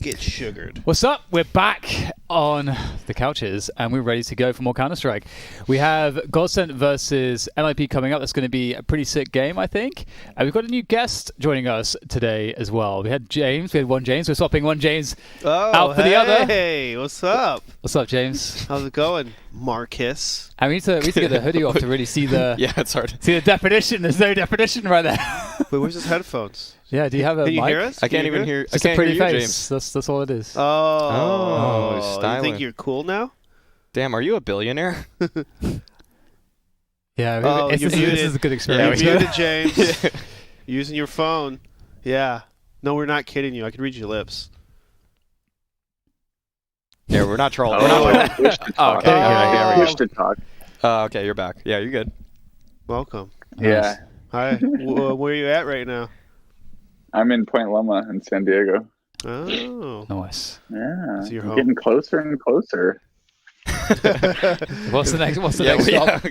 get sugared. What's up? We're back on the couches and we're ready to go for more Counter-Strike. We have GODSENT versus NiP coming up. That's going to be a pretty sick game, I think. And we've got a new guest joining us today as well. We had James. We had one James. We're swapping one James out for the other. Hey, what's up? What's up, James? How's it going, Marcus? And we need to get the hoodie off to really see the yeah, it's hard. See the definition. There's no definition right there. Wait, where's his headphones? Yeah, do you have a Can you mic? hear us? I can't even hear. Just I a can't pretty hear you, face. James. That's all it is. Oh, you styling. think you're cool now? Damn, are you a billionaire? Yeah, Oh, this is a good experience. You muted James. Using your phone. Yeah. No, we're not kidding you. I can read your lips. Yeah, we're not trolling. Oh, okay. I wish to talk. Okay, you're back. Yeah, you're good. Welcome. Yeah, Hi. Where are you at right now? I'm in Point Loma in San Diego. Oh. Nice. Yeah, So you're I'm home. getting closer and closer. What's the next stop?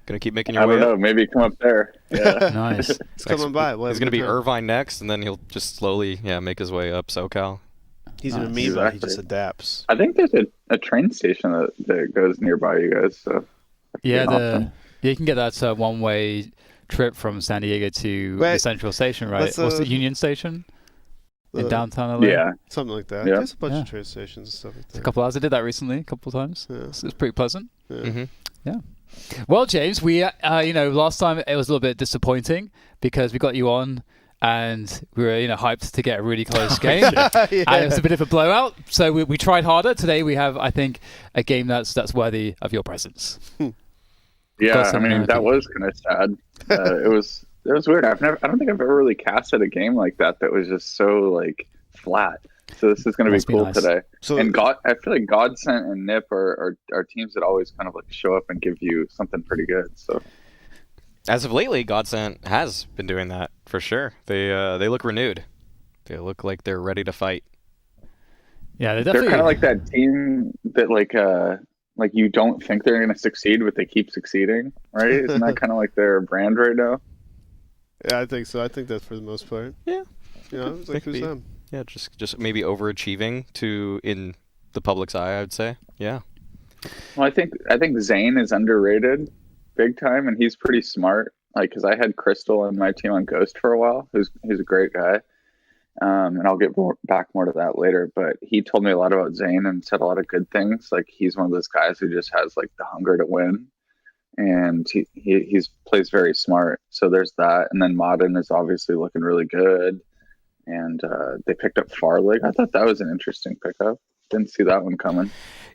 Gonna keep making I your way don't know. up. Maybe come up there. Yeah. Nice. It's coming by. We'll have He's a gonna good be time. Irvine next, and then he'll just slowly, make his way up SoCal. He's an Nice. amoeba. He Exactly. just adapts. I think there's a train station that goes nearby you guys. So Yeah, awesome. you can get that one-way trip from San Diego to the Wait, Central Station, right? let's, What's the Union Station in Uh, downtown LA? Yeah, Something like that. Yeah. There's a bunch Yeah. of train stations and stuff like It's a that. couple hours. I did that recently, a couple of times. Yeah. It's pretty pleasant. Yeah. Mm-hmm. Well, James, we last time it was a little bit disappointing because we got you on and we were hyped to get a really close game. Yeah. And it was a bit of a blowout, so we tried harder. Today we have, I think, a game that's worthy of your presence. yeah. Got I some mean, that energy. was kind of sad. It was weird. I don't think I've ever really casted a game like that was just so like flat. So this is going to be Must be cool nice. today. So And I feel like GODSENT and NiP are teams that always kind of like show up and give you something pretty good. So As of lately, GODSENT has been doing that for sure. They look renewed. They look like they're ready to fight. Yeah, they're they're definitely kind of like that team that like you don't think they're going to succeed, but they keep succeeding, right? Isn't that kind of like their brand right now? yeah, I think so. I think that's for the most part. Yeah. It's like who's Maybe. them? Yeah, just maybe overachieving in the public's eye, I would say. Yeah. Well, I think Zane is underrated big time, and he's pretty smart. Like, because I had Crystal on my team on Ghost for a while. He's a great guy, and I'll get back more to that later. But he told me a lot about Zane and said a lot of good things. Like, he's one of those guys who just has like the hunger to win, and he's plays very smart. So there's that, and then Modern is obviously looking really good, and they picked up Farlig. I thought that was an interesting pickup. Didn't see that one coming.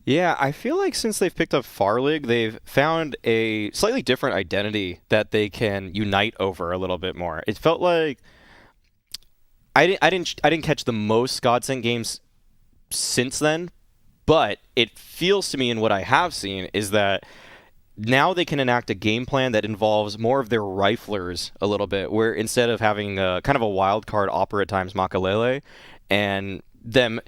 Yeah, I feel like since they've picked up Farlig, they've found a slightly different identity that they can unite over a little bit more. It felt like I didn't catch the most GODSENT games since then, but it feels to me in what I have seen is that now they can enact a game plan that involves more of their riflers a little bit, where instead of having kind of a wild card Opera at times Makalele and them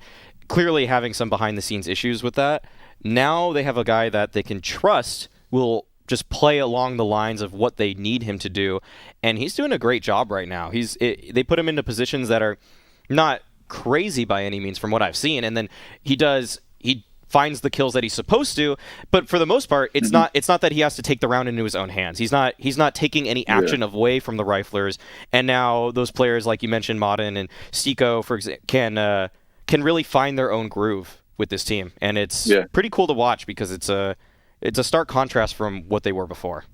clearly having some behind-the-scenes issues with that. Now they have a guy that they can trust will just play along the lines of what they need him to do, and he's doing a great job right now. They put him into positions that are not crazy by any means from what I've seen, and then he finds the kills that he's supposed to, but for the most part, it's not that he has to take the round into his own hands. He's not taking any action away from the riflers, and now those players like you mentioned, Modern and Stiko, for example, can really find their own groove with this team, and it's pretty cool to watch because it's a stark contrast from what they were before.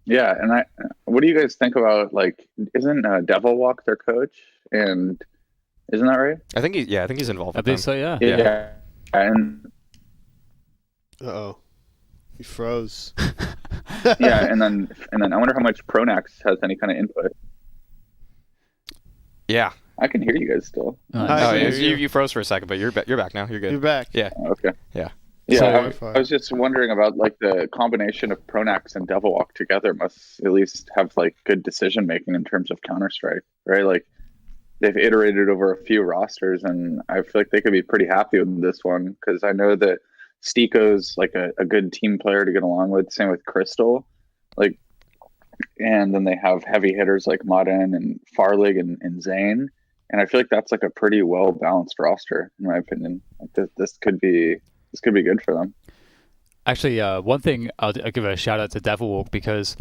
Yeah, and what do you guys think about, like, isn't Devil Walk their coach? And isn't that right? I think he's involved. I With think them. so. Yeah. Yeah. And Uh-oh. He froze. yeah, and then I wonder how much Pronax has any kind of input. Yeah. I can hear you guys still. Nice. I Oh, hear yeah, you. you froze for a second, but you're back now. You're good. You're back. Yeah. Okay. Yeah. Yeah, So- I was just wondering about like the combination of Pronax and Devil Walk together must at least have like good decision making in terms of Counter-Strike, right? Like they've iterated over a few rosters, and I feel like they could be pretty happy with this one because I know that Stiko's like a good team player to get along with. Same with Crystal, like, and then they have heavy hitters like Modern and Farlig and Zane. And I feel like that's like a pretty well balanced roster, in my opinion. Like this could be good for them. Actually, one thing I'll give a shout out to Devilwalk, because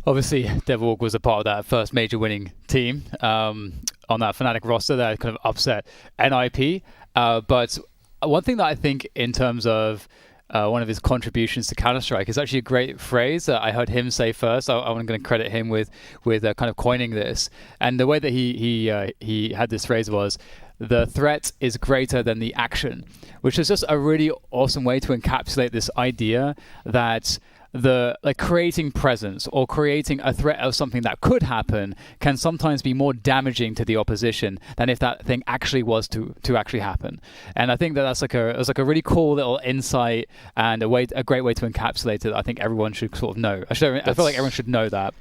obviously Devilwalk was a part of that first major winning team on that Fnatic roster that kind of upset NiP. But one thing that I think in terms of one of his contributions to Counter-Strike is actually a great phrase that I heard him say first. I'm going to credit him with kind of coining this. And the way that he had this phrase was, "The threat is greater than the action," which is just a really awesome way to encapsulate this idea that creating presence or creating a threat of something that could happen can sometimes be more damaging to the opposition than if that thing actually was to actually happen. And I think that's like a really cool little insight and a great way to encapsulate it. I think everyone should sort of know. I feel like everyone should know that.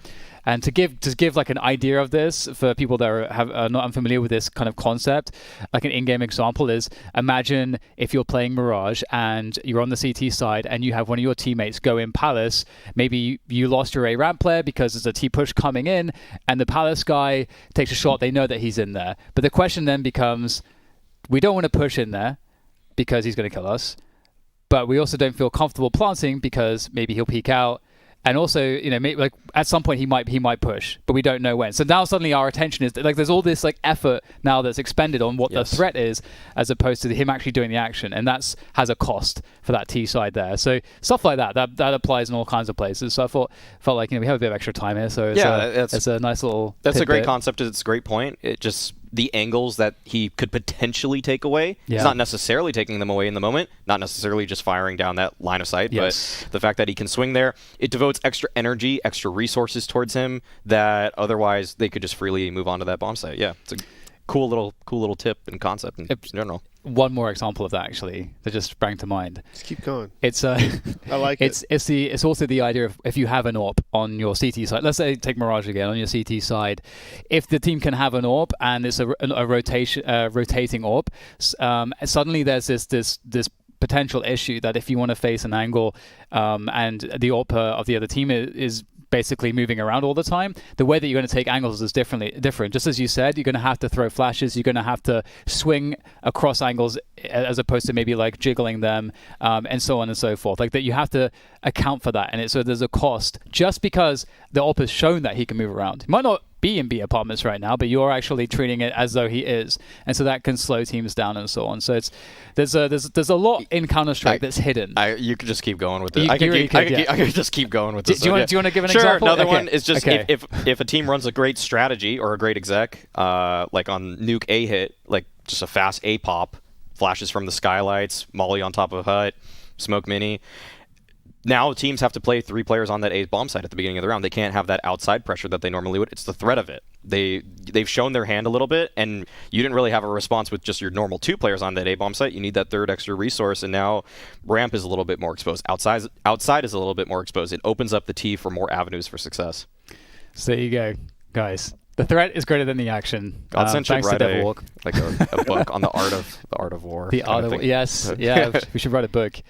And to give like an idea of this for people that are not unfamiliar with this kind of concept, like an in-game example is, imagine if you're playing Mirage and you're on the CT side and you have one of your teammates go in Palace. Maybe you lost your A ramp player because there's a T push coming in, and the Palace guy takes a shot. They know that he's in there, but the question then becomes, we don't want to push in there because he's going to kill us, but we also don't feel comfortable planting because maybe he'll peek out. And also, maybe, like at some point he might push, but we don't know when. So now suddenly our attention is like there's all this like effort now that's expended on what the threat is, as opposed to him actually doing the action, and that's has a cost for that T side there. So stuff like that applies in all kinds of places. So I felt like we have a bit of extra time here, so it's a nice little. That's a great concept. It's a great point. It just. The angles that he could potentially take away. He's not necessarily taking them away in the moment, not necessarily just firing down that line of sight, but the fact that he can swing there, it devotes extra energy, extra resources towards him that otherwise they could just freely move on to that bomb site. Yeah, it's a cool little tip and concept in general. One more example of that actually that just sprang to mind. Just keep going. It's I like it. It's also the idea of if you have an AWP on your CT side. Let's say take Mirage again on your CT side. If the team can have an AWP and it's a rotation rotating AWP, suddenly there's this potential issue that if you want to face an angle and the AWP of the other team is basically moving around all the time, the way that you're going to take angles is different. Just as you said, you're going to have to throw flashes, you're going to have to swing across angles as opposed to maybe like jiggling them, and so on and so forth. Like that, you have to account for that, and so there's a cost just because the AWP has shown that he can move around. He might not be in B apartments right now, but you're actually treating it as though he is, and so that can slow teams down and so on. So there's a lot in Counter-Strike that's hidden. You could just keep going with it. I could just keep going with this. Do you want to give an example? Sure. Another one is just if a team runs a great strategy or a great exec, like on Nuke A hit, like just a fast A pop, flashes from the skylights, molly on top of hut, smoke mini. Now teams have to play 3 players on that A bomb site at the beginning of the round. They can't have that outside pressure that they normally would. It's the threat of it. They've shown their hand a little bit, and you didn't really have a response with just your normal 2 players on that A bomb site. You need that third extra resource, and now ramp is a little bit more exposed. Outside is a little bit more exposed. It opens up the T for more avenues for success. So there you go, guys. The threat is greater than the action. GODSENT should write a book on the art of war. The art of war. Yes, yeah. We should write a book.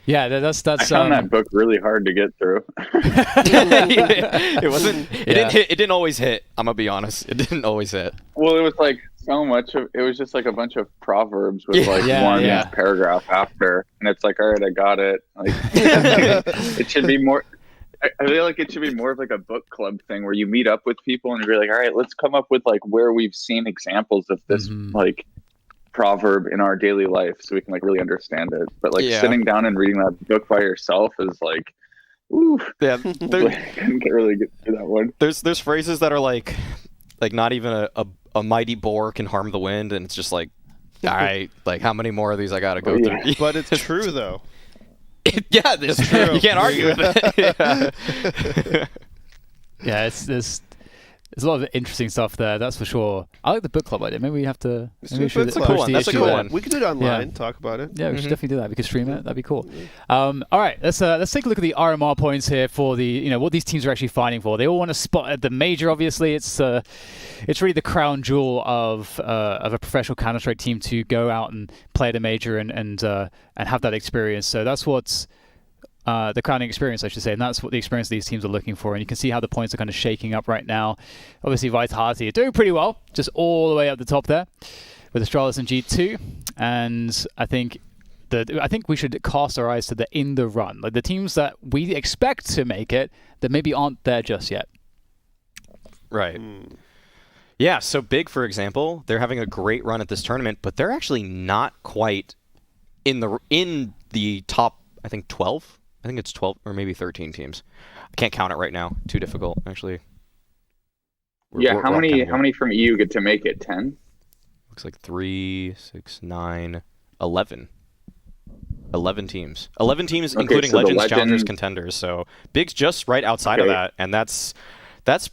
Yeah, that's. I found that book really hard to get through. It wasn't. It didn't always hit. I'm gonna be honest. It didn't always hit. Well, it was like so much of it was just like a bunch of proverbs with one paragraph after, and it's like, all right, I got it. Like, it should be more. I feel like it should be more of like a book club thing where you meet up with people and you're like, all right, let's come up with like where we've seen examples of this like proverb in our daily life so we can like really understand it. But like sitting down and reading that book by yourself is like, ooh, yeah, I couldn't really get through that one. There's phrases that are like not even a mighty boar can harm the wind, and it's just like, all right, like how many more of these I gotta go through? But it's true though. Yeah, it's true. You can't argue with it. Yeah, there's a lot of interesting stuff there, that's for sure. I like the book club idea. Maybe we have to. That's a cool one. That's a cool one. We can do it online. Talk about it. Yeah, we should definitely do that. We could stream it. That'd be cool. All right, let's take a look at the RMR points here for the what these teams are actually fighting for. They all want to spot at the major. Obviously, it's really the crown jewel of a professional Counter-Strike team to go out and play at a major and have that experience. So that's what's the crowning experience, I should say, and that's what the experience these teams are looking for. And you can see how the points are kind of shaking up right now. Obviously, Vitality are doing pretty well, just all the way up the top there with Astralis and G2. And I think we should cast our eyes to the in the run, like the teams that we expect to make it that maybe aren't there just yet. Right. Yeah, so Big, for example, they're having a great run at this tournament, but they're actually not quite in the top, I think, 12. I think it's 12 or maybe 13 teams. I can't count it right now. Too difficult, actually. How many from EU get to make it? 10? Looks like 3, 6, 9, 11. 11 teams. 11 teams, okay, including so Legends, Challengers, Contenders. So Big's just right outside of that, and that's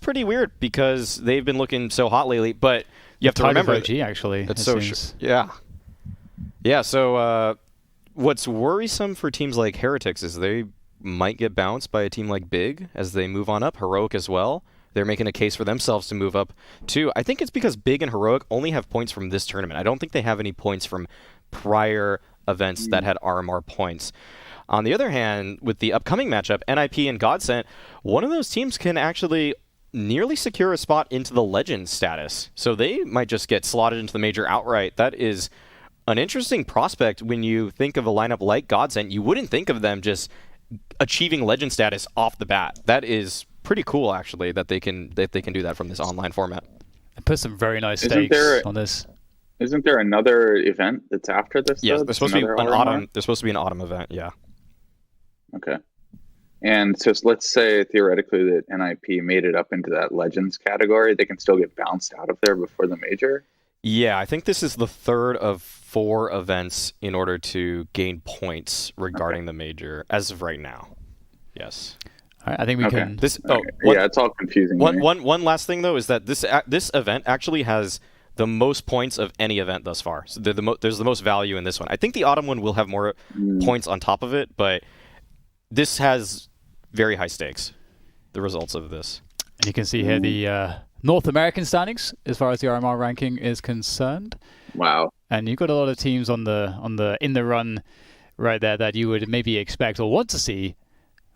pretty weird because they've been looking so hot lately. But you have to remember, OG actually. It's so yeah. So what's worrisome for teams like Heretics is they might get bounced by a team like Big as they move on up. Heroic as well. They're making a case for themselves to move up too. I think it's because Big and Heroic only have points from this tournament. I don't think they have any points from prior events that had RMR points. On the other hand, with the upcoming matchup, NiP and GODSENT, one of those teams can actually nearly secure a spot into the Legends status. So they might just get slotted into the major outright. That is an interesting prospect when you think of a lineup like GODSENT. You wouldn't think of them just achieving Legend status off the bat. That is pretty cool, actually, that they can do that from this online format. And put some very nice stakes on this. Isn't there another event that's after this? Yes, there's supposed to be an autumn. There's supposed to be an autumn event. Yeah. Okay. And so let's say theoretically that NiP made it up into that Legends category, they can still get bounced out of there before the major. Yeah, I think this is the third of 4 events in order to gain points regarding the major as of right now. Yes. All right, I think we can. It's all confusing. One last thing though is that this event actually has the most points of any event thus far. So there's the most value in this one. I think the autumn one will have more points on top of it, but this has very high stakes. The results of this. And you can see here the North American standings as far as the RMR ranking is concerned. Wow. And you've got a lot of teams on the in the run right there that you would maybe expect or want to see.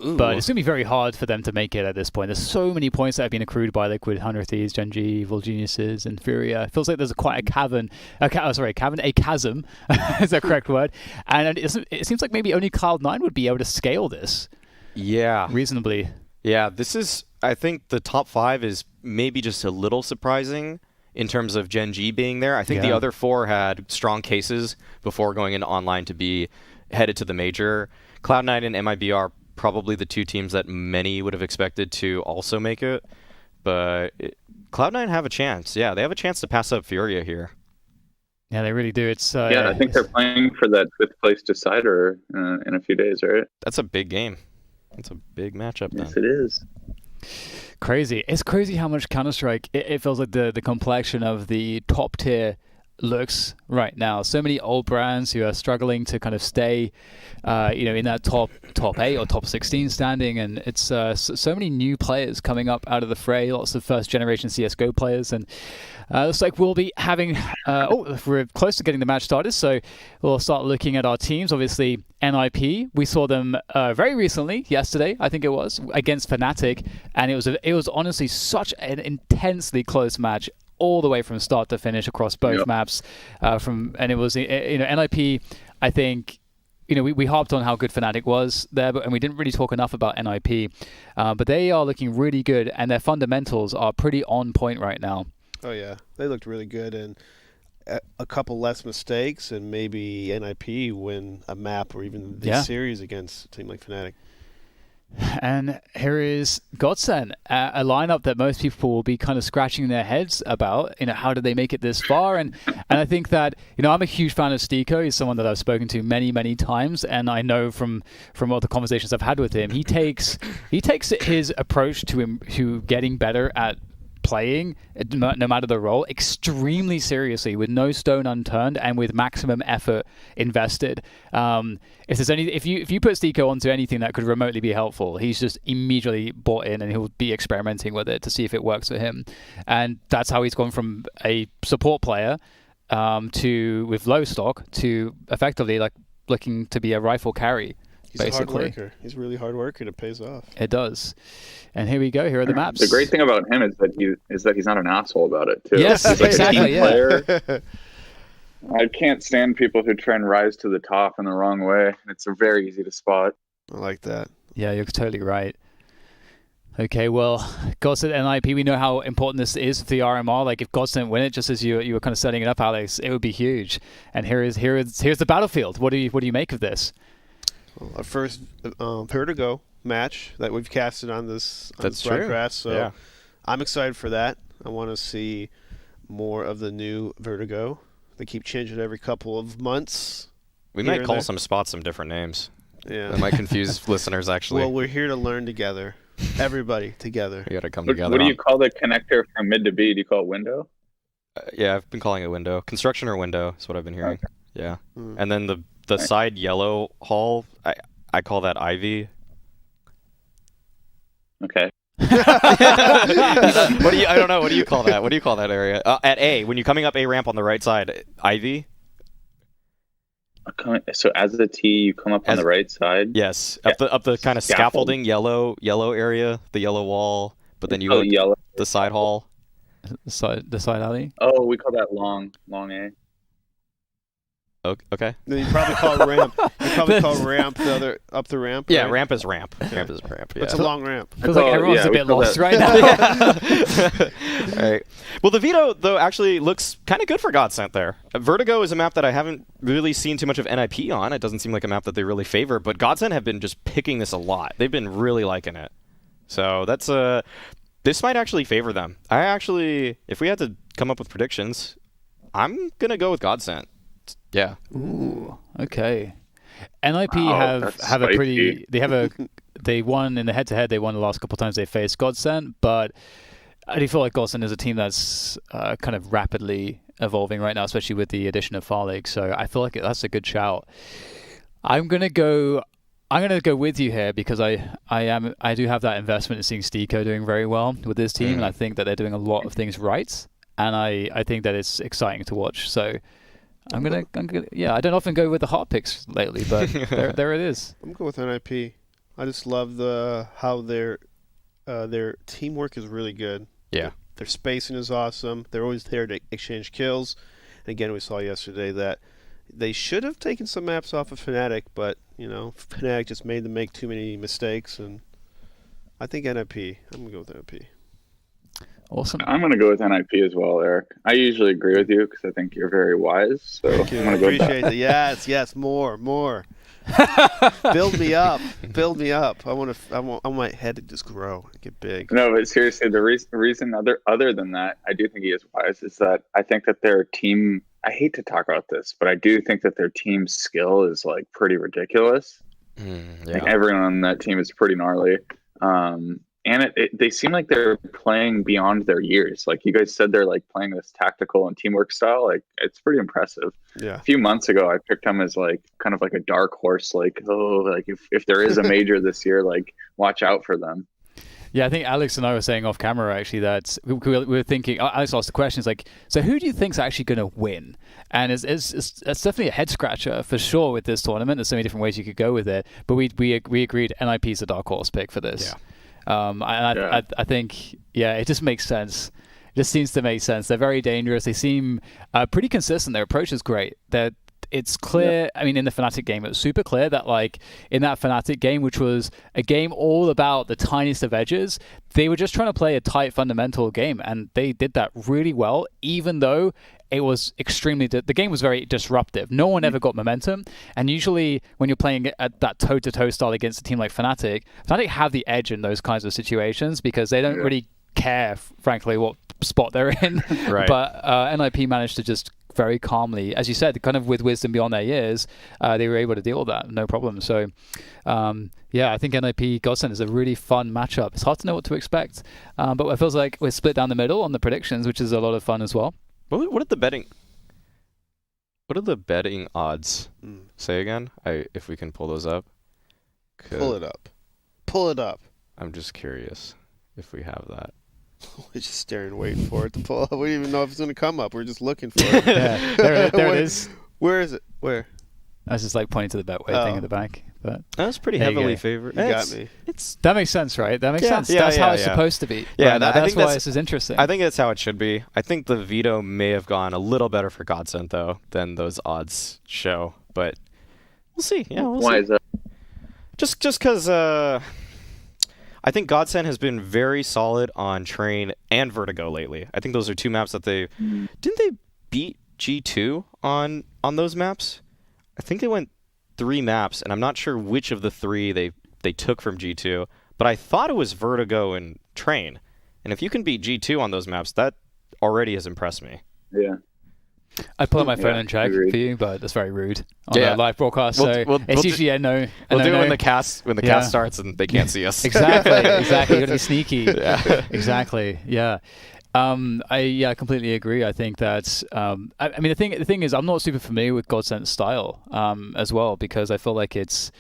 Ooh. But it's going to be very hard for them to make it at this point. There's so many points that have been accrued by Liquid, 100 Thieves, Gen G, Evil Geniuses, and Furia. It feels like there's quite a chasm. Is that correct word? And it seems like maybe only Cloud9 would be able to scale this. Yeah. Reasonably. Yeah, I think the top 5 is maybe just a little surprising in terms of Gen G being there. I think the other 4 had strong cases before going into online to be headed to the major. Cloud9 and MIB are probably the 2 teams that many would have expected to also make it. But Cloud9 have a chance. Yeah, they have a chance to pass up Furia here. Yeah, they really do. It's I think they're playing for that 5th place decider in a few days, right? That's a big game. That's a big matchup then. Yes, it is. Crazy. It's crazy how much Counter-Strike, it feels like the complexion of the top tier looks right now. So many old brands who are struggling to kind of stay in that top 8 or top 16 standing, and it's so many new players coming up out of the fray, lots of first generation CSGO players, and looks like we'll be having we're close to getting the match started, so we'll start looking at our teams. Obviously NiP, we saw them very recently, yesterday I think it was, against Fnatic, and it was honestly such an intensely close match all the way from start to finish across both maps. And it was NiP, I think, we harped on how good Fnatic was there, and we didn't really talk enough about NiP. But they are looking really good, and their fundamentals are pretty on point right now. Oh, yeah. They looked really good, and a couple less mistakes, and maybe NiP win a map or even the series against a team like Fnatic. And here is GODSENT, a lineup that most people will be kind of scratching their heads about. How did they make it this far? And I think that, I'm a huge fan of Stiko. He's someone that I've spoken to many, many times, and I know from all the conversations I've had with him, he takes his approach to getting better at playing, no matter the role, extremely seriously, with no stone unturned and with maximum effort invested. If you put Stiko onto anything that could remotely be helpful, he's just immediately bought in, and he'll be experimenting with it to see if it works for him. And that's how he's gone from a support player with low stock to effectively looking to be a rifle carry He's a hard basically. worker. He's a really hard worker. It pays off. It does. And here we go. Here are the maps. The great thing about him is that he's not an asshole about it too. Yes, he's like exactly, a team yeah. player. I can't stand people who try and rise to the top in the wrong way. It's very easy to spot. I like that. Yeah, you're totally right. Okay, well, GODSENT and NiP, we know how important this is for the RMR. Like, if GODSENT win it, just as you were kind of setting it up, Alex, it would be huge. And here's the battlefield. What do you make of this? Well, our first Vertigo match that we've casted on this That's broadcast. true. So Yeah. I'm excited for that. I want to see more of the new Vertigo. They keep changing it every couple of months. We Here might and call there. some spots some different names. Yeah. That might confuse listeners, actually. Well, we're here to learn together. Everybody together. We got to come What together. do you call the connector from mid to B? Do you call it window? Yeah, I've been calling it window. Construction or window is what I've been hearing. Yeah. Mm. And then the side yellow hall, I call that ivy. Okay. I don't know. What do you call that? What do you call that area? At A, when you're coming up A ramp on the right side, ivy? So as a T, you come up on the right side. Yes. Up the kind of scaffolding, yellow area, the yellow wall, but then you go yellow. the side hall. The side alley? Oh, we call that long A. Okay. Then you probably call ramp. You probably call ramp the other up the ramp. Yeah, right? ramp is ramp. Ramp is ramp. Yeah. It's a long ramp. Feels like everyone's a we bit call lost that- right now. All right. Well, the Veto, though, actually looks kind of good for GODSENT there. Vertigo is a map that I haven't really seen too much of NiP on. It doesn't seem like a map that they really favor, but GODSENT have been just picking this a lot. They've been really liking it. So that's this might actually favor them. If we had to come up with predictions, I'm going to go with GODSENT. Yeah. Ooh, okay. NiP Wow, that's have a spicy. pretty. They won in the head-to-head. They won the last couple of times they faced GODSENT, but I do feel like GODSENT is a team that's kind of rapidly evolving right now, especially with the addition of Farlig. So I feel like that's a good shout. I'm gonna go with you here because I do have that investment in seeing Steeko doing very well with this team, and I think that they're doing a lot of things right, and I think that it's exciting to watch. So. I'm gonna, yeah. I don't often go with the hot picks lately, but there it is. I'm going with NiP. I just love how their teamwork is really good. Yeah. Their spacing is awesome. They're always there to exchange kills. And again, we saw yesterday that they should have taken some maps off of fnatic, but fnatic just made them make too many mistakes. And I think NiP. I'm gonna go with NiP. Awesome. I'm going to go with NiP as well, Eric. I usually agree with you because I think you're very wise. So I'm Thank you. I going to go with appreciate that. Yes, more. Build me up. I want my head to just grow and get big. No, but seriously, the reason other than that, I do think he is wise, is that I think that their team, I hate to talk about this, but I do think that their team skill is like pretty ridiculous. Like everyone on that team is pretty gnarly. And they seem like they're playing beyond their years. Like you guys said, they're like playing this tactical and teamwork style. Like it's pretty impressive. Yeah. A few months ago, I picked them as like kind of like a dark horse. Like, if there is a major this year, like watch out for them. Yeah, I think Alex and I were saying off camera actually that we were thinking. Alex asked the questions like, so who do you think's actually going to win? And it's definitely a head scratcher for sure with this tournament. There's so many different ways you could go with it, but we agreed NiP's a dark horse pick for this. Yeah. I think, it just makes sense. It just seems to make sense. They're very dangerous. They seem pretty consistent. Their approach is great. It's clear. Yeah. I mean, in the fnatic game, it was super clear that, like, in that fnatic game, which was a game all about the tiniest of edges, they were just trying to play a tight fundamental game, and they did that really well, even though it was the game was very disruptive. No one ever got momentum, and usually when you're playing at that toe-to-toe style against a team like Fnatic have the edge in those kinds of situations because they don't really care, frankly, what spot they're in. Right. But NiP managed to just very calmly, as you said, kind of with wisdom beyond their years, they were able to deal with that, no problem. So, I think NiP GODSENT is a really fun matchup. It's hard to know what to expect, but it feels like we're split down the middle on the predictions, which is a lot of fun as well. What are the betting odds? Say again, if we can pull those up. Pull it up. I'm just curious if we have that. We're just staring, waiting for it to pull up. We don't even know if it's going to come up. We're just looking for it. Yeah, there it is. Where is it? Where? I was just like pointing to the Betway thing at the back. But that was pretty there you heavily go. favored. You got me. That makes sense, right? That makes sense. Yeah, That's yeah, how it's yeah. supposed to be. Yeah, right now. I That's think why that's- this is interesting. I think that's how it should be. I think the veto may have gone a little better for GODSENT though than those odds show, but we'll see. Yeah, we'll Why see. is that? Just because I think GODSENT has been very solid on Train and Vertigo lately. I think those are two maps that didn't they beat G2 on those maps? I think they went 3 maps, and I'm not sure which of the 3 they took from G2, but I thought it was Vertigo and Train. And if you can beat G2 on those maps, that already has impressed me. Yeah. I'd pull out my phone Yeah, and check agreed. for you, but that's very rude on Yeah. a live broadcast. We'll- So we'll- it's we'll usually a no. We'll do it when no. the cast Yeah. cast starts and they can't see us. Exactly. You gotta be sneaky. Yeah. Exactly. Yeah. I completely agree. I think that I mean the thing is I'm not super familiar with GODSENT's style as well, because I feel like it's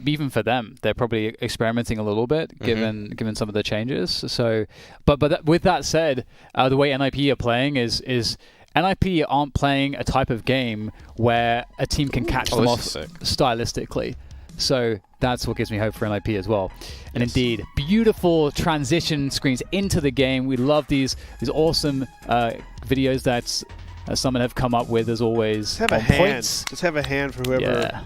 even for them they're probably experimenting a little bit given some of the changes. So but with that said, the way NiP are playing is NiP aren't playing a type of game where a team can catch them this off is sick. stylistically. So that's what gives me hope for NiP as well. And indeed, beautiful transition screens into the game. We love these awesome videos that someone have come up with, as always. Just have a on hand. points. Just have a hand for whoever Yeah.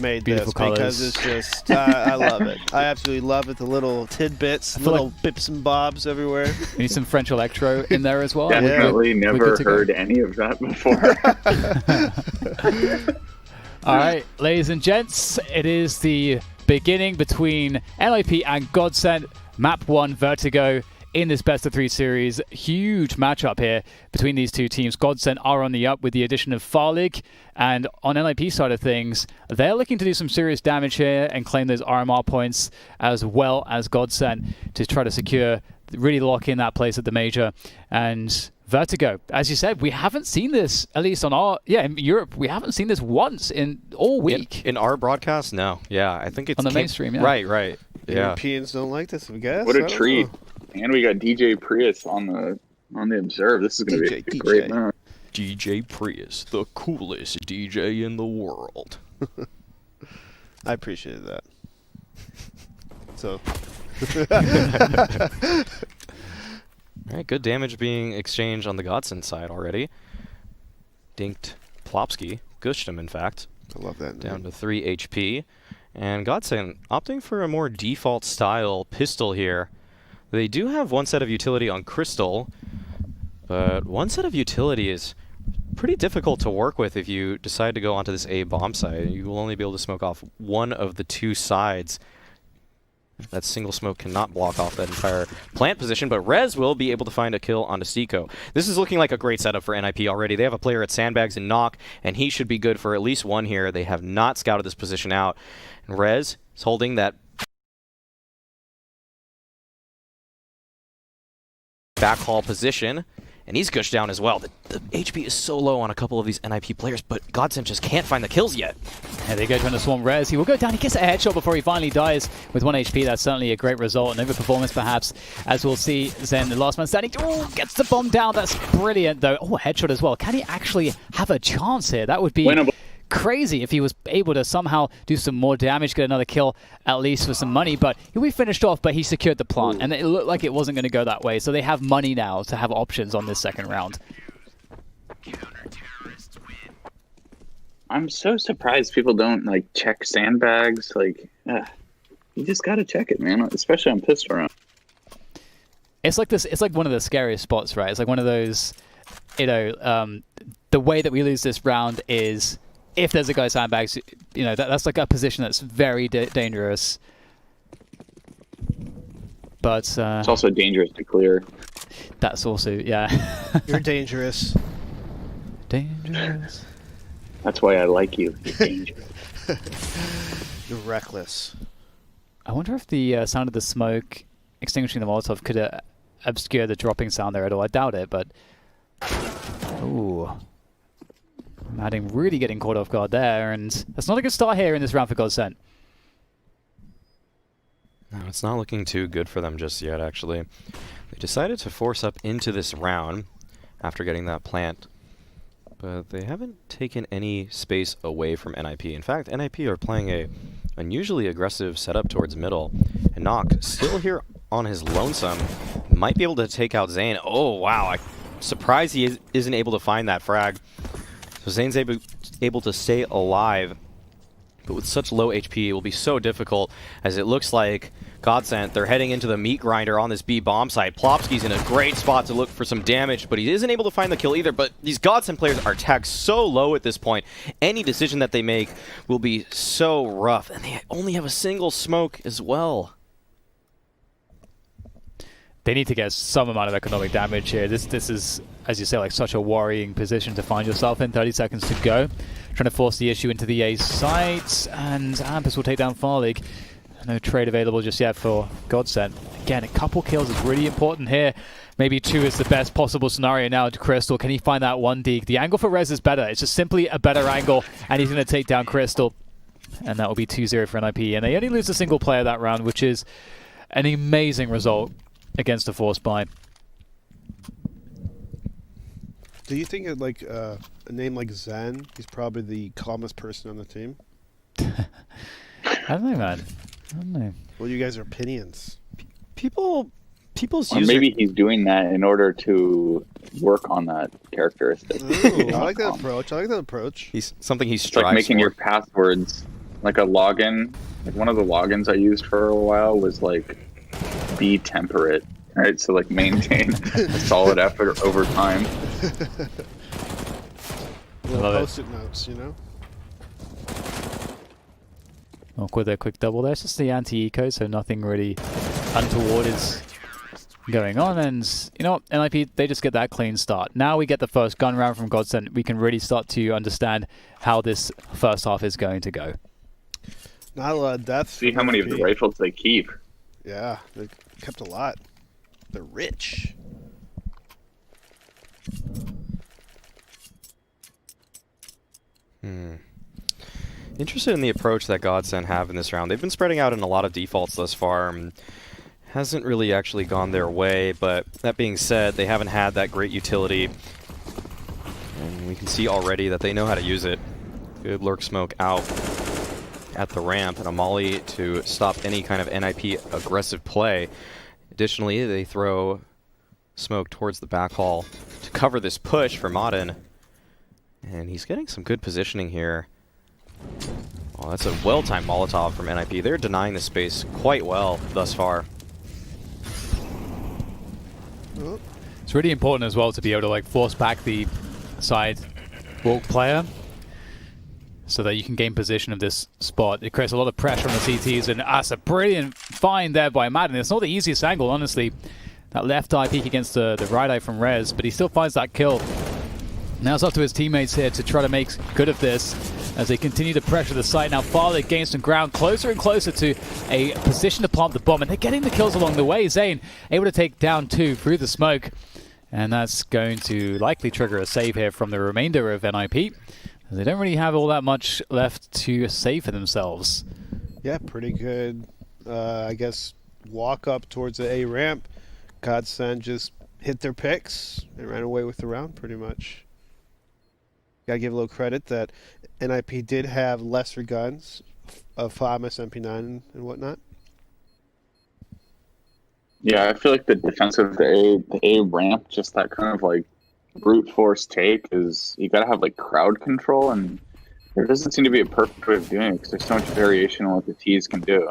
made Beautiful this, because colours. it's just I love it. I absolutely love it. The little tidbits, feel little bips and bobs everywhere. We need some French electro in there as well. Definitely We're never good to go. heard any of that before. All right, ladies and gents, it is the beginning between NiP and GODSENT. Map 1 Vertigo in this best of 3 series. Huge matchup here between these two teams. GODSENT are on the up with the addition of faze, and on NiP side of things, they're looking to do some serious damage here and claim those RMR points, as well as GODSENT, to try to secure, really lock in that place at the major. And Vertigo, as you said, we haven't seen this, at least on in Europe, we haven't seen this once in all week. In our broadcast, no. Yeah, I think it's On the mainstream, yeah. Right. Yeah. Europeans don't like this, I guess. What I a don't treat. know. And we got DJ Prius on the Observe. This is going to be a DJ. great match. DJ Prius, the coolest DJ in the world. I appreciated that. So All right, good damage being exchanged on the GODSENT side already. Dinked Plopsky, gushed him in fact, I love that. down to 3 HP. And GODSENT opting for a more default style pistol here. They do have one set of utility on Crystal, but one set of utility is pretty difficult to work with if you decide to go onto this A bomb site. You will only be able to smoke off one of the 2 sides. That single smoke cannot block off that entire plant position, but Rez will be able to find a kill onto Seiko. This is looking like a great setup for NiP already. They have a player at Sandbags and Knock, and he should be good for at least one here. They have not scouted this position out. And Rez is holding that backhaul position, and he's gushed down as well. The HP is so low on a couple of these NiP players, but GODSENT just can't find the kills yet. There they go, trying to swarm Rez. He will go down. He gets a headshot before he finally dies with 1 HP. That's certainly a great result. An overperformance, perhaps, as we'll see. Zen, the last man standing. Oh, gets the bomb down. That's brilliant, though. Oh, a headshot as well. Can he actually have a chance here? That would be Winnable. crazy if he was able to somehow do some more damage, get another kill, at least for some money. But he'll be finished off, but he secured the plant. And it looked like it wasn't going to go that way. So they have money now to have options on this second round. I'm so surprised people don't like check sandbags. Like, you just got to check it, man, especially on pistol round. It's like this. It's like one of the scariest spots, right? It's like one of those, the way that we lose this round is if there's a guy sandbags, that's like a position that's very dangerous. But It's also dangerous to clear. that's also, yeah. You're dangerous. Dangerous. That's why I like you. You're dangerous. You're reckless. I wonder if the sound of the smoke extinguishing the Molotov could obscure the dropping sound there at all. I doubt it, but... Ooh. Madding really getting caught off guard there, and that's not a good start here in this round for GODSENT. No, it's not looking too good for them just yet, actually. They decided to force up into this round after getting that plant. but they haven't taken any space away from NiP. In fact, NiP are playing a unusually aggressive setup towards middle, and Nock still here on his lonesome, might be able to take out Zane. Oh wow, I'm surprised he isn't able to find that frag. So Zane's able to stay alive, but with such low HP, it will be so difficult, as it looks like GODSENT, they're heading into the meat grinder on this B bomb site. Plopsky's in a great spot to look for some damage, but he isn't able to find the kill either. But these GODSENT players are tagged so low at this point. Any decision that they make will be so rough, and they only have a single smoke as well. They need to get some amount of economic damage here. This is, as you say, like such a worrying position to find yourself in. 30 seconds to go. Trying to force the issue into the A site, and Ampus will take down farzlig. No trade available just yet for GODSENT. Again, a couple kills is really important here. Maybe 2 is the best possible scenario now to Crystal. Can he find that 1 deke? The angle for Rez is better. It's just simply a better angle, and he's going to take down Crystal. And that will be 2-0 for NiP. And they only lose a single player that round, which is an amazing result against a force buy. Do you think like a name like Zen, he's probably the calmest person on the team? I don't know, man. I don't know. Well, you guys are opinions. People's or user... maybe he's doing that in order to work on that characteristic. Ooh, I like that approach. I like that approach. He's something he It's strives like making for. your passwords like a login. Like one of the logins I used for a while was like be temperate, right? So like maintain a solid effort over time. Little Love it. post-it notes, you know? With a quick double there. It's just the anti-eco, so nothing really untoward is going on. And you know what, NiP, they just get that clean start. Now we get the first gun round from GODSENT. We can really start to understand how this first half is going to go. Not a lot of deaths. See from how many of NiP. the rifles they keep. Yeah, they kept a lot. They're rich. Interested in the approach that GODSENT have in this round. They've been spreading out in a lot of defaults thus far. Hasn't really actually gone their way, but that being said, they haven't had that great utility. And we can see already that they know how to use it. Good lurk smoke out at the ramp, and a molly to stop any kind of NiP aggressive play. Additionally, they throw smoke towards the back hall to cover this push for Modern. And he's getting some good positioning here. Oh, that's a well-timed Molotov from NiP. They're denying the space quite well thus far. Oh. It's really important as well to be able to like force back the side walk player so that you can gain position of this spot. It creates a lot of pressure on the CTs, and that's a brilliant find there by Madden. It's not the easiest angle, honestly. That left eye peek against the right eye from Rez, but he still finds that kill. Now it's up to his teammates here to try to make good of this as they continue to pressure the site. Now farzlig gains some ground closer and closer to a position to plant the bomb, and they're getting the kills along the way. Zane able to take down 2 through the smoke, and that's going to likely trigger a save here from the remainder of NiP. They don't really have all that much left to save for themselves. Yeah, pretty good. I guess walk up towards the A ramp. GODSENT just hit their picks and ran away with the round pretty much. Gotta give a little credit that NiP did have lesser guns of FAMAS, MP9 and whatnot. Yeah, I feel like the defense of the A ramp, just that kind of like brute force take, is you gotta have like crowd control, and there doesn't seem to be a perfect way of doing it because there's so much variation on what the T's can do.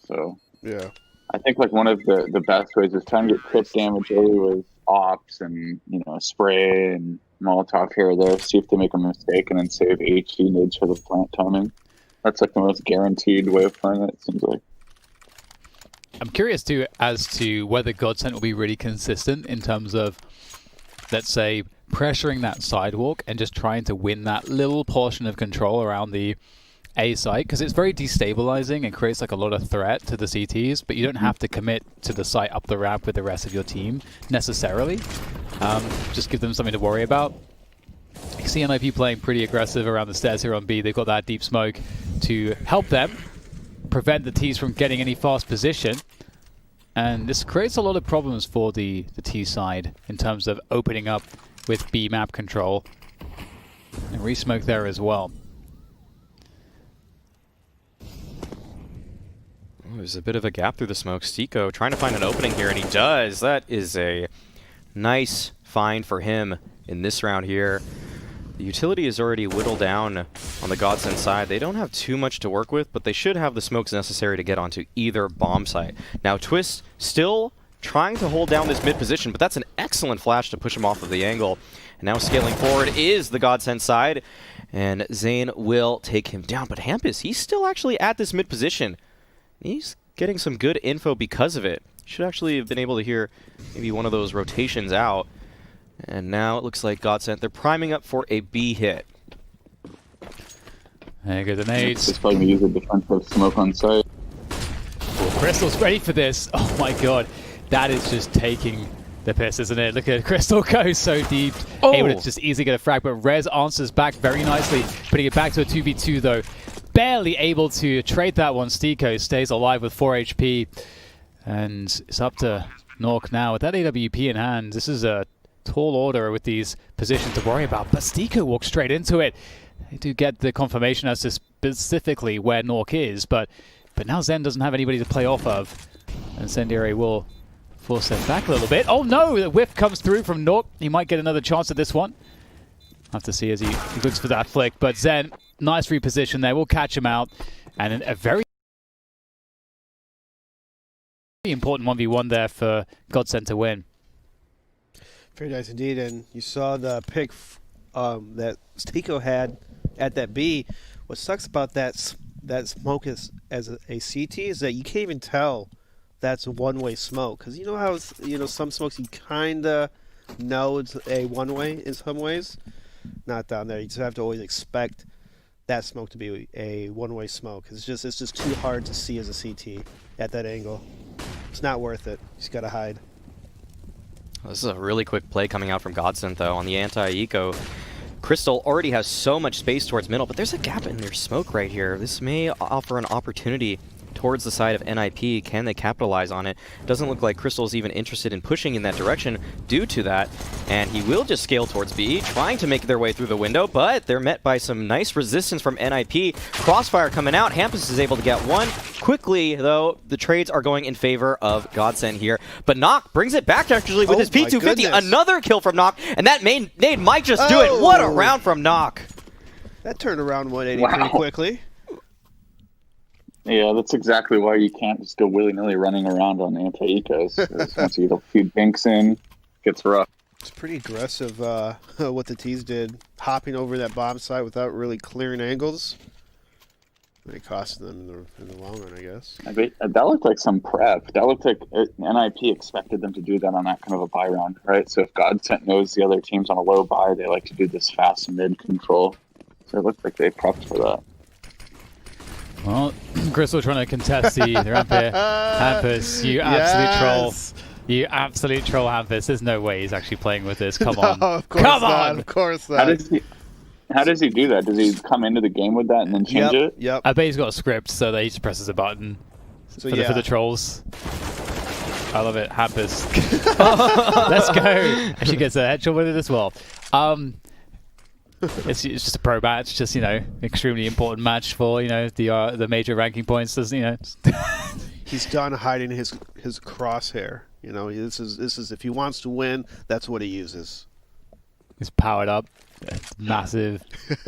So Yeah. I think like one of the best ways is trying to get quick damage early with ops and, you know, spray and Molotov here or there, see if they make a mistake, and then save HE nids for the plant timing. That's like the most guaranteed way of playing it, it seems like. I'm curious too as to whether GODSENT will be really consistent in terms of, let's say, pressuring that sidewalk and just trying to win that little portion of control around the A site, because it's very destabilizing and creates like a lot of threat to the CTs, but you don't have to commit to the site up the ramp with the rest of your team necessarily. Just give them something to worry about. You can see NiP playing pretty aggressive around the stairs here on B. They've got that deep smoke to help them prevent the T's from getting any fast position. And this creates a lot of problems for the T side in terms of opening up with B map control And re-smoke there as well. There's a bit of a gap through the smoke. stiko trying to find an opening here, and he does. That is a nice find for him in this round here. The utility is already whittled down on the GODSENT side. They don't have too much to work with, but they should have the smokes necessary to get onto either bomb site. Now, Twist still trying to hold down this mid position, but that's an excellent flash to push him off of the angle. And now scaling forward is the GODSENT side, and Zane will take him down. But Hampus, he's still actually at this mid position. He's getting some good info because of it. Should actually have been able to hear maybe one of those rotations out. And now it looks like GODSENT, they're priming up for a B hit. There go the nades. Just probably use a defensive smoke on site. Crystal's ready for this. Oh my god. That is just taking the piss, isn't it? Look at Crystal go so deep. Oh. Able to just easily get a frag, but Rez answers back very nicely. Putting it back to a 2v2 though. Barely able to trade that one. stiko stays alive with 4 HP. And it's up to Nork now. With that AWP in hand, this is a tall order with these positions to worry about. But stiko walks straight into it. They do get the confirmation as to specifically where Nork is, but now Zen doesn't have anybody to play off of. And Sendiary will force them back a little bit. Oh no! The whiff comes through from Nork. He might get another chance at this one. Have to see as he looks for that flick. But Zen, nice reposition there. We'll catch him out. And a very important 1v1 there for GODSENT to win. Very nice indeed. And you saw the pick that stiko had at that B. What sucks about that smoke as a CT is that you can't even tell that's a one-way smoke. Because you know how some smokes you kind of know it's a one-way in some ways? Not down there. You just have to always expect that smoke to be a one-way smoke. It's just too hard to see as a CT at that angle. It's not worth it. You just got to hide. This is a really quick play coming out from GODSENT, though, on the anti-eco. Crystal already has so much space towards middle, but there's a gap in their smoke right here. This may offer an opportunity towards the side of NiP. Can they capitalize on it? Doesn't look like Crystal's even interested in pushing in that direction due to that. And he will just scale towards B, trying to make their way through the window, but they're met by some nice resistance from NiP. Crossfire coming out. Hampus is able to get one. Quickly, though, the trades are going in favor of GODSENT here. But Nock brings it back actually with his P250. Another kill from Nock, and that nade might just do it. What a round from Nock. That turned around 180 pretty quickly. Yeah, that's exactly why you can't just go willy-nilly running around on anti-ecos. Once you get a few binks in, it gets rough. It's pretty aggressive what the T's did, hopping over that bomb site without really clearing angles. It cost them in the long run, I guess. That looked like some prep. That looked like NiP expected them to do that on that kind of a buy round, right? So if GODSENT knows the other team's on a low buy, they like to do this fast mid control. So it looked like they prepped for that. Well, Crystal trying to contest the ramp here. Hampus, you absolute troll. You absolute troll, Hampus. There's no way he's actually playing with this. Come on. Of course Come not. on! Of course not. How does he do that? Does he come into the game with that and then change it? Yep. I bet he's got a script so that he just presses a button for the trolls. I love it. Hampus. Let's go. Actually gets a headshot with it as well. It's just a pro match, just extremely important match for the major ranking points. He's done hiding his crosshair. This is if he wants to win, that's what he uses. He's powered up, massive,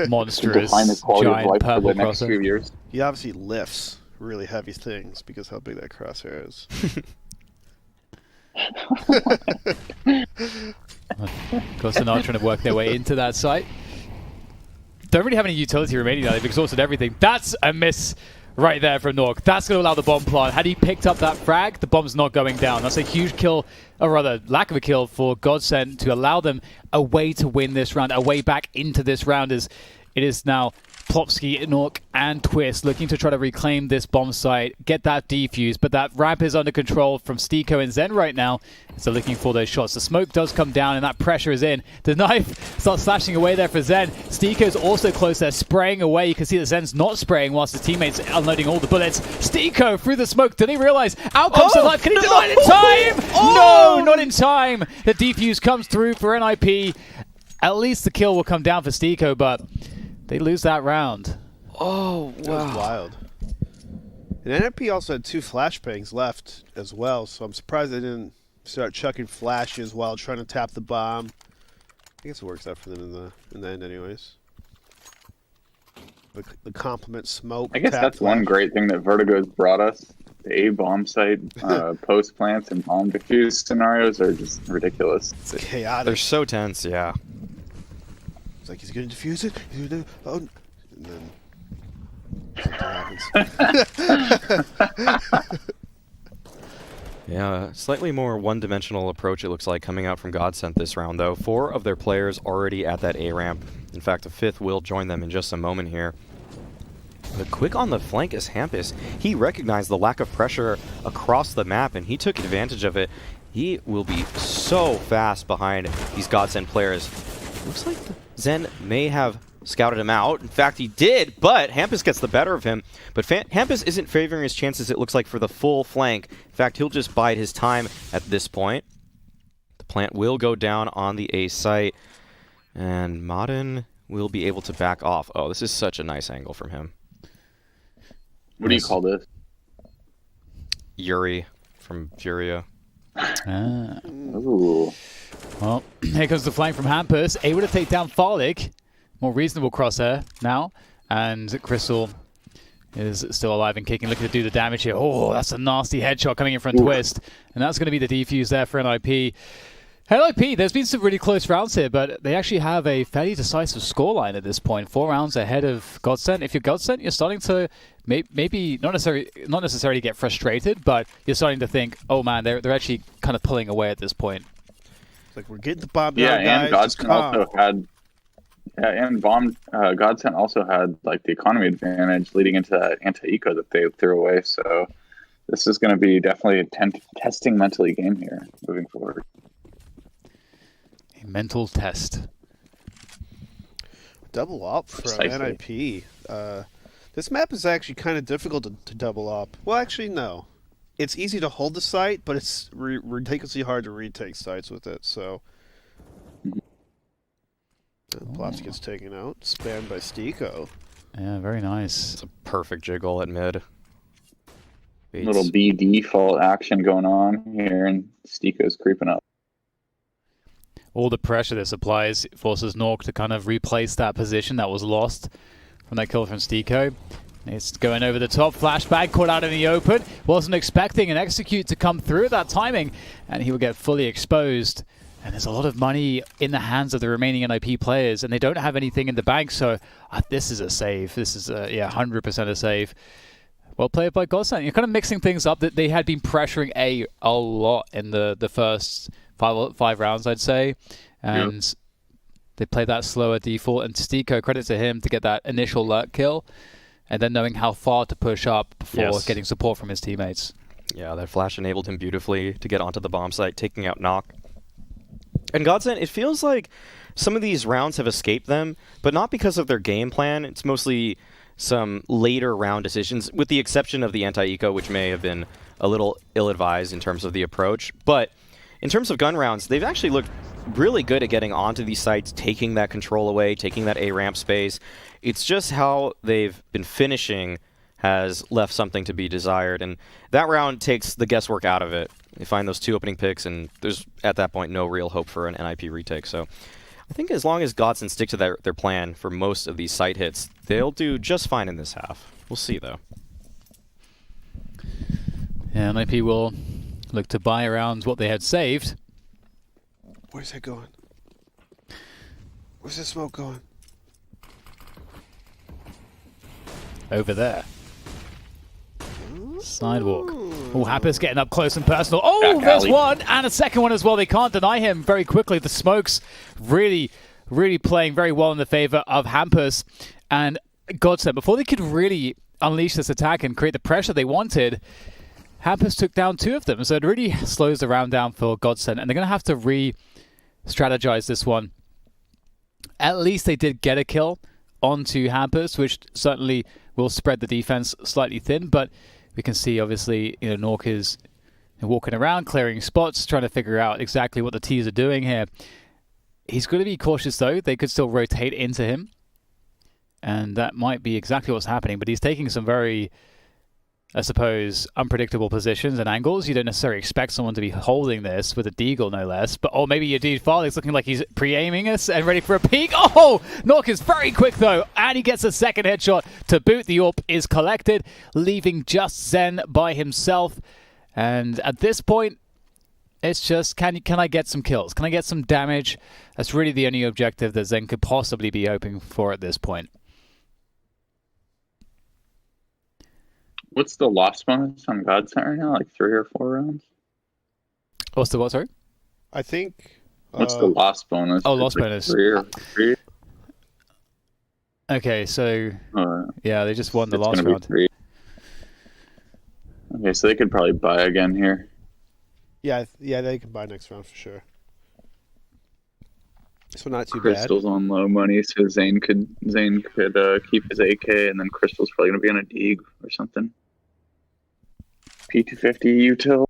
monstrous, define the quality of giant life purple for the next crosshair. few years. He obviously lifts really heavy things because how big that crosshair is. Of course, they're not trying to work their way into that site. Don't really have any utility remaining now. They've exhausted everything. That's a miss right there from Nork. That's going to allow the bomb plant. Had he picked up that frag, the bomb's not going down. That's a huge kill, or rather, lack of a kill for GODSENT to allow them a way to win this round, a way back into this round. As it is now Plopsky, Nork, and Twist looking to try to reclaim this bomb site, get that defuse, but that ramp is under control from stiko and Zen right now, so looking for those shots. The smoke does come down and that pressure is in. The knife starts slashing away there for Zen. stiko's also close there, spraying away. You can see that Zen's not spraying whilst his teammates are unloading all the bullets. stiko through the smoke, did he realize? Out comes the knife, can he deny it in time? No, not in time. The defuse comes through for NiP. At least the kill will come down for stiko, but they lose that round. Oh, That was wild. And NiP also had 2 flashbangs left as well, so I'm surprised they didn't start chucking flashes while trying to tap the bomb. I guess it works out for them in the end anyways. The complement smoke. I guess that's one great thing that Vertigo's brought us. The A bomb site, post plants, and bomb defuse scenarios are just ridiculous. It's chaotic. They're so tense, yeah. It's like he's gonna defuse it. He's gonna, oh, and then something happens. Yeah, slightly more one-dimensional approach it looks like coming out from GODSENT this round, though. 4 of their players already at that A ramp. In fact, a 5th will join them in just a moment here. But quick on the flank is Hampus. He recognized the lack of pressure across the map, and he took advantage of it. He will be so fast behind these GODSENT players. Looks like Zen may have scouted him out. In fact, he did, but Hampus gets the better of him. But Hampus isn't favoring his chances, it looks like, for the full flank. In fact, he'll just bide his time at this point. The plant will go down on the A site, and Modern will be able to back off. Oh, this is such a nice angle from him. What do you call this? Yuri from Furia. Ooh. Well, here comes the flank from Hampus, able to take down Farlig. More reasonable crosshair now, and Crystal is still alive and kicking, looking to do the damage here. Oh, that's a nasty headshot coming in from Twist, and that's going to be the defuse there for NiP. NiP, there's been some really close rounds here, but they actually have a fairly decisive scoreline at this point. 4 rounds ahead of GODSENT. If you're GODSENT, you're starting to maybe not necessarily get frustrated, but you're starting to think, oh man, they're actually kind of pulling away at this point. It's like we're getting the bomb down, and guys. GODSENT also had. Yeah, and GODSENT also had like the economy advantage leading into that anti-eco that they threw away. So this is going to be definitely a testing mentally game here moving forward. A mental test. Double up from Precisely. NiP. This map is actually kind of difficult to double up. Well, actually, no. It's easy to hold the site, but it's ridiculously hard to retake sites with it. So, Plops gets taken out, spammed by stiko. Yeah, very nice. It's a perfect jiggle at mid. Bates. Little B default action going on here, and stiko's creeping up. All the pressure this applies forces Nork to kind of replace that position that was lost from that kill from stiko. It's going over the top, flashback caught out in the open. Wasn't expecting an execute to come through at that timing, and he will get fully exposed. And there's a lot of money in the hands of the remaining NiP players, and they don't have anything in the bank, so this is a save. This is a 100% a save. Well played by GODSENT. You're kind of mixing things up. That they had been pressuring A lot in the first five rounds, I'd say, and they played that slower default. And stiko, credit to him to get that initial lurk kill, and then knowing how far to push up before getting support from his teammates. Yeah, that flash enabled him beautifully to get onto the bomb site, taking out Knock. And GODSENT, it feels like some of these rounds have escaped them, but not because of their game plan. It's mostly some later round decisions, with the exception of the anti-eco, which may have been a little ill-advised in terms of the approach. But in terms of gun rounds, they've actually looked really good at getting onto these sites, taking that control away, taking that A-ramp space. It's just how they've been finishing has left something to be desired, and that round takes the guesswork out of it. They find those 2 opening picks, and there's, at that point, no real hope for an NiP retake. So I think as long as GODSENT stick to their plan for most of these site hits, they'll do just fine in this half. We'll see, though. Yeah, NiP will look to buy around what they had saved. Where's that going? Where's the smoke going? Over there. Sidewalk. Oh, Hampus getting up close and personal. Oh, Back there's alley. one and a second one as well. They can't deny him very quickly. The smokes really playing very well in the favor of Hampus. And GODSENT, before they could really unleash this attack and create the pressure they wanted, Hampus took down 2 of them. So it really slows the round down for GODSENT. And they're going to have to re-strategize this one. At least they did get a kill onto Hampus, which certainly will spread the defense slightly thin. But we can see, obviously, Nork is walking around, clearing spots, trying to figure out exactly what the T's are doing here. He's going to be cautious, though. They could still rotate into him. And that might be exactly what's happening. But he's taking some very, I suppose, unpredictable positions and angles. You don't necessarily expect someone to be holding this with a deagle, no less. But or maybe your dude Farley's looking like he's pre-aiming us and ready for a peek. Oh! Nock is very quick, though. And he gets a second headshot to boot. The AWP is collected, leaving just Zen by himself. And at this point, it's just, can I get some kills? Can I get some damage? That's really the only objective that Zen could possibly be hoping for at this point. What's the loss bonus on Godsent right now? Like 3 or 4 rounds? What's the what, sorry? I think. What's the loss bonus? Oh, loss It's like bonus. 3 or 3? Okay, so yeah, they just won the It's last gonna be round. 3. Okay, so they could probably buy again here. Yeah, they can buy next round for sure. So not too Crystal's on low money, so Zane could keep his AK, and then Crystal's probably gonna be on a Deeg or something. P250 util.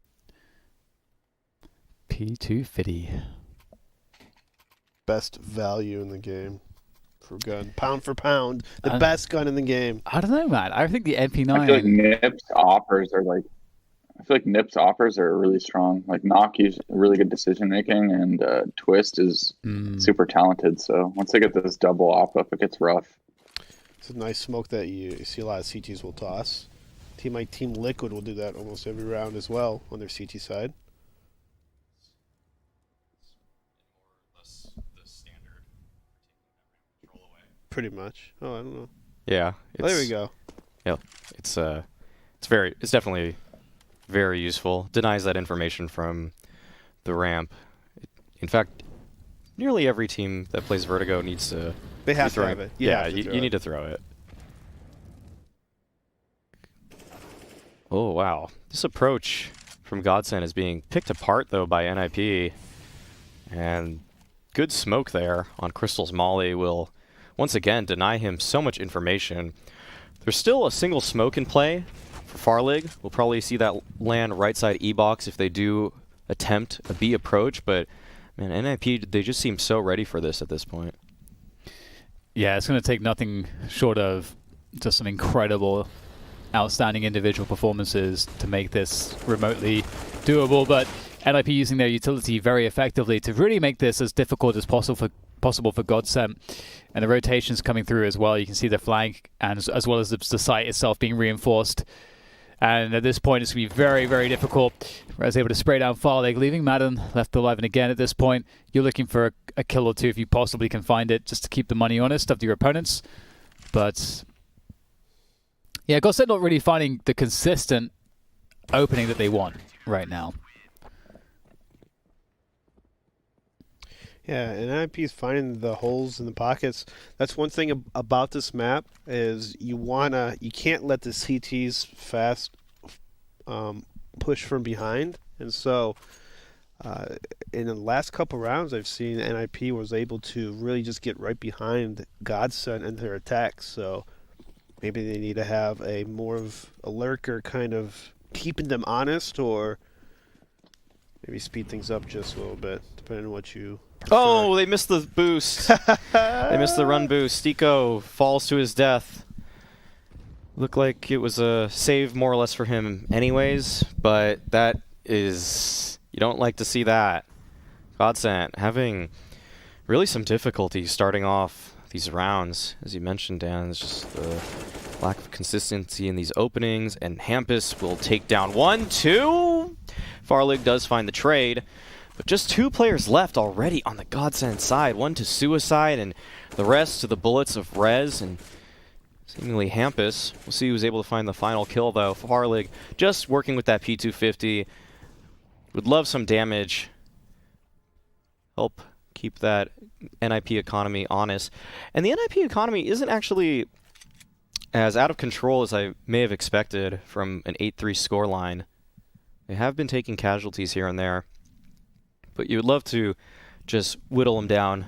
P250. bad. Best value in the game for gun, pound for pound, the best gun in the game. I don't know, man. I think the MP9. I feel like NiP's offers are like. I feel like NiP's offers are really strong. Like Nock is really good decision making, and Twist is super talented. So once they get this double op up, it gets rough. It's a nice smoke that you see a lot of CTs will toss. Team like Team Liquid will do that almost every round as well on their CT side. Pretty much. Oh, I don't know. Yeah. Oh, there we go. Yeah, it's definitely very useful. Denies that information from the ramp. In fact, nearly every team that plays Vertigo needs to. They have to have it. Yeah, you need to throw it. Oh wow, this approach from GODSENT is being picked apart though by NiP, and good smoke there on Crystal's Molly will once again deny him so much information. There's still a single smoke in play for Farlig. We'll probably see that land right side E-box if they do attempt a B approach, but man, NiP, they just seem so ready for this at this point. Yeah, it's going to take nothing short of just some incredible, outstanding individual performances to make this remotely doable, but NiP using their utility very effectively to really make this as difficult as possible for GODSENT. And the rotations coming through as well. You can see the flank and as well as the site itself being reinforced. And at this point, it's going to be very, very difficult. Whereas able to spray down Farlig, leaving Madden left alive. And again, at this point, you're looking for a kill or two if you possibly can find it, just to keep the money honest of your opponents. But yeah, GODSENT not really finding the consistent opening that they want right now. Yeah, and NiP is finding the holes in the pockets. That's one thing about this map is you can't let the CTs fast push from behind, and so in the last couple rounds I've seen NiP was able to really just get right behind GODSENT and their attacks. So maybe they need to have a more of a lurker kind of keeping them honest, or maybe speed things up just a little bit, depending on what you prefer. Oh, they missed the boost. They missed the run boost. Stico falls to his death. Looked like it was a save more or less for him anyways, but that is... You don't like to see that. GODSENT having really some difficulty starting off these rounds. As you mentioned, Dan, it's just the lack of consistency in these openings, and Hampus will take down 1, 2. Farlig does find the trade, but just 2 players left already on the GODSENT side. 1 to Suicide, and the rest to the bullets of Rez, and seemingly Hampus. We'll see who's able to find the final kill, though. Farlig just working with that P250. Would love some damage. Help keep that NiP economy honest. And the NiP economy isn't actually as out of control as I may have expected from an 8-3 scoreline. They have been taking casualties here and there, but you would love to just whittle them down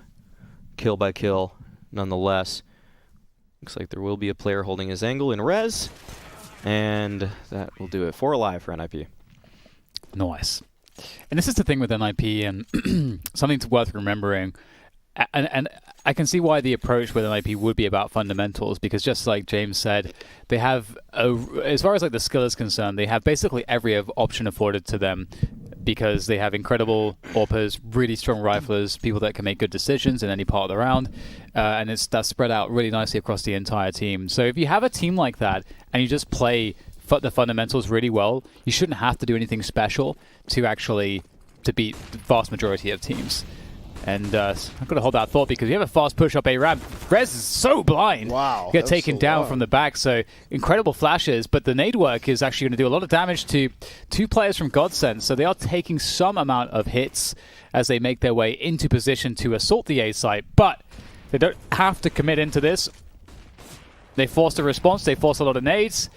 kill by kill nonetheless. Looks like there will be a player holding his angle in Rez, and that will do it. 4 alive for NiP. Nice. And this is the thing with NiP, and something worth remembering. And I can see why the approach with NiP would be about fundamentals, because just like James said, they have, as far as like the skill is concerned, they have basically every option afforded to them, because they have incredible AWPers, really strong riflers, people that can make good decisions in any part of the round, and that's spread out really nicely across the entire team. So if you have a team like that and you just play the fundamentals really well, you shouldn't have to do anything special to beat the vast majority of teams. And I've got to hold that thought, because you have a fast push up A ramp. Rez is so blind. Wow. Get taken down from the back. So incredible flashes, but the nade work is actually going to do a lot of damage to 2 players from GODSENT. So they are taking some amount of hits as they make their way into position to assault the A site. But they don't have to commit into this. They forced a response. They forced a lot of nades.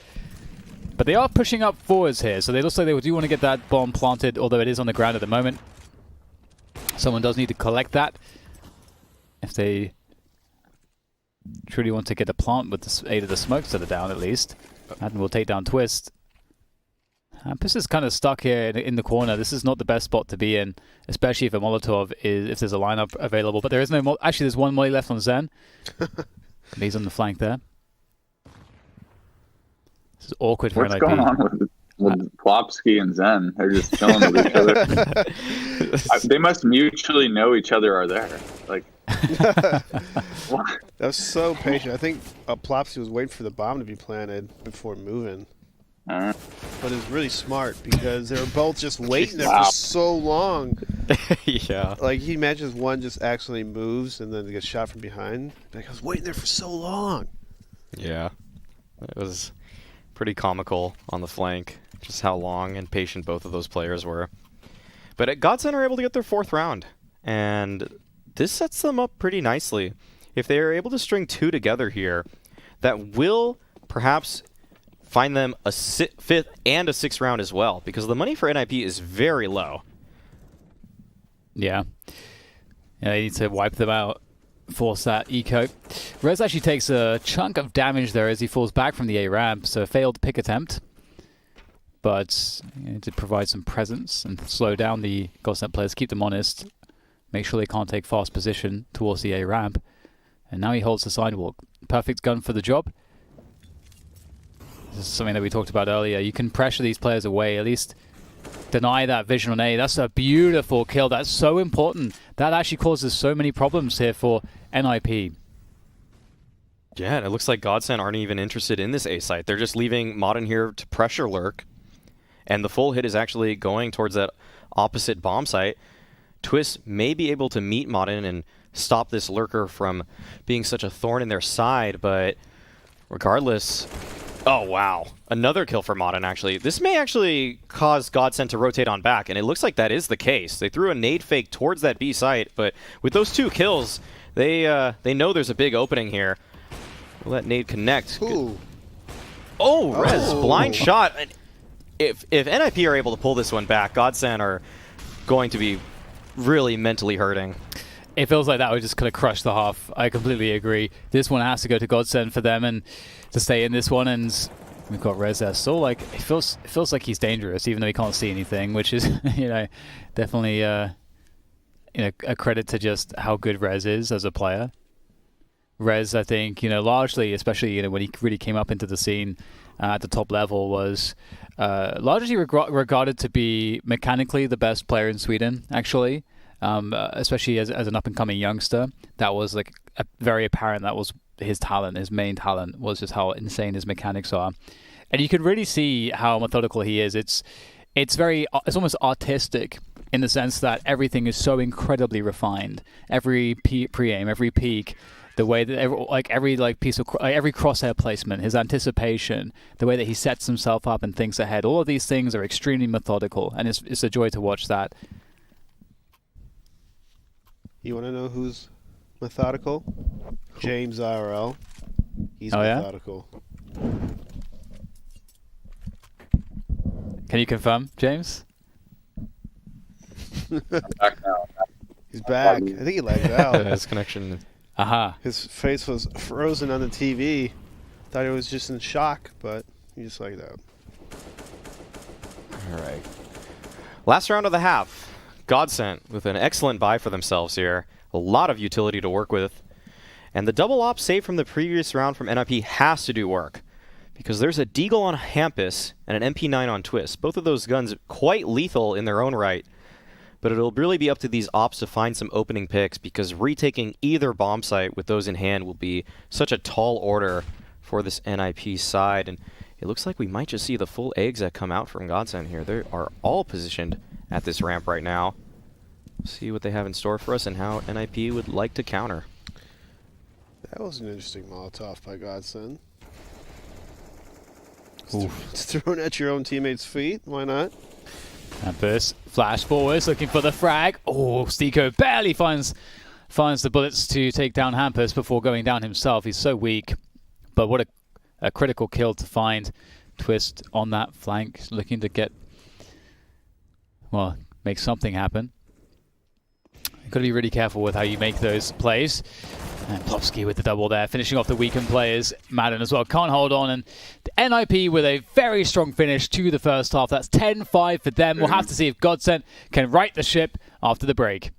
But they are pushing up forwards here. So they look like they do want to get that bomb planted, although it is on the ground at the moment. Someone does need to collect that if they truly want to get a plant with the aid of the smokes that are down, at least. And we'll take down Twist. Hampus is kind of stuck here in the corner. This is not the best spot to be in, especially if a Molotov is, if there's a lineup available. But there is no actually, there's one molly left on Zen. He's on the flank there. This is awkward for NiP. What's going on with Plopsky and Zen? They're just chilling with each other. They must mutually know each other are there. Like, That's so patient. I think Plopsky was waiting for the bomb to be planted before moving. But it's really smart, because they were both just waiting there for so long. Yeah. Like, he imagines one just actually moves and then gets shot from behind. Like, I was waiting there for so long. Yeah. It was pretty comical on the flank, just how long and patient both of those players were. But GODSENT are able to get their 4th round, and this sets them up pretty nicely. If they are able to string 2 together here, that will perhaps find them a 5th and a 6th round as well, because the money for NiP is very low. Yeah. Yeah, they need to wipe them out, force that eco. Rez actually takes a chunk of damage there as he falls back from the A ramp, so a failed pick attempt. But to provide some presence and slow down the GODSENT players, keep them honest, make sure they can't take fast position towards the A ramp. And now he holds the sidewalk. Perfect gun for the job. This is something that we talked about earlier. You can pressure these players away, at least deny that vision on A. That's a beautiful kill. That's so important. That actually causes so many problems here for NiP. Yeah, and it looks like GODSENT aren't even interested in this A site. They're just leaving Modern here to pressure lurk. And the full hit is actually going towards that opposite bomb site. Twist may be able to meet Modern and stop this lurker from being such a thorn in their side, but regardless... Oh, wow. Another kill for Modern, actually. This may actually cause GODSENT to rotate on back, and it looks like that is the case. They threw a nade fake towards that B site, but with those 2 kills, they know there's a big opening here. We'll let nade connect. Ooh. Oh, Rez, blind shot. If NiP are able to pull this one back, GODSENT are going to be really mentally hurting. It feels like that would just kind of crush the half. I completely agree. This one has to go to GODSENT for them and to stay in this one. And we've got Rez there. So like it feels like he's dangerous, even though he can't see anything, which is definitely a credit to just how good Rez is as a player. Rez, I think, largely, especially when he really came up into the scene at the top level, was largely regarded to be mechanically the best player in Sweden, actually. Especially as an up-and-coming youngster. That was like very apparent. That was his talent. His main talent was just how insane his mechanics are. And you can really see how methodical he is. It's almost artistic in the sense that everything is so incredibly refined. Every pre-aim, every peek, the way that every crosshair placement, his anticipation, the way that he sets himself up and thinks ahead, all of these things are extremely methodical, and it's a joy to watch that. You want to know who's methodical? James IRL. He's Oh, yeah? methodical. Can you confirm, James? Back now. He's back. I think he lagged out. His connection. Aha. His face was frozen on the TV. Thought he was just in shock, but he just lagged out. All right. Last round of the half. GODSENT with an excellent buy for themselves here. a lot of utility to work with. And the double op save from the previous round from NiP has to do work, because there's a Deagle on Hampus and an MP9 on Twist. Both of those guns quite lethal in their own right, but it'll really be up to these ops to find some opening picks, because retaking either bomb site with those in hand will be such a tall order for this NiP side. And it looks like we might just see the full eggs that come out from GODSENT here. They are all positioned at this ramp right now. See what they have in store for us and how NiP would like to counter. That was an interesting Molotov by GODSENT. Oof. It's thrown at your own teammates' feet. Why not? Hampus flash forwards, looking for the frag. Oh, Stiko barely finds the bullets to take down Hampus before going down himself. He's so weak. But what a critical kill to find. Twist on that flank, looking to get, well, make something happen. You've got to be really careful with how you make those plays. And Plopsky with the double there, finishing off the weakened players. Madden as well can't hold on. And NiP with a very strong finish to the first half. That's 10-5 for them. We'll have to see if GODSENT can right the ship after the break.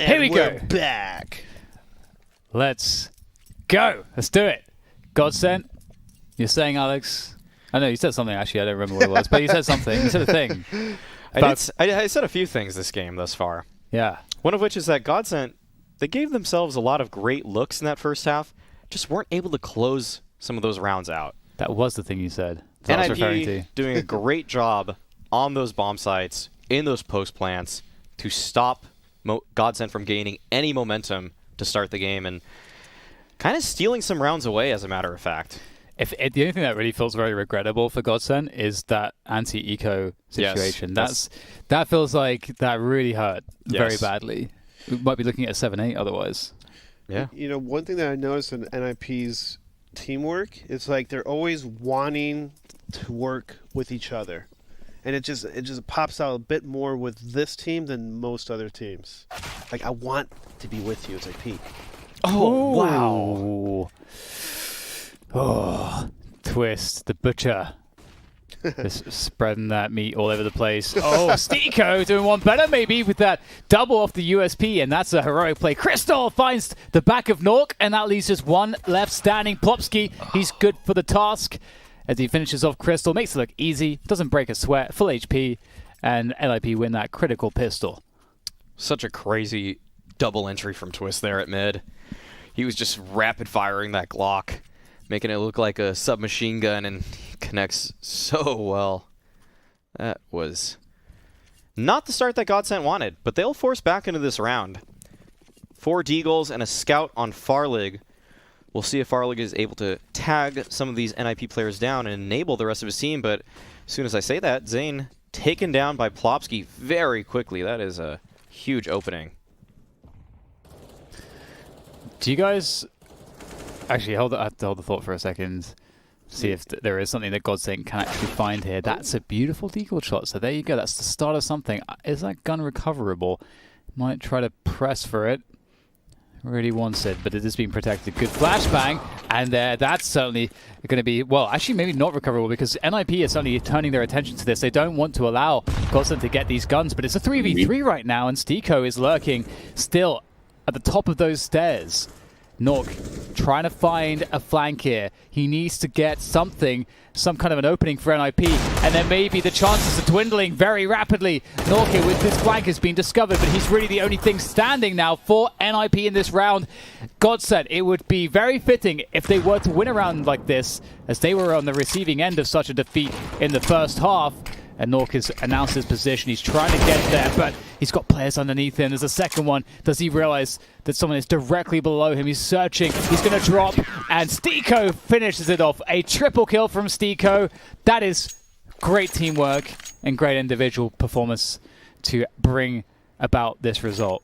And Here we we're go. Back. Let's go. Let's do it. GODSENT, you're saying, Alex? I know you said something, actually. I don't remember what it was, but you said something. You said a thing. I said a few things this game thus far. Yeah. One of which is that GODSENT, they gave themselves a lot of great looks in that first half, just weren't able to close some of those rounds out. That was the thing you said. That I was referring to. NiP doing a great job on those bomb sites, in those post plants, to stop GODSENT from gaining any momentum to start the game, and kind of stealing some rounds away, as a matter of fact. The only thing that really feels very regrettable for GODSENT is that anti-eco situation. Yes, that feels like that really hurt very Yes. badly. We might be looking at a 7-8 otherwise. Yeah. You know, one thing that I noticed in NiP's teamwork is like they're always wanting to work with each other. And it just pops out a bit more with this team than most other teams. Like, I want to be with you as I peek. Oh, wow. Oh, Twist, the butcher. Just spreading that meat all over the place. Oh, Stiko doing one better maybe with that double off the USP, and that's a heroic play. Crystal finds the back of Nork, and that leaves just one left standing. Plopsky, he's good for the task as he finishes off Crystal. Makes it look easy, doesn't break a sweat, full HP, and NiP win that critical pistol. Such a crazy double entry from Twist there at mid. He was just rapid firing that Glock, making it look like a submachine gun, and he connects so well. That was not the start that GODSENT wanted, but they'll force back into this round. 4 deagles and a scout on farzlig. We'll see if farzlig is able to tag some of these NiP players down and enable the rest of his team, but as soon as I say that, Zane taken down by Plopsky very quickly. That is a huge opening. Do you guys actually I have to hold the thought for a second? See if there is something that GODSENT can actually find here. That's a beautiful deagle shot. So there you go. That's the start of something. Is that gun recoverable? Might try to press for it. Really wants it, but it is being protected. Good flashbang, and that's certainly going to be, well, actually maybe not recoverable, because NiP is certainly turning their attention to this. They don't want to allow GODSENT to get these guns, but it's a 3v3 right now, and Stiko is lurking still at the top of those stairs. Nork trying to find a flank here. He needs to get something, some kind of an opening for NiP, and then maybe the chances are dwindling very rapidly. Nork here with this flank has been discovered, but he's really the only thing standing now for NiP in this round. GODSENT, it would be very fitting if they were to win a round like this, as they were on the receiving end of such a defeat in the first half. And Nork has announced his position. He's trying to get there, but he's got players underneath him. There's a second one. Does he realize that someone is directly below him? He's searching. He's going to drop, and Stiko finishes it off. A triple kill from Stiko. That is great teamwork and great individual performance to bring about this result.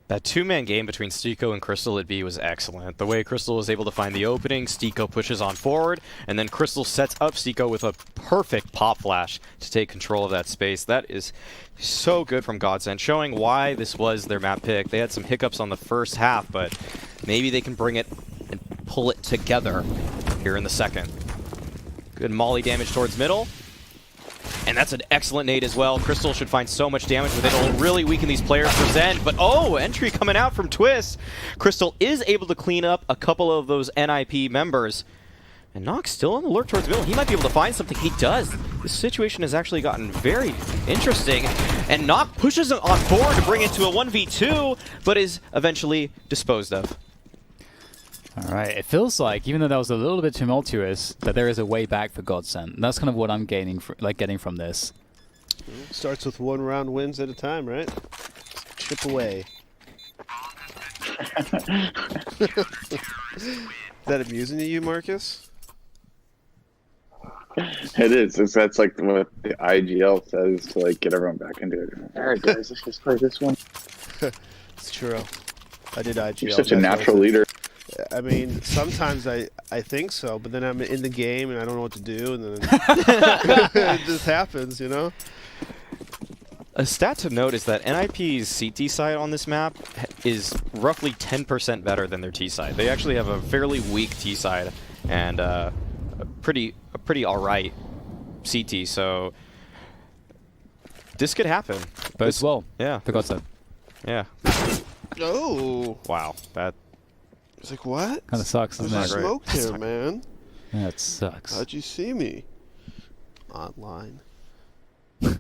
That 2-man game between Stiko and Crystal at B was excellent. The way Crystal was able to find the opening, Stiko pushes on forward, and then Crystal sets up Stiko with a perfect pop flash to take control of that space. That is so good from GODSENT, showing why this was their map pick. They had some hiccups on the first half, but maybe they can bring it and pull it together here in the second. Good molly damage towards middle. And that's an excellent nade as well. Crystal should find so much damage, but it'll really weaken these players for Zen. But entry coming out from Twist. Crystal is able to clean up a couple of those NiP members. And Nox still on the lurk towards middle. He might be able to find something. He does. This situation has actually gotten very interesting. And Nox pushes it on forward to bring it to a 1v2, but is eventually disposed of. All right, it feels like, even though that was a little bit tumultuous, that there is a way back for GODSENT. And that's kind of what I'm getting from this. Starts with 1 round wins at a time, right? Chip away. Is that amusing to you, Marcus? It is. That's like what the IGL says to like get everyone back into it. All right, guys, let's just play this one. It's true. I did IGL. You're such a natural leader. I mean, sometimes I think so, but then I'm in the game and I don't know what to do, and then it just happens, you know? A stat to note is that NiP's CT side on this map is roughly 10% better than their T side. They actually have a fairly weak T side and a pretty alright CT, so this could happen. Both well. Yeah. For GODSENT. Yeah. Oh! Wow. That. It's like, what? Kind of sucks, doesn't There's it? smoke here, man. Yeah, it sucks. How'd you see me? Online. I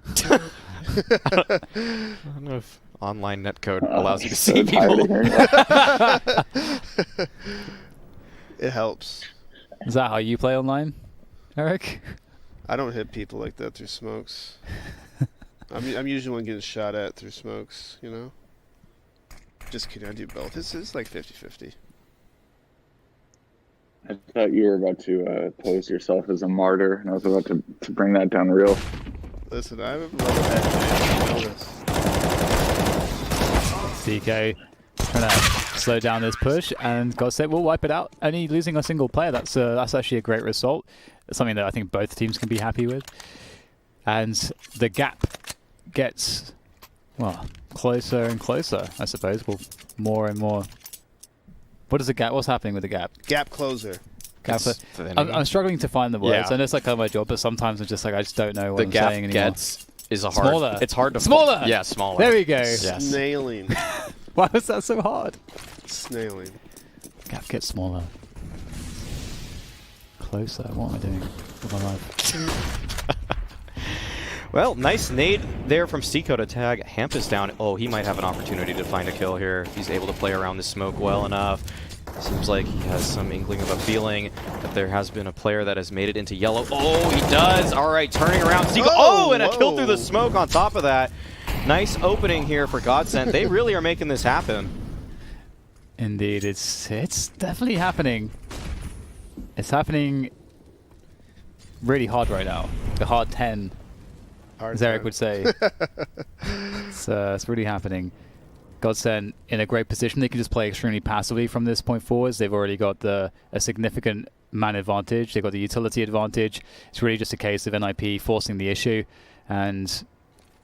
don't know if online netcode allows you to see people. It helps. Is that how you play online, Eric? I don't hit people like that through smokes. I'm usually one getting shot at through smokes, you know? Just kidding, I do both. This is like 50-50. I thought you were about to pose yourself as a martyr, and I was about to bring that down real. Listen, I'm a level head man. I know this. CK trying to slow down this push, and GODSENT will wipe it out. Only losing a single player, that's actually a great result. It's something that I think both teams can be happy with. And the gap gets, well, closer and closer, I suppose. Well, more and more. What is the gap? What's happening with the gap? Gap closer. I'm struggling to find the words. Yeah. I know it's like kind of my job, but sometimes I'm just like, I just don't know what The I'm gap saying anymore. gets is a hard. Smaller. It's hard to Smaller. Yeah, smaller. There we go. Yes. Snailing. Why was that so hard? Snailing. Gap gets smaller. Closer. What am I doing with my life? Well, nice nade there from csgo to tag Hampus down. Oh, he might have an opportunity to find a kill here if he's able to play around the smoke well enough. Seems like he has some inkling of a feeling that there has been a player that has made it into yellow. Oh, he does! All right, turning around. csgo. Oh, and a kill through the smoke on top of that. Nice opening here for GODSENT. They really are making this happen. Indeed, it's definitely happening. It's happening really hard right now. The hard 10, as Eric would say. It's really happening. GODSENT in a great position. They can just play extremely passively from this point forwards. They've already got a significant man advantage. They've got the utility advantage. It's really just a case of NiP forcing the issue and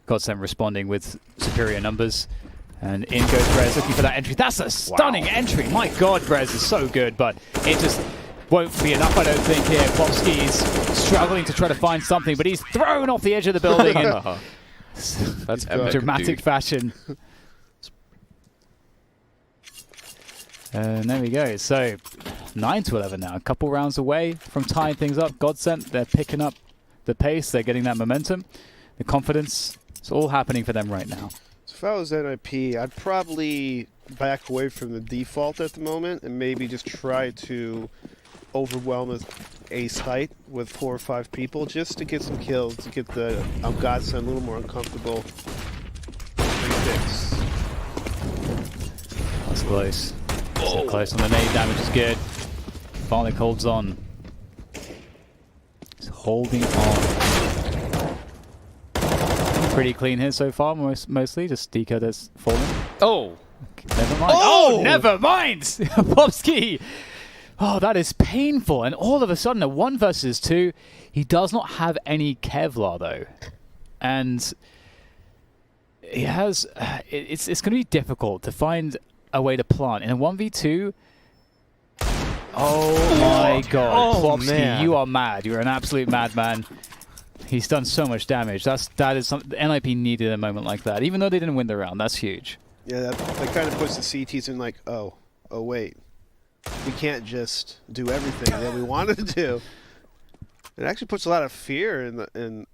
GODSENT responding with superior numbers. And in goes Brez looking for that entry. That's a stunning entry. My God, Brez is so good, but it just won't be enough, I don't think, here. Plopsky's struggling to try to find something, but he's thrown off the edge of the building in That's dramatic fashion. And there we go. So 9-11 now. A couple rounds away from tying things up. GODSENT, they're picking up the pace. They're getting that momentum, the confidence. It's all happening for them right now. So if I was NiP, I'd probably back away from the default at the moment and maybe just try to overwhelm the A site with 4 or 5 people just to get some kills, to get the GODSENT a little more uncomfortable. That's close. So close on the nade. Damage is good. Farlick holds on. He's holding on. Pretty clean here so far, mostly. Just DK that's fallen. Oh! Never mind. Oh, never mind! Plopsky! Oh, that is painful. And all of a sudden, a 1 versus 2. He does not have any Kevlar, though. And he has... it's going to be difficult to find a way to plant. In a 1v2... Oh, my God. Plopsky, you are mad. You're an absolute madman. He's done so much damage. That is something NiP needed a moment like that. Even though they didn't win the round, that's huge. Yeah, that kind of puts the CTs in like, oh wait. We can't just do everything that we wanted to do. It actually puts a lot of fear in the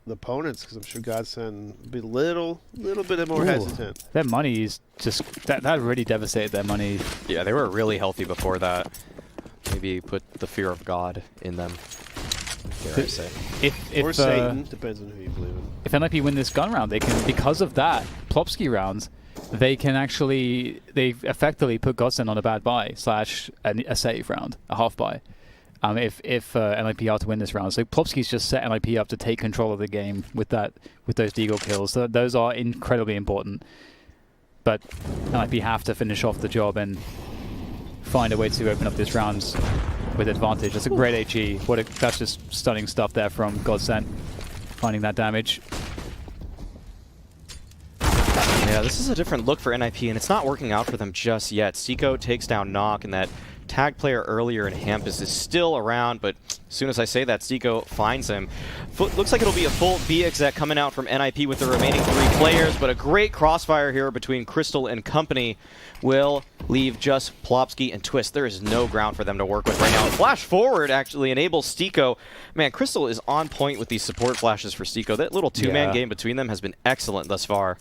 opponents, because I'm sure GODSENT would be a little bit more hesitant. Their money is just... That really devastated their money. Yeah, they were really healthy before that. Maybe put the fear of God in them. Dare I say. Or Satan, depends on who you believe in. If NiP win this gun round, they can, because of that, Plopsky rounds, they effectively put GODSENT on a bad buy / a save round, a half buy. If NiP are to win this round, so Plopsky's just set NiP up to take control of the game with those deagle kills. So those are incredibly important. But NiP have to finish off the job and find a way to open up this round with advantage. That's a great HE. That's just stunning stuff there from GODSENT, finding that damage. Yeah, this is a different look for NiP, and it's not working out for them just yet. csgo takes down Knock, and that tag player earlier in Hampus is still around, but as soon as I say that, csgo finds him. Looks like it'll be a full BXZ coming out from NiP with the remaining 3 players, but a great crossfire here between Crystal and company will leave just Plopsky and Twist. There is no ground for them to work with right now. Flash forward actually enables csgo. Man, Crystal is on point with these support flashes for csgo. That little 2-man game between them has been excellent thus far.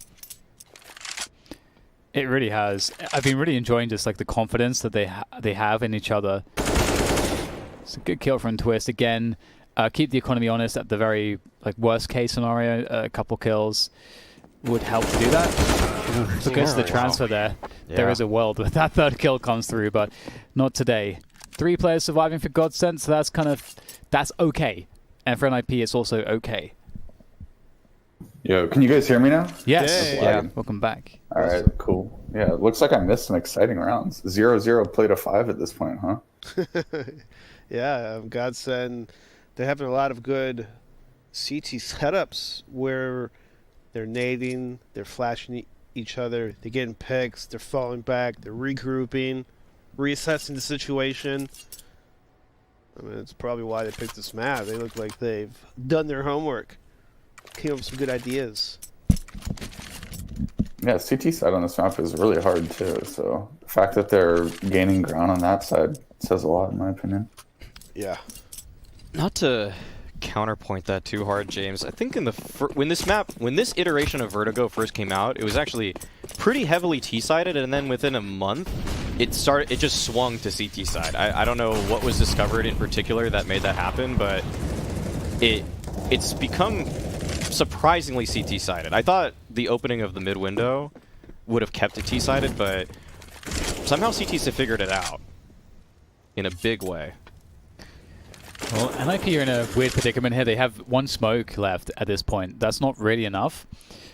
It really has. I've been really enjoying just like the confidence that they have in each other. It's a good kill from Twist again. Keep the economy honest at the very worst case scenario. A couple kills would help to do that. Because of the transfer there is a world where that 3rd kill comes through, but not today. 3 players surviving for GODSENT, so that's okay. And for NiP, it's also okay. Yo, can you guys hear me now? Yes. Yeah. Welcome back. All right, cool. Yeah, it looks like I missed some exciting rounds. 0-0 played a 5 at this point, huh? Yeah, GODSENT, they're having a lot of good CT setups where they're nading, they're flashing each other, they're getting picks, they're falling back, they're regrouping, reassessing the situation. I mean, it's probably why they picked this map. They look like they've done their homework, came up with some good ideas. Yeah, CT side on this map is really hard too. So the fact that they're gaining ground on that side says a lot, in my opinion. Yeah. Not to counterpoint that too hard, James. I think in the when this iteration of Vertigo first came out, it was actually pretty heavily T-sided, and then within a month, it just swung to CT side. I don't know what was discovered in particular that made that happen, but it's become surprisingly CT sided. I thought the opening of the mid window would have kept it T sided, but somehow CTs have figured it out in a big way. Well, NiP are in a weird predicament here. They have one smoke left at this point. That's not really enough.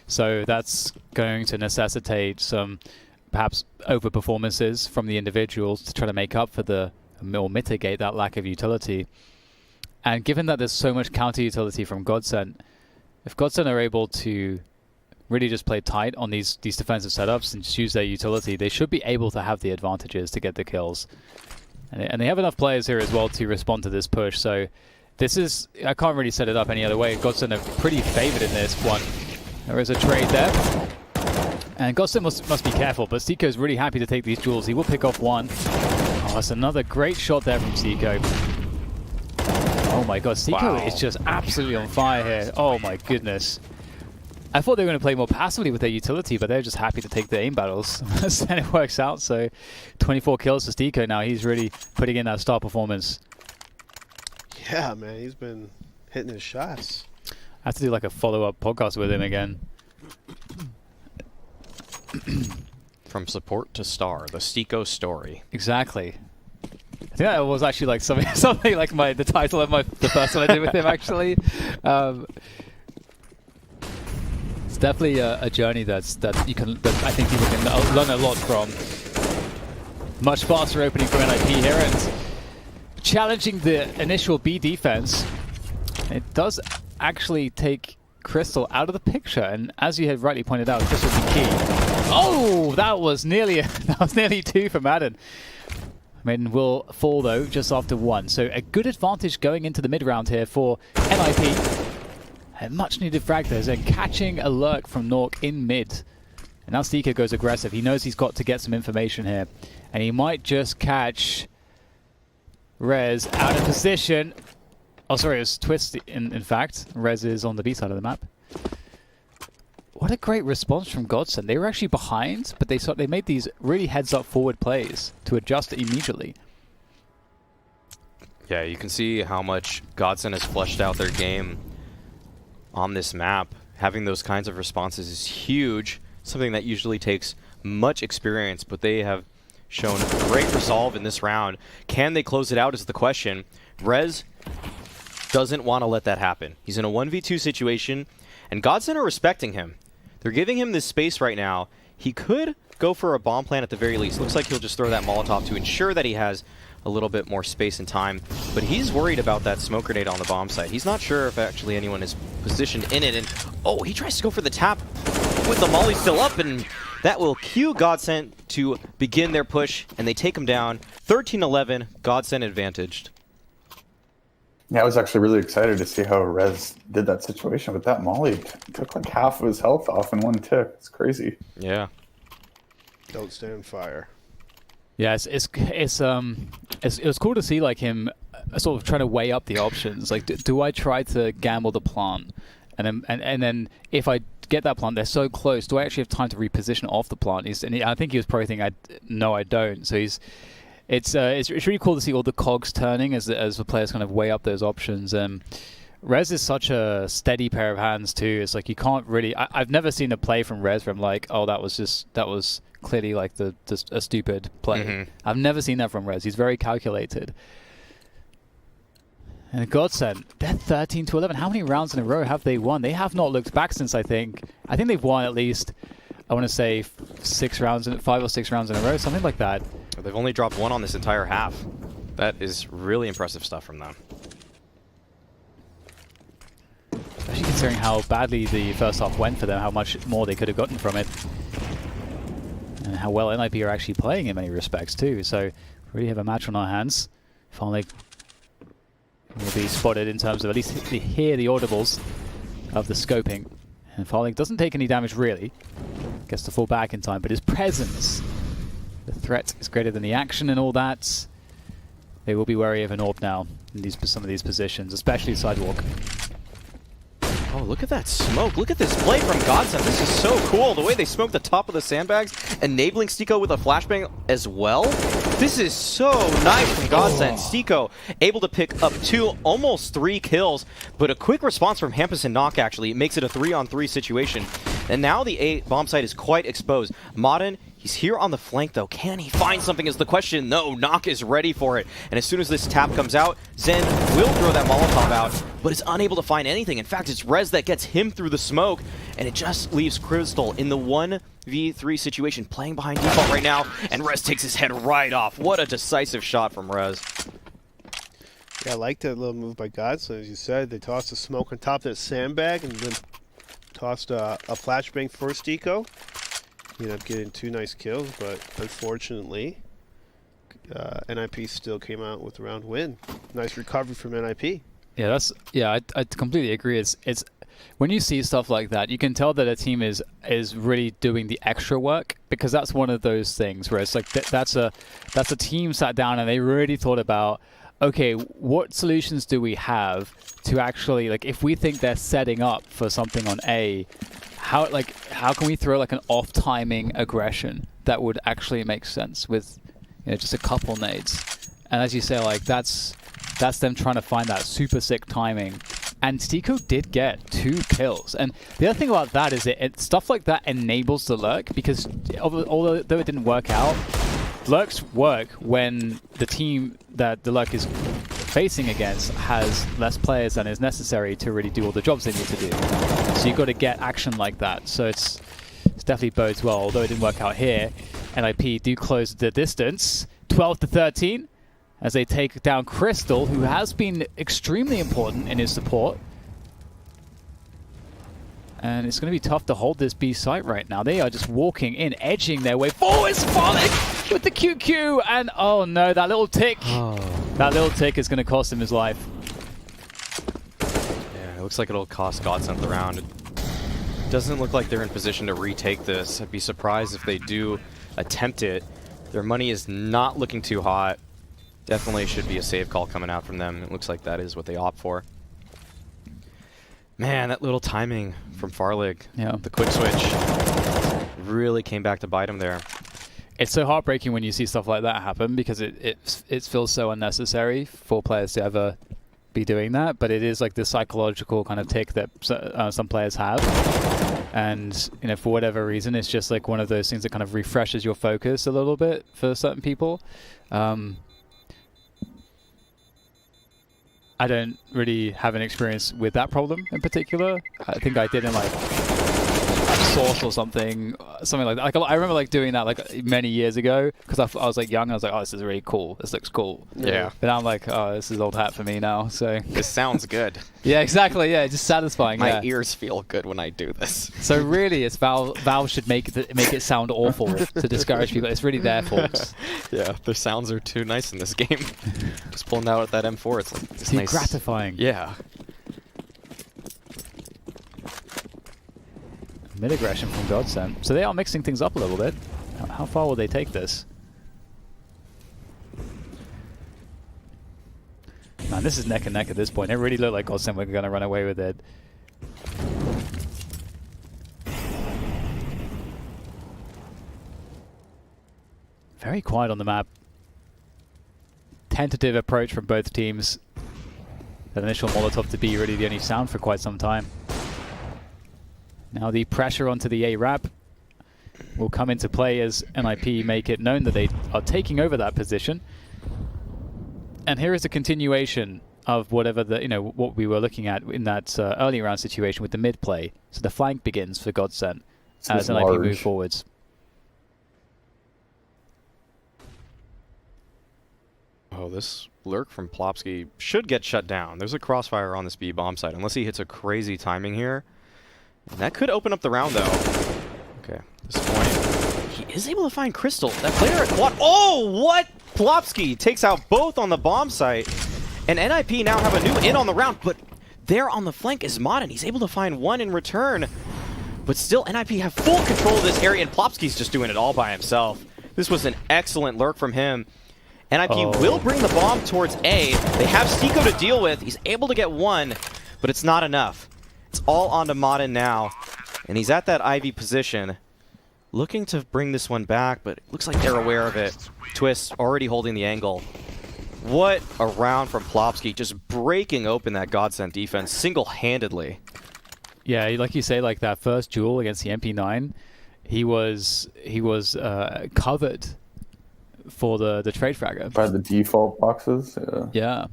So that's going to necessitate some perhaps over-performances from the individuals to try to make up for or mitigate that lack of utility. And given that there's so much counter utility from GODSENT, if GODSENT are able to really just play tight on these defensive setups and just use their utility, they should be able to have the advantages to get the kills. And they have enough players here as well to respond to this push, so this is... I can't really set it up any other way. GODSENT are pretty favored in this one. There is a trade there. And GODSENT must be careful, but Seeko's really happy to take these duels. He will pick off one. Oh, that's another great shot there from Seeko. Oh my god, Seeko is just absolutely on fire here. Oh my goodness. I thought they were going to play more passively with their utility, but they're just happy to take the aim battles. And it works out, so 24 kills for Seeko now. He's really putting in that star performance. Yeah, man, he's been hitting his shots. I have to do like a follow-up podcast with him again. From support to star, the Seeko story. Exactly. I think that was actually like something like the title of the first one I did with him, actually. It's definitely a journey that I think people can learn a lot from. Much faster opening from NiP here, and challenging the initial B defense. It does actually take Crystal out of the picture, and as you had rightly pointed out, this was the key. Oh, that was nearly two for Madden. Maiden will fall though just after one, so a good advantage going into the mid round here for NiP. A much needed frag there, and catching a lurk from Nork in mid. And now Seeko goes aggressive. He knows he's got to get some information here, and he might just catch Rez out of position. Oh, sorry, it was Twist in fact. Rez is on the B side of the map. What a great response from GODSENT. They were actually behind, but they made these really heads-up forward plays to adjust immediately. Yeah, you can see how much GODSENT has fleshed out their game on this map. Having those kinds of responses is huge, something that usually takes much experience, but they have shown great resolve in this round. Can they close it out is the question. Rez doesn't want to let that happen. He's in a 1v2 situation, and GODSENT are respecting him. They're giving him this space right now. He could go for a bomb plant at the very least. Looks like he'll just throw that Molotov to ensure that he has a little bit more space and time. But he's worried about that smoke grenade on the bomb site. He's not sure if actually anyone is positioned in it. And oh, he tries to go for the tap with the molly still up, and that will cue GODSENT to begin their push, and they take him down. 13-11, GODSENT advantaged. Yeah, I was actually really excited to see how Rez did that situation with that molly. He took like half of his health off in one tick. It's crazy. Yeah. Don't stand fire. Yeah, it was cool to see like him sort of trying to weigh up the options. Like, do I try to gamble the plant, and then if I get that plant, they're so close. Do I actually have time to reposition off the plant? I think he was probably thinking, no, I don't. So it's really cool to see all the cogs turning as the players kind of weigh up those options. Rez is such a steady pair of hands too. It's like you can't really. I've never seen a play from Rez where I'm like, oh, that was clearly like a stupid play. Mm-hmm. I've never seen that from Rez. He's very calculated. And GODSENT, they're 13-11. How many rounds in a row have they won? They have not looked back since I think they've won at least, I want to say 5 or 6 rounds in a row, something like that. They've only dropped one on this entire half. That is really impressive stuff from them. Especially considering how badly the first half went for them, how much more they could have gotten from it. And how well NiP are actually playing in many respects too. So we really have a match on our hands. Finally will be spotted in terms of at least hear the audibles of the scoping. And Farling doesn't take any damage really. Gets to fall back in time, but his presence, the threat is greater than the action and all that. They will be wary of an AWP now in some of these positions, especially sidewalk. Oh, look at that smoke. Look at this play from GODSENT. This is so cool. The way they smoke the top of the sandbags, enabling Stiko with a flashbang as well. This is so nice from GODSENT. Stiko able to pick up 2, almost 3 kills, but a quick response from Hampus and Knock actually makes it a 3-on-3 situation. And now the A bomb site is quite exposed. Modern, he's here on the flank though. Can he find something is the question. No, Knock is ready for it. And as soon as this tap comes out, Zen will throw that Molotov out, but is unable to find anything. In fact, it's Rez that gets him through the smoke, and it just leaves Crystal in the 1v3 situation, playing behind default right now, and Rez takes his head right off. What a decisive shot from Rez. Yeah, I like that little move by Godson. As you said, they tossed the smoke on top of that sandbag and then tossed a flashbang for Stiko. He ended up getting 2 nice kills, but unfortunately, NiP still came out with a round win. Nice recovery from NiP. Yeah, I completely agree. It's when you see stuff like that, you can tell that a team is really doing the extra work, because that's one of those things where it's like that's a team sat down and they really thought about, okay, what solutions do we have to actually, like, if we think they're setting up for something on A, how can we throw like an off-timing aggression that would actually make sense with, you know, just a couple nades? And as you say, like, that's them trying to find that super sick timing. And Stiko did get 2 kills. And the other thing about that is stuff like that enables the lurk, because although it didn't work out, lurks work when the team that the lurk is facing against has less players than is necessary to really do all the jobs they need to do. So you've got to get action like that. So it's definitely bodes well. Although it didn't work out here, NiP do close the distance, 12-13, as they take down Crystal, who has been extremely important in his support. And it's going to be tough to hold this B site right now. They are just walking in, edging their way forward. Farling with the QQ, and oh no, that little tick. That little tick is going to cost him his life. Yeah, it looks like it'll cost GODSENT the round. It doesn't look like they're in position to retake this. I'd be surprised if they do attempt it. Their money is not looking too hot. Definitely should be a save call coming out from them. It looks like that is what they opt for. Man, that little timing from Farlig. Yeah. The quick switch really came back to bite him there. It's so heartbreaking when you see stuff like that happen, because it feels so unnecessary for players to ever be doing that. But it is like this psychological kind of tick that some players have. And, you know, for whatever reason, it's just like one of those things that kind of refreshes your focus a little bit for certain people. I don't really have an experience with that problem in particular. I think I did in like Source or something like that. Like, I remember like doing that like many years ago, because I was like young and I was like, oh, this is really cool. This looks cool. Yeah. But now I'm like, oh, this is old hat for me now. So This sounds good. yeah, exactly. Yeah, it's just satisfying. My ears feel good when I do this. So really, it's Valve should make it sound awful to discourage people. It's really their fault. Yeah, their sounds are too nice in this game. Just pulling out that M4, it's like Too nice. gratifying. Yeah. Mid-aggression from GODSENT. So they are mixing things up a little bit. How far will they take this? Man, this is neck and neck at this point. It really looked like GODSENT were going to run away with it. Very quiet on the map. Tentative approach from both teams. That initial Molotov to be really the only sound for quite some time. Now the pressure onto the A wrap will come into play as NiP make it known that they are taking over that position. And here is a continuation of whatever what we were looking at in that early round situation with the mid play. So the flank begins for GODSENT as NiP move forwards. Oh, this lurk from Plopsky should get shut down. There's a crossfire on this B bomb site, unless he hits a crazy timing here. And that could open up the round, though. Okay, at this point, he is able to find Crystal. That player at quad. Oh, what? Plopsky takes out both on the bomb site. And NiP now have a new in on the round, but there on the flank is Modern. He's able to find one in return. But still, NiP have full control of this area, and Plopsky's just doing it all by himself. This was an excellent lurk from him. NiP will bring the bomb towards A. They have stiko to deal with. He's able to get one, but it's not enough. It's all onto Modern now, and he's at that Ivy position, looking to bring this one back, but it looks like they're aware of it. Twist already holding the angle. What a round from Plopsky, just breaking open that godsent defense single-handedly. Yeah, like you say, like that first duel against the MP9, he was covered for the trade fragger. By the default boxes, Yeah.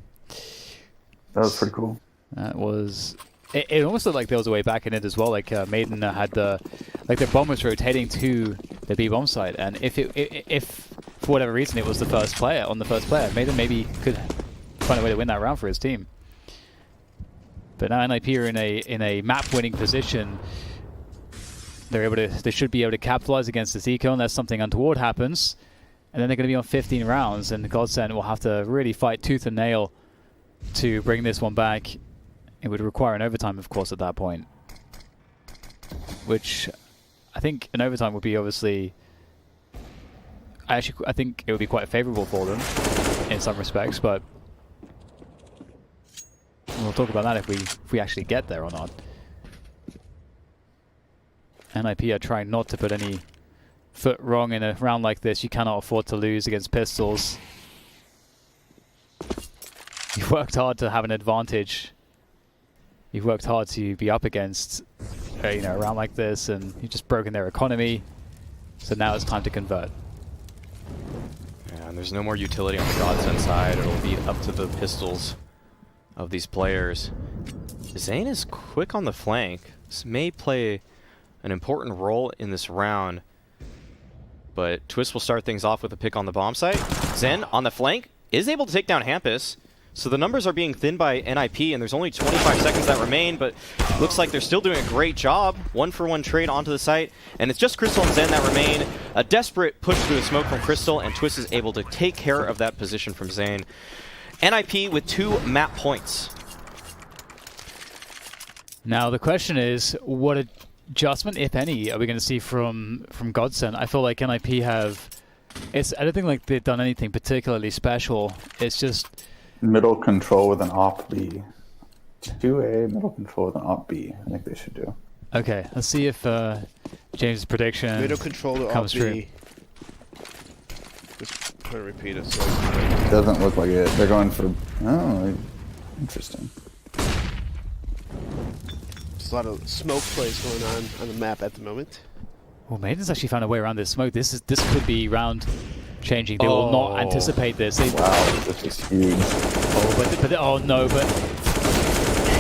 That was pretty cool. That was... It almost looked like there was a way back in it as well. Like Maiden had the bomb was rotating to the B bomb site, and if for whatever reason it was the first player Maiden maybe could find a way to win that round for his team. But now NiP are in a map winning position. They should be able to capitalize against this eco unless something untoward happens, and then they're going to be on 15 rounds, and godsent will have to really fight tooth and nail to bring this one back. It would require an overtime, of course, at that point. Which I think an overtime would be obviously... I think it would be quite favourable for them in some respects, but we'll talk about that if we actually get there or not. NiP are trying not to put any foot wrong in a round like this. You cannot afford to lose against pistols. You've worked hard to have an advantage. You've worked hard to be up against a round like this, and you've just broken their economy. So now it's time to convert. Yeah, and there's no more utility on the godsent side. It'll be up to the pistols of these players. Zane is quick on the flank. This may play an important role in this round, but Twist will start things off with a pick on the bomb site. Zen on the flank is able to take down Hampus. So the numbers are being thinned by NiP, and there's only 25 seconds that remain, but looks like they're still doing a great job. 1-for-1 trade onto the site, and it's just Crystal and Zen that remain. A desperate push through the smoke from Crystal, and Twist is able to take care of that position from Zane. NiP with 2 map points. Now the question is, what adjustment, if any, are we going to see from godsent? I feel like NiP have... I don't think like they've done anything particularly special. It's just... Middle control with an op B. 2A, middle control with an op B. I think they should do. Okay, let's see if James' prediction Middle control to comes op true. B. Just trying to repeat it. So It doesn't look like it. They're going for... Oh, interesting. there's a lot of smoke plays going on the map at the moment. Well, Maiden's actually found a way around this smoke. This could be round changing. They will not anticipate this. Wow, this is huge. But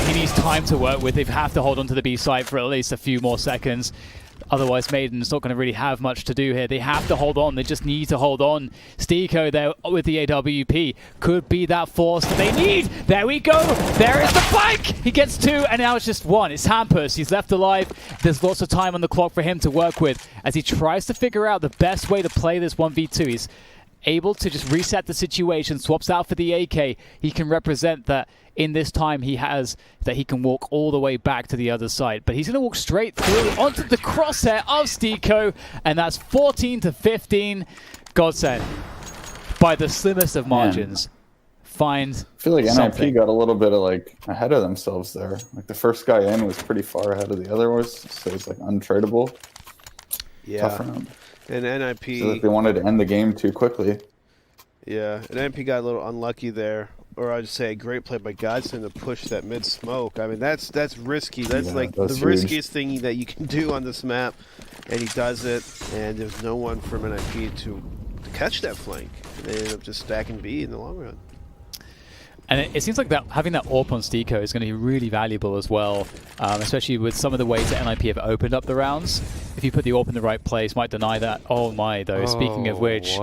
he needs time to work with. They have to hold on to the B site for at least a few more seconds. Otherwise, Maiden's not going to really have much to do here. They have to hold on. They just need to hold on. stiko there with the AWP could be that force that they need. There we go. There is the flank. He gets 2, and now it's just 1. It's Hampus. He's left alive. There's lots of time on the clock for him to work with as he tries to figure out the best way to play this 1v2. He's able to just reset the situation, swaps out for the AK. He can represent that in this time he has, that he can walk all the way back to the other side. But he's going to walk straight through onto the crosshair of stiko, and that's 14-15. godsent, by the slimmest of margins, I feel like something. NiP got a little bit of like ahead of themselves there. Like the first guy in was pretty far ahead of the other was, so it's like untradeable. Yeah. Tough round. And NiP... So like they wanted to end the game too quickly. Yeah, and NiP got a little unlucky there. Or I'd say a great play by godsent to push that mid smoke. I mean, that's risky. That's like the riskiest thing that you can do on this map, and he does it. And there's no one from NiP to catch that flank. They end up just stacking B in the long run. And it seems like that having that AWP on stiko is going to be really valuable as well, especially with some of the ways that NiP have opened up the rounds. If you put the AWP in the right place, might deny that. Oh my, though. Speaking of which,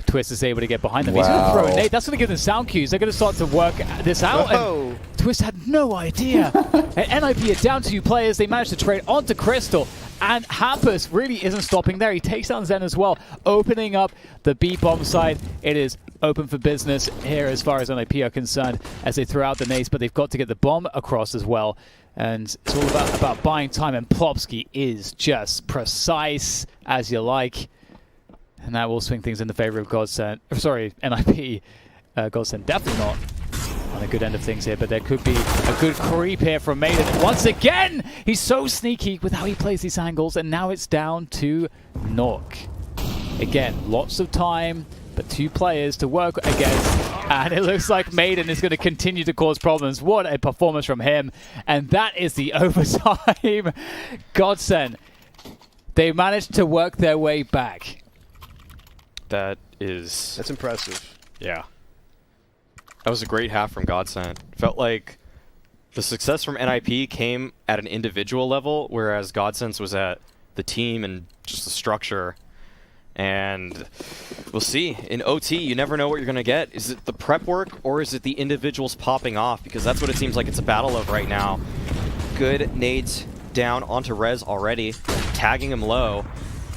Twist is able to get behind them. He's going to throw a nade. That's going to give them sound cues. They're going to start to work this out. And Twist had no idea. And NiP are down 2 players. They managed to trade onto Crystal. And Hampus really isn't stopping there. He takes down Zen as well, opening up the B bomb side. It is open for business here as far as NiP are concerned as they throw out the nades, but they've got to get the bomb across as well. And it's all about buying time, and Plopsky is just precise as you like. And that will swing things in the favor of GODSENT. Sorry, NiP. GODSENT definitely not on a good end of things here, but there could be a good creep here from Maiden. Once again, he's so sneaky with how he plays these angles, and now it's down to Nok. Again, lots of time, but 2 players to work against, and it looks like Maiden is going to continue to cause problems. What a performance from him, and that is the overtime. GODSENT, they managed to work their way back. That's impressive. Yeah. That was a great half from GODSENT. Felt like the success from NiP came at an individual level, whereas GODSENT's was at the team and just the structure. And we'll see. In OT, you never know what you're going to get. Is it the prep work, or is it the individuals popping off? Because that's what it seems like it's a battle of right now. Good nades down onto Rez already, tagging him low.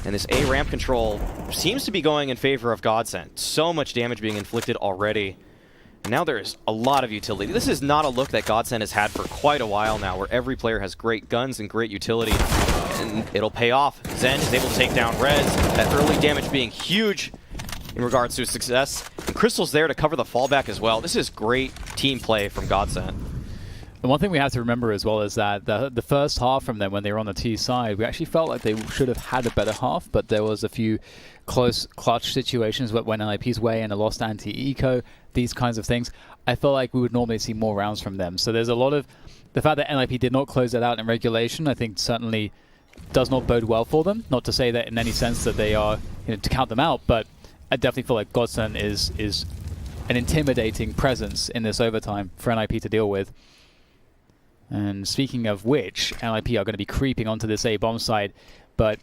And this A ramp control seems to be going in favor of GODSENT. So much damage being inflicted already. And now there's a lot of utility. This is not a look that GODSENT has had for quite a while now, where every player has great guns and great utility. And it'll pay off. Zen is able to take down Rez. That early damage being huge in regards to his success. And Crystal's there to cover the fallback as well. This is great team play from GODSENT. And one thing we have to remember as well is that the first half from them, when they were on the T side, we actually felt like they should have had a better half, but there was a few close clutch situations that went NiP's way and a lost anti-eco, these kinds of things. I felt like we would normally see more rounds from them. So there's a lot of... The fact that NiP did not close that out in regulation, I think certainly does not bode well for them. Not to say that in any sense that they are, to count them out, but I definitely feel like GODSENT is an intimidating presence in this overtime for NiP to deal with. And speaking of which, NiP are going to be creeping onto this A bomb side, but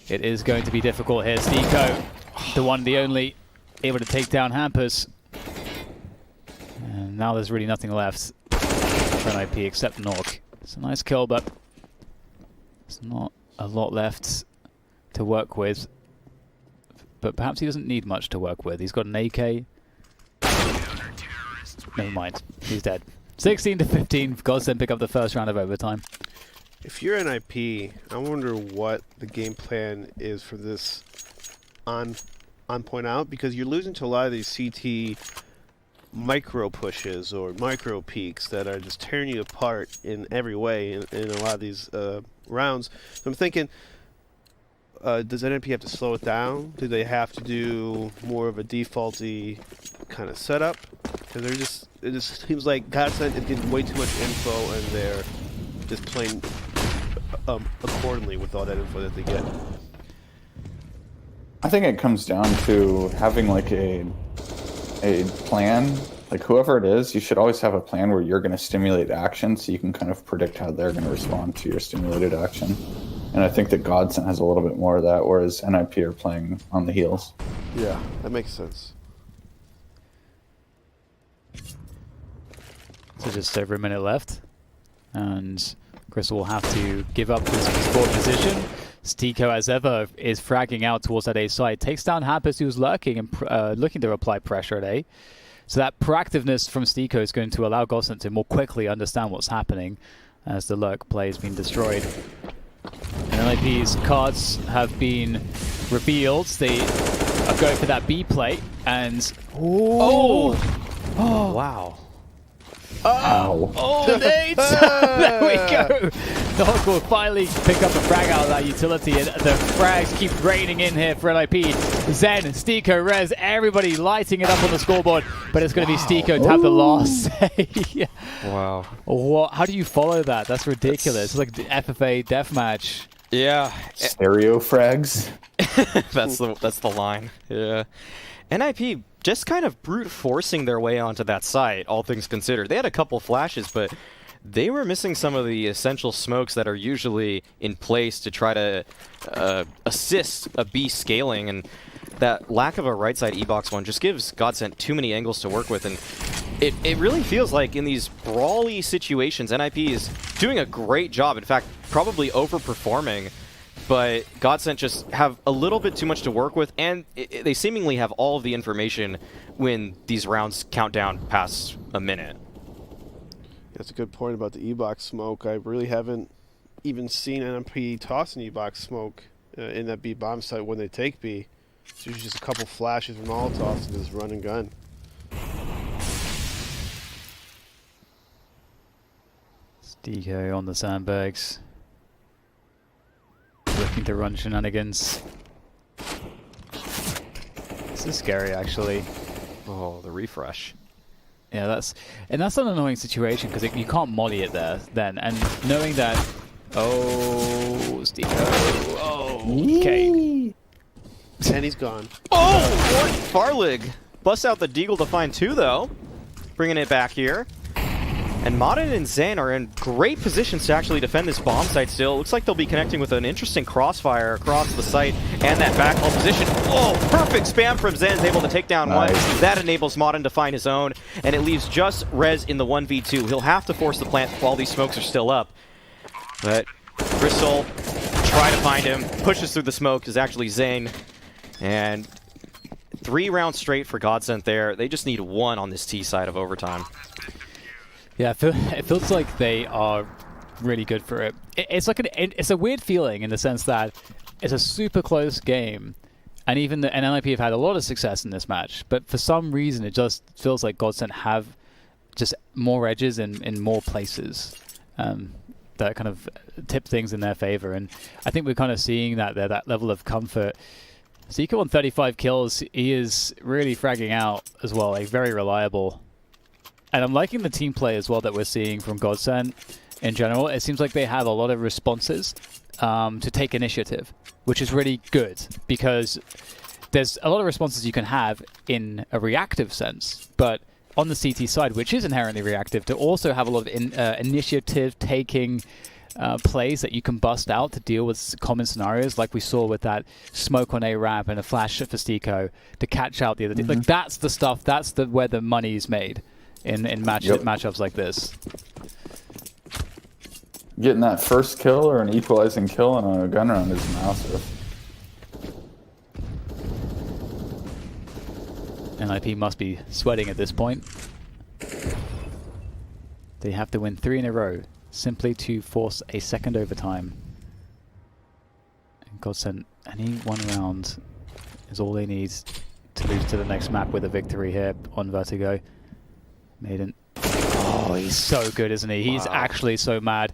it is going to be difficult here. Stiko, the one, the only, able to take down Hampus. And now there's really nothing left for NiP except Nok. It's a nice kill, but there's not a lot left to work with. But perhaps he doesn't need much to work with. He's got an AK. Never mind, he's dead. 16-15, GODSENT pick up the first round of overtime. If you're NiP, I wonder what the game plan is for this on point out, because you're losing to a lot of these CT micro pushes or micro peaks that are just tearing you apart in every way in a lot of these rounds. So I'm thinking, does NiP have to slow it down? Do they have to do more of a defaulty kind of setup? Because it just seems like GODSENT is getting way too much info, and they're just playing accordingly with all that info that they get. I think it comes down to having like a plan. Like whoever it is, you should always have a plan where you're going to stimulate action, so you can kind of predict how they're going to respond to your stimulated action. And I think that GODSENT has a little bit more of that, whereas NiP are playing on the heels. Yeah, that makes sense. So just over a minute left, and Crystal will have to give up his forward position. Stiko, as ever, is fragging out towards that A side. Takes down Hampus, who's lurking and looking to apply pressure at A. So that proactiveness from Stiko is going to allow GODSENT to more quickly understand what's happening as the lurk play has been destroyed. And NiP's cards have been revealed. They are going for that B play, and... Oh! Wow. Ow. The nades! There we go! Nog will finally pick up a frag out of that utility, and the frags keep raining in here for NiP. Zen, Stiko, Rez, everybody lighting it up on the scoreboard, but it's going to be Stiko to have the last say. Wow. What? How do you follow that? That's ridiculous. It's like the FFA deathmatch. Yeah. Stereo frags. That's the line. Yeah. NiP just kind of brute forcing their way onto that site, all things considered. They had a couple flashes, but they were missing some of the essential smokes that are usually in place to try to assist a B scaling, and that lack of a right side E-box one just gives GODSENT too many angles to work with, and It really feels like in these brawly situations, NiP is doing a great job. In fact, probably overperforming. But GODSENT just have a little bit too much to work with, and they seemingly have all of the information when these rounds count down past a minute. That's a good point about the E-box smoke. I really haven't even seen NiP toss an E-box smoke in that B bomb site when they take B. It's usually just a couple flashes and Molotovs and just run and gun. Stiko on the sandbags. Looking to run shenanigans. This is scary, actually. Oh, the refresh. Yeah, that's an annoying situation because you can't molly it there then, and knowing that. Oh, Stiko. Oh, okay. And he's gone. Oh, what? farzlig busts out the deagle to find 2 though, bringing it back here. And Modern and Zen are in great positions to actually defend this bomb site still. Looks like they'll be connecting with an interesting crossfire across the site and that backhaul position. Oh, perfect spam from Zen's able to take down one. That enables Modern to find his own, and it leaves just Rez in the 1v2. He'll have to force the plant while these smokes are still up. But Crystal try to find him, pushes through the smoke is actually Zane. And 3 rounds straight for GODSENT there. They just need 1 on this T side of overtime. Yeah, it feels like they are really good for it. It's like it's a weird feeling in the sense that it's a super close game, and even and NiP have had a lot of success in this match. But for some reason, it just feels like GODSENT have just more edges in more places that kind of tip things in their favor. And I think we're kind of seeing that there, that level of comfort. Zika on 35 kills, he is really fragging out as well, like very reliable. And I'm liking the team play as well that we're seeing from GODSENT in general. It seems like they have a lot of responses to take initiative, which is really good because there's a lot of responses you can have in a reactive sense, but on the CT side, which is inherently reactive, to also have a lot of initiative-taking plays that you can bust out to deal with common scenarios, like we saw with that smoke on a ramp and a flash for Stiko to catch out the other team. Like that's the stuff. That's where the money is made in matchups like this. Getting that first kill or an equalizing kill on a gun round is massive. NiP must be sweating at this point. They have to win 3 in a row simply to force a second overtime. And GODSENT, any 1 round is all they need to lose to the next map with a victory here on Vertigo. Maiden. Oh, he's so good, isn't he? He's actually so mad.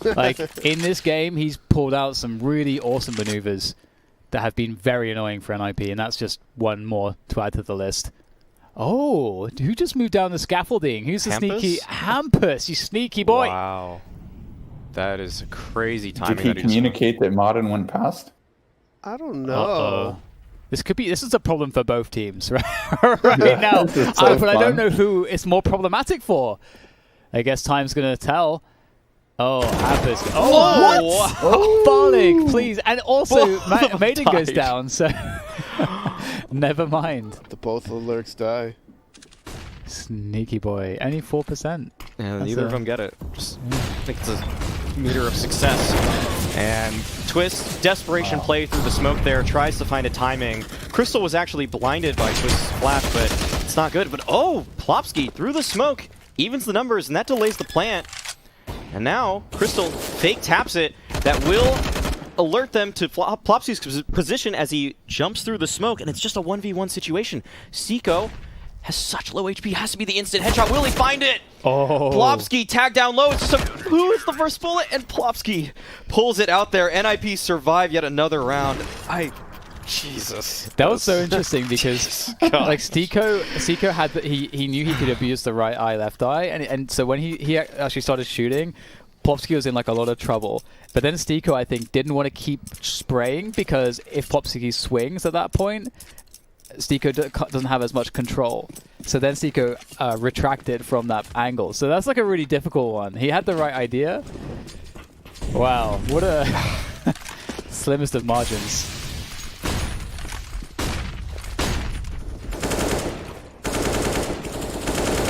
Like, in this game, he's pulled out some really awesome maneuvers that have been very annoying for NiP, and that's just one more to add to the list. Oh, who just moved down the scaffolding? Who's the sneaky... Hampus, you sneaky boy! Wow. That is crazy timing. Did he communicate that Modern went past? I don't know. This is a problem for both teams right now. But I don't know who it's more problematic for. I guess time's going to tell. Oh, Hampus. Oh, what? farzlig, please. And also, Maiden goes down, so never mind. Both the lurks die. Sneaky boy. Only 4%. Yeah, neither of them get it. Just, I think it's a meter of success. And Twist, desperation play through the smoke there, tries to find a timing. Crystal was actually blinded by Twist's flash, but it's not good. But oh, Plopsky through the smoke, evens the numbers, and that delays the plant. And now, Crystal fake taps it. That will alert them to Plopsky's position as he jumps through the smoke, and it's just a 1v1 situation. Seiko has such low HP, has to be the instant headshot. Will he find it? Oh. Plopsky tagged down low. It's just who is the first bullet? And Plopsky pulls it out there. NiP survive yet another round. Jesus. That was so interesting because like Stiko had he knew he could abuse the right eye, left eye, and so when he actually started shooting, Plopsky was in like a lot of trouble. But then Stiko, I think, didn't want to keep spraying because if Plopsky swings at that point, Stiko doesn't have as much control. So then Stiko retracted from that angle. So that's like a really difficult one. He had the right idea. Wow, what a slimmest of margins.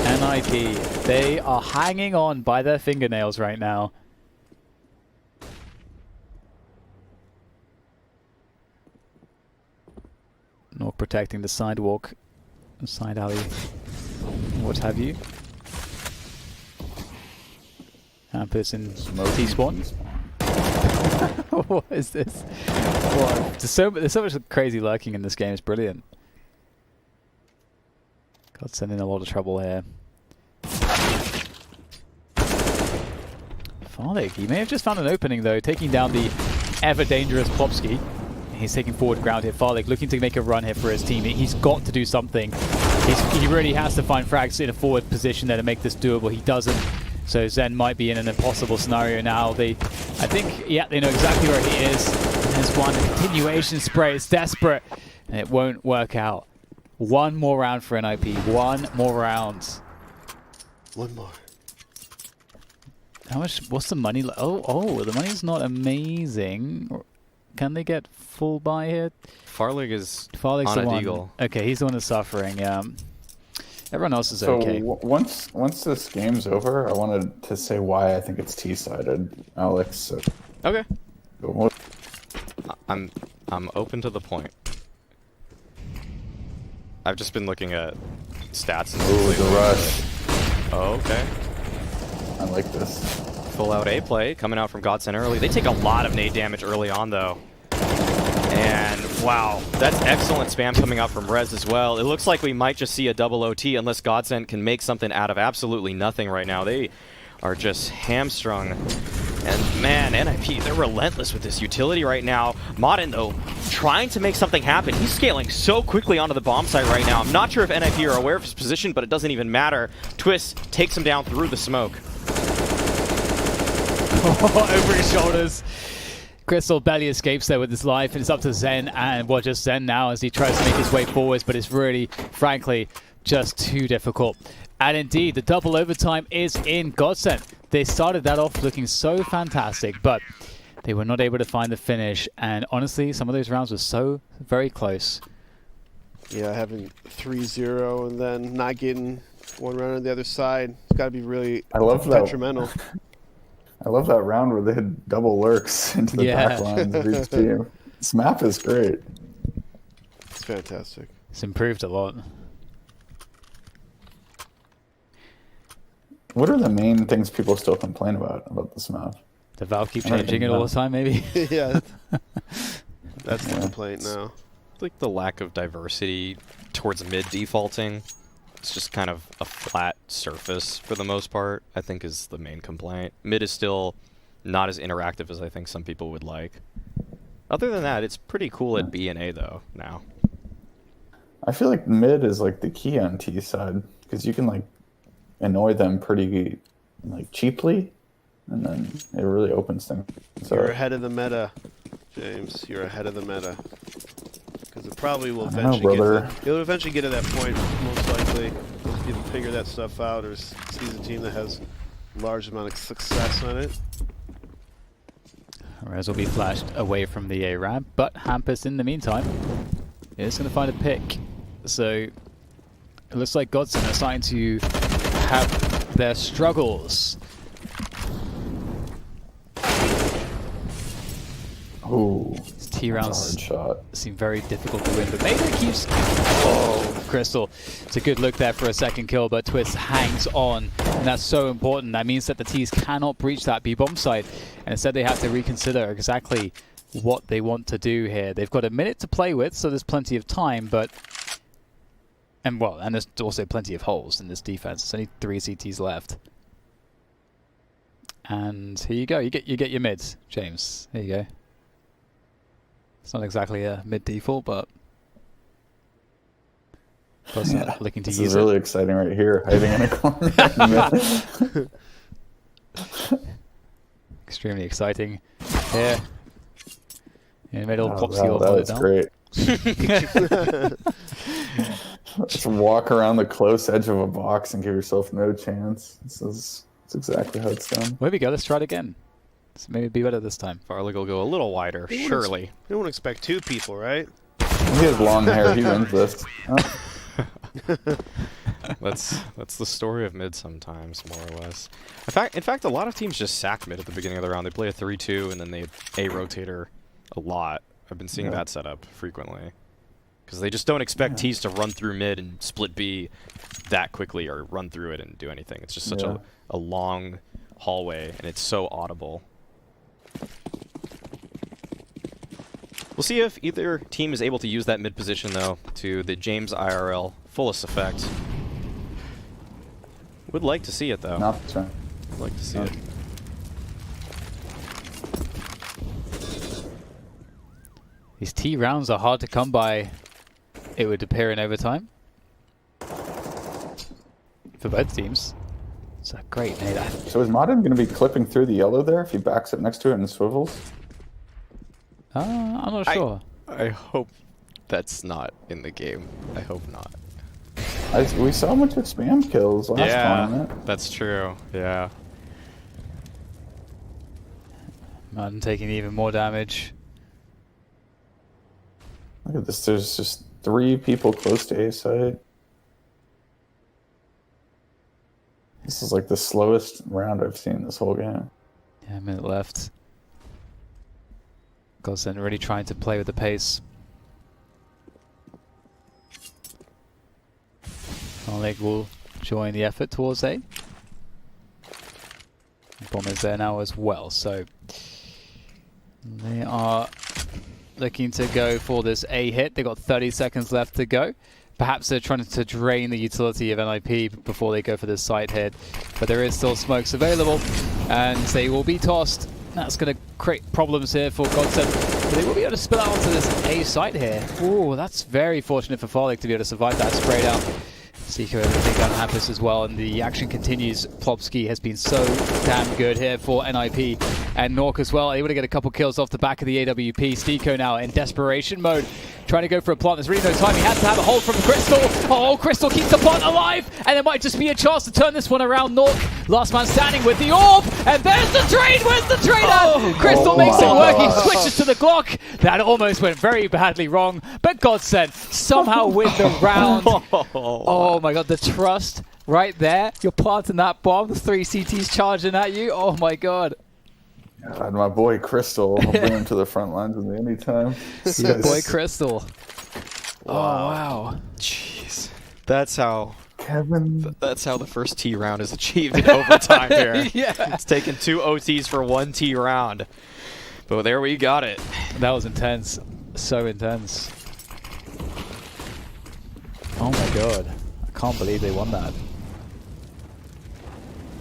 And NiP. They are hanging on by their fingernails right now. Not protecting the sidewalk, side alley, what have you. Hampus in T-spawn. What is this? What? There's so much crazy lurking in this game. It's brilliant. Godsent in a lot of trouble here. Farlig, he may have just found an opening though, taking down the ever dangerous Plopsky. He's taking forward ground here. Farlig looking to make a run here for his team. He's got to do something. He really has to find frags in a forward position there to make this doable. He doesn't. So Zen might be in an impossible scenario now. I think, yeah, they know exactly where he is. And there's one continuation spray. It's desperate. And it won't work out. One more round for NiP. One more round. One more. How much? What's the money? Oh, the money's not amazing. Can they get full buy here? Farlig is Farlig's on the a one. deagle. Okay, he's the one that's suffering. Everyone else is So okay. once this game's over, I wanted to say why I think it's T-sided, Alex. So Okay. what- I'm open to the point. I've just been looking at stats. Ooh, the rush. Oh, okay. I like this. Full out A play coming out from GODSENT early. They take a lot of nade damage early on though. And wow, that's excellent spam coming out from Rez as well. It looks like we might just see a double OT unless GODSENT can make something out of absolutely nothing right now. They are just hamstrung. And man, NiP, they're relentless with this utility right now. Modern though, trying to make something happen. He's scaling so quickly onto the bomb site right now. I'm not sure if NiP are aware of his position, but it doesn't even matter. Twist takes him down through the smoke. Over his shoulders. Crystal barely escapes there with his life, and it's up to Zen, and well, just Zen now as he tries to make his way forwards, but it's really, frankly, just too difficult. And indeed, the double overtime is in GODSENT. They started that off looking so fantastic, but they were not able to find the finish, and honestly, some of those rounds were so very close. Yeah, having 3-0 and then not getting one round on the other side, it's got to be really I love that. detrimental. I love that round where they had double lurks into the back lines of each team. This map is great. It's fantastic. It's improved a lot. What are the main things people still complain about this map? The Valve keep I don't changing it even all know. the time, maybe? Yeah, that's the Yeah. complaint now. Like the lack of diversity towards mid defaulting. It's just kind of a flat surface for the most part, I think is the main complaint. Mid is still not as interactive as I think some people would like. Other than that, it's pretty cool at B and A though now. I feel like mid is like the key on T side because you can like annoy them pretty like cheaply, and then it really opens things. So You're ahead of the meta, James. You're ahead of the meta. Because it probably will I don't know, eventually brother. it'll eventually get to that point, most likely. Once people figure that stuff out or sees a team that has a large amount of success on it. Rez will be flashed away from the A ramp, but Hampus in the meantime is going to find a pick. So it looks like GODSENT are starting to have their struggles. ooh, These T that's a rounds hard shot. seem very difficult to win, but maybe it keeps... Oh, Crystal. It's a good look there for a second kill, but Twist hangs on, and that's so important. That means that the T's cannot breach that B-bomb site, and instead they have to reconsider exactly what they want to do here. They've got a minute to play with, so there's plenty of time, but... And well, and there's also plenty of holes in this defense. There's only 3 CTs left. And here you go. You get your mids, James. There you go. It's not exactly a mid default, but Yeah, looking to this use is really exciting right here, hiding in a corner. extremely exciting. Here, in the middle, Oh, Popsy will that hold it is down. great. Just walk around the close edge of a box and give yourself no chance. That's exactly how it's done. There we go. Let's try it again. Let's maybe be better this time. Farlig will go a little wider, surely. You don't expect 2 people, right? He has long hair. He wins this. Oh, That's the story of mid sometimes, more or less. In fact, a lot of teams just sack mid at the beginning of the round. They play a 3-2 and then they A-rotator a lot. I've been seeing that setup frequently. Because they just don't expect T's to run through mid and split B that quickly or run through it and do anything. It's just such a long hallway, and it's so audible. We'll see if either team is able to use that mid position, though, to the James IRL fullest effect. Would like to see it, though. Not this round. Would like to see it. These T rounds are hard to come by, it would appear, in overtime. For both teams. It's a great nade. So is Modern going to be clipping through the yellow there if he backs up next to it and swivels? I'm not sure. I hope that's not in the game. I hope not. We saw a bunch of spam kills last tournament. That's true. Yeah. Martin taking even more damage. Look at this. There's just 3 people close to A site. This is like the slowest round I've seen this whole game. Yeah, a minute left. Godsent really trying to play with the pace. Henryg will join the effort towards A. Bomb is there now as well, so they are looking to go for this A hit. They've got 30 seconds left to go. Perhaps they're trying to drain the utility of NiP before they go for this side hit, but there is still smokes available, and they will be tossed. That's going to create problems here for Godsent, but they will be able to spill out onto this A site here. Ooh, that's very fortunate for farzlic to be able to survive that spray down. cxgo able to take down Hampus as well, and the action continues. Plopsky has been so damn good here for NiP, and Nork as well, able to get a couple kills off the back of the AWP. Stiko now in desperation mode, trying to go for a plant. There's really no time. He has to have a hold from Crystal. Oh, Crystal keeps the plant alive, and there might just be a chance to turn this one around. Nork, last man standing with the orb, and there's the trade. Where's the trade at? Crystal makes it work. He switches to the Glock. That almost went very badly wrong, but Godsent somehow win the round. Oh my god, the trust right there. You're planting that bomb. The 3 CTs charging at you. Oh my god. God, my boy Crystal. I'll bring him to the front lines with me anytime. Your boy Crystal. Wow. Oh wow. Jeez. That's how Kevin. That's how the first T round is achieved in overtime here. Yeah. It's taken 2 OTs for 1 T round. But there we got it. That was intense. So intense. Oh my god. I can't believe they won that.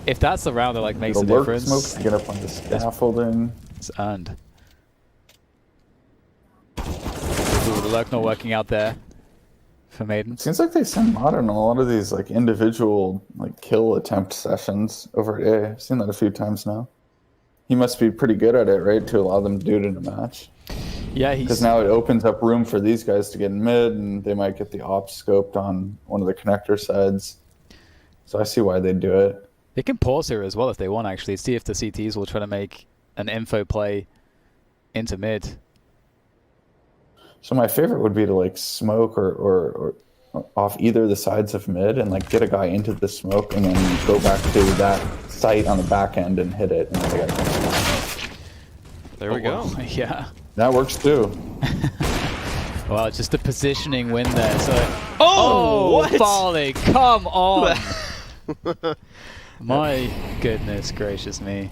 If that's the round that like makes a difference, smoke to get up on the scaffolding. It's earned. Ooh, the lurk not working out there for Maiden. Seems like they send Modern a lot of these like individual like kill attempt sessions over at A. I've seen that a few times now. He must be pretty good at it, right? To allow them to do it in a match. Yeah, because now it opens up room for these guys to get in mid, and they might get the ops scoped on one of the connector sides. So I see why they do it. They can pause here as well if they want, actually. See if the CTs will try to make an info play into mid. So my favorite would be to like smoke or off either the sides of mid and like get a guy into the smoke and then go back to that site on the back end and hit it. And then they gotta there we go. Yeah. That works too. Well, it's just the positioning win there. So, what? farzlic, come on! My goodness gracious me.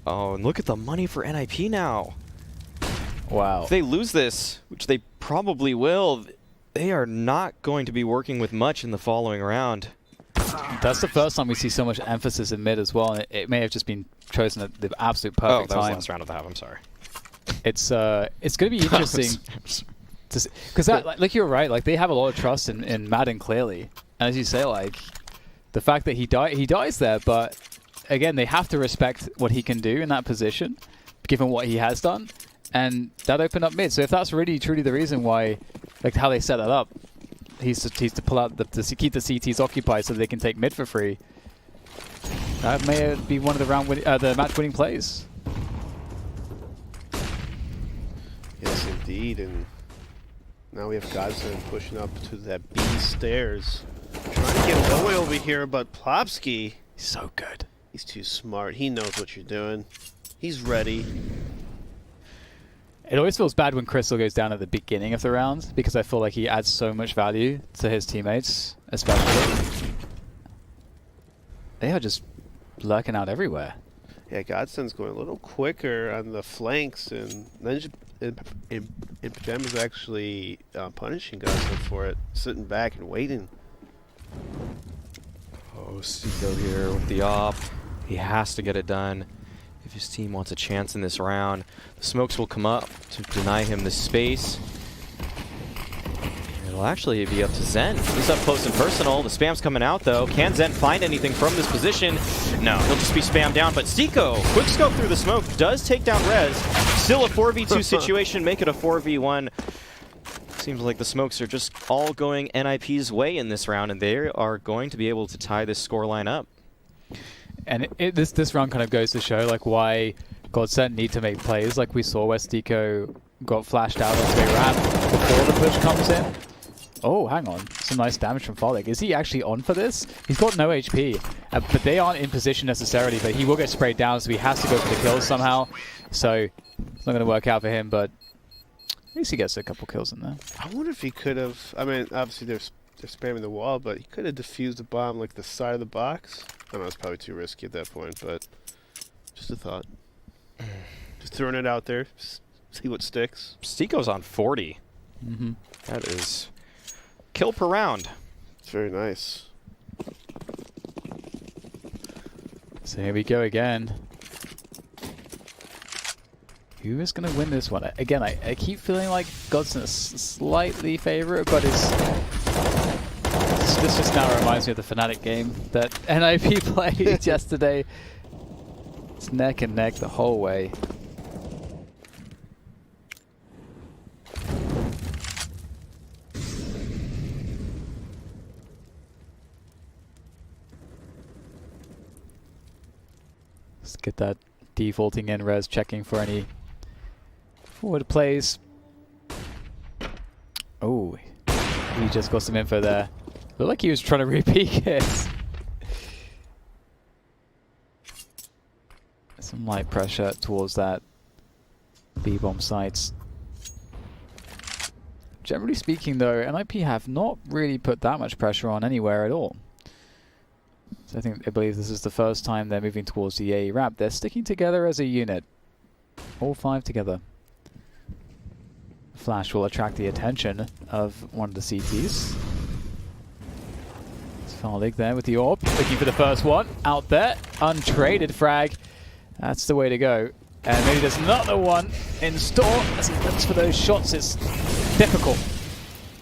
Oh, and look at the money for NiP now. Wow. If they lose this, which they probably will, they are not going to be working with much in the following round. That's the first time we see so much emphasis in mid as well, and it may have just been chosen at the absolute perfect time. Oh, that was time. last round of the half, I'm sorry. It's going to be interesting because like you're right, like they have a lot of trust in Madden clearly, and as you say, like the fact that he dies there, but again they have to respect what he can do in that position, given what he has done, and that opened up mid. So if that's really truly the reason why, like how they set that up, he's to pull out to keep the CTs occupied so they can take mid for free. That may be one of the match winning plays. Yes, indeed, and Now we have GODSENT pushing up to that B stairs. Trying to get away over here, but Plopsky, He's so good. he's too smart. He knows what you're doing. He's ready. It always feels bad when Crystal goes down at the beginning of the round because I feel like he adds so much value to his teammates, especially. They are just lurking out everywhere. Yeah, GODSENT's going a little quicker on the flanks, and then pyjamas actually punishing GODSENT for it, sitting back and waiting. Oh, csgo here with the op. He has to get it done if his team wants a chance in this round. The smokes will come up to deny him the space. It'll actually be up to Zen. He's up close and personal. The spam's coming out though. Can Zen find anything from this position? No, he'll just be spammed down. But csgo, quick scope through the smoke, does take down Rez. Still a 4v2 situation, make it a 4v1. Seems like the smokes are just all going NiP's way in this round, and they are going to be able to tie this scoreline up. And this round kind of goes to show like why GODSENT need to make plays like we saw where csgo got flashed out onto a ramp before the push comes in. Oh, hang on. Some nice damage from faze. Is he actually on for this? He's got no HP, but they aren't in position necessarily, but he will get sprayed down, so he has to go for the kills somehow. So it's not going to work out for him, but at least he gets a couple kills in there. I wonder if he could have. I mean, obviously they're spamming the wall, but he could have defused the bomb like the side of the box. I know it's probably too risky at that point, but just a thought. Just throwing it out there, see what sticks. csgo's on 40. Mm-hmm. That is kill per round. It's very nice. So here we go again. Who is going to win this one? Again, I keep feeling like GODSENT is slightly favorite, but this just now reminds me of the fnatic game that NiP played yesterday. It's neck and neck the whole way. Let's get that defaulting in res, checking for any forward plays. Oh, he just got some info there. Looked like he was trying to repeat it. Some light pressure towards that B-bomb sites. Generally speaking though, NiP have not really put that much pressure on anywhere at all. So I believe this is the first time they're moving towards the A ramp. They're sticking together as a unit. All five together. Flash will attract the attention of one of the CTs. It's Farlig there with the orb, looking for the first one. Out there, untraded frag. That's the way to go. And maybe there's another one in store. As he looks for those shots, it's difficult.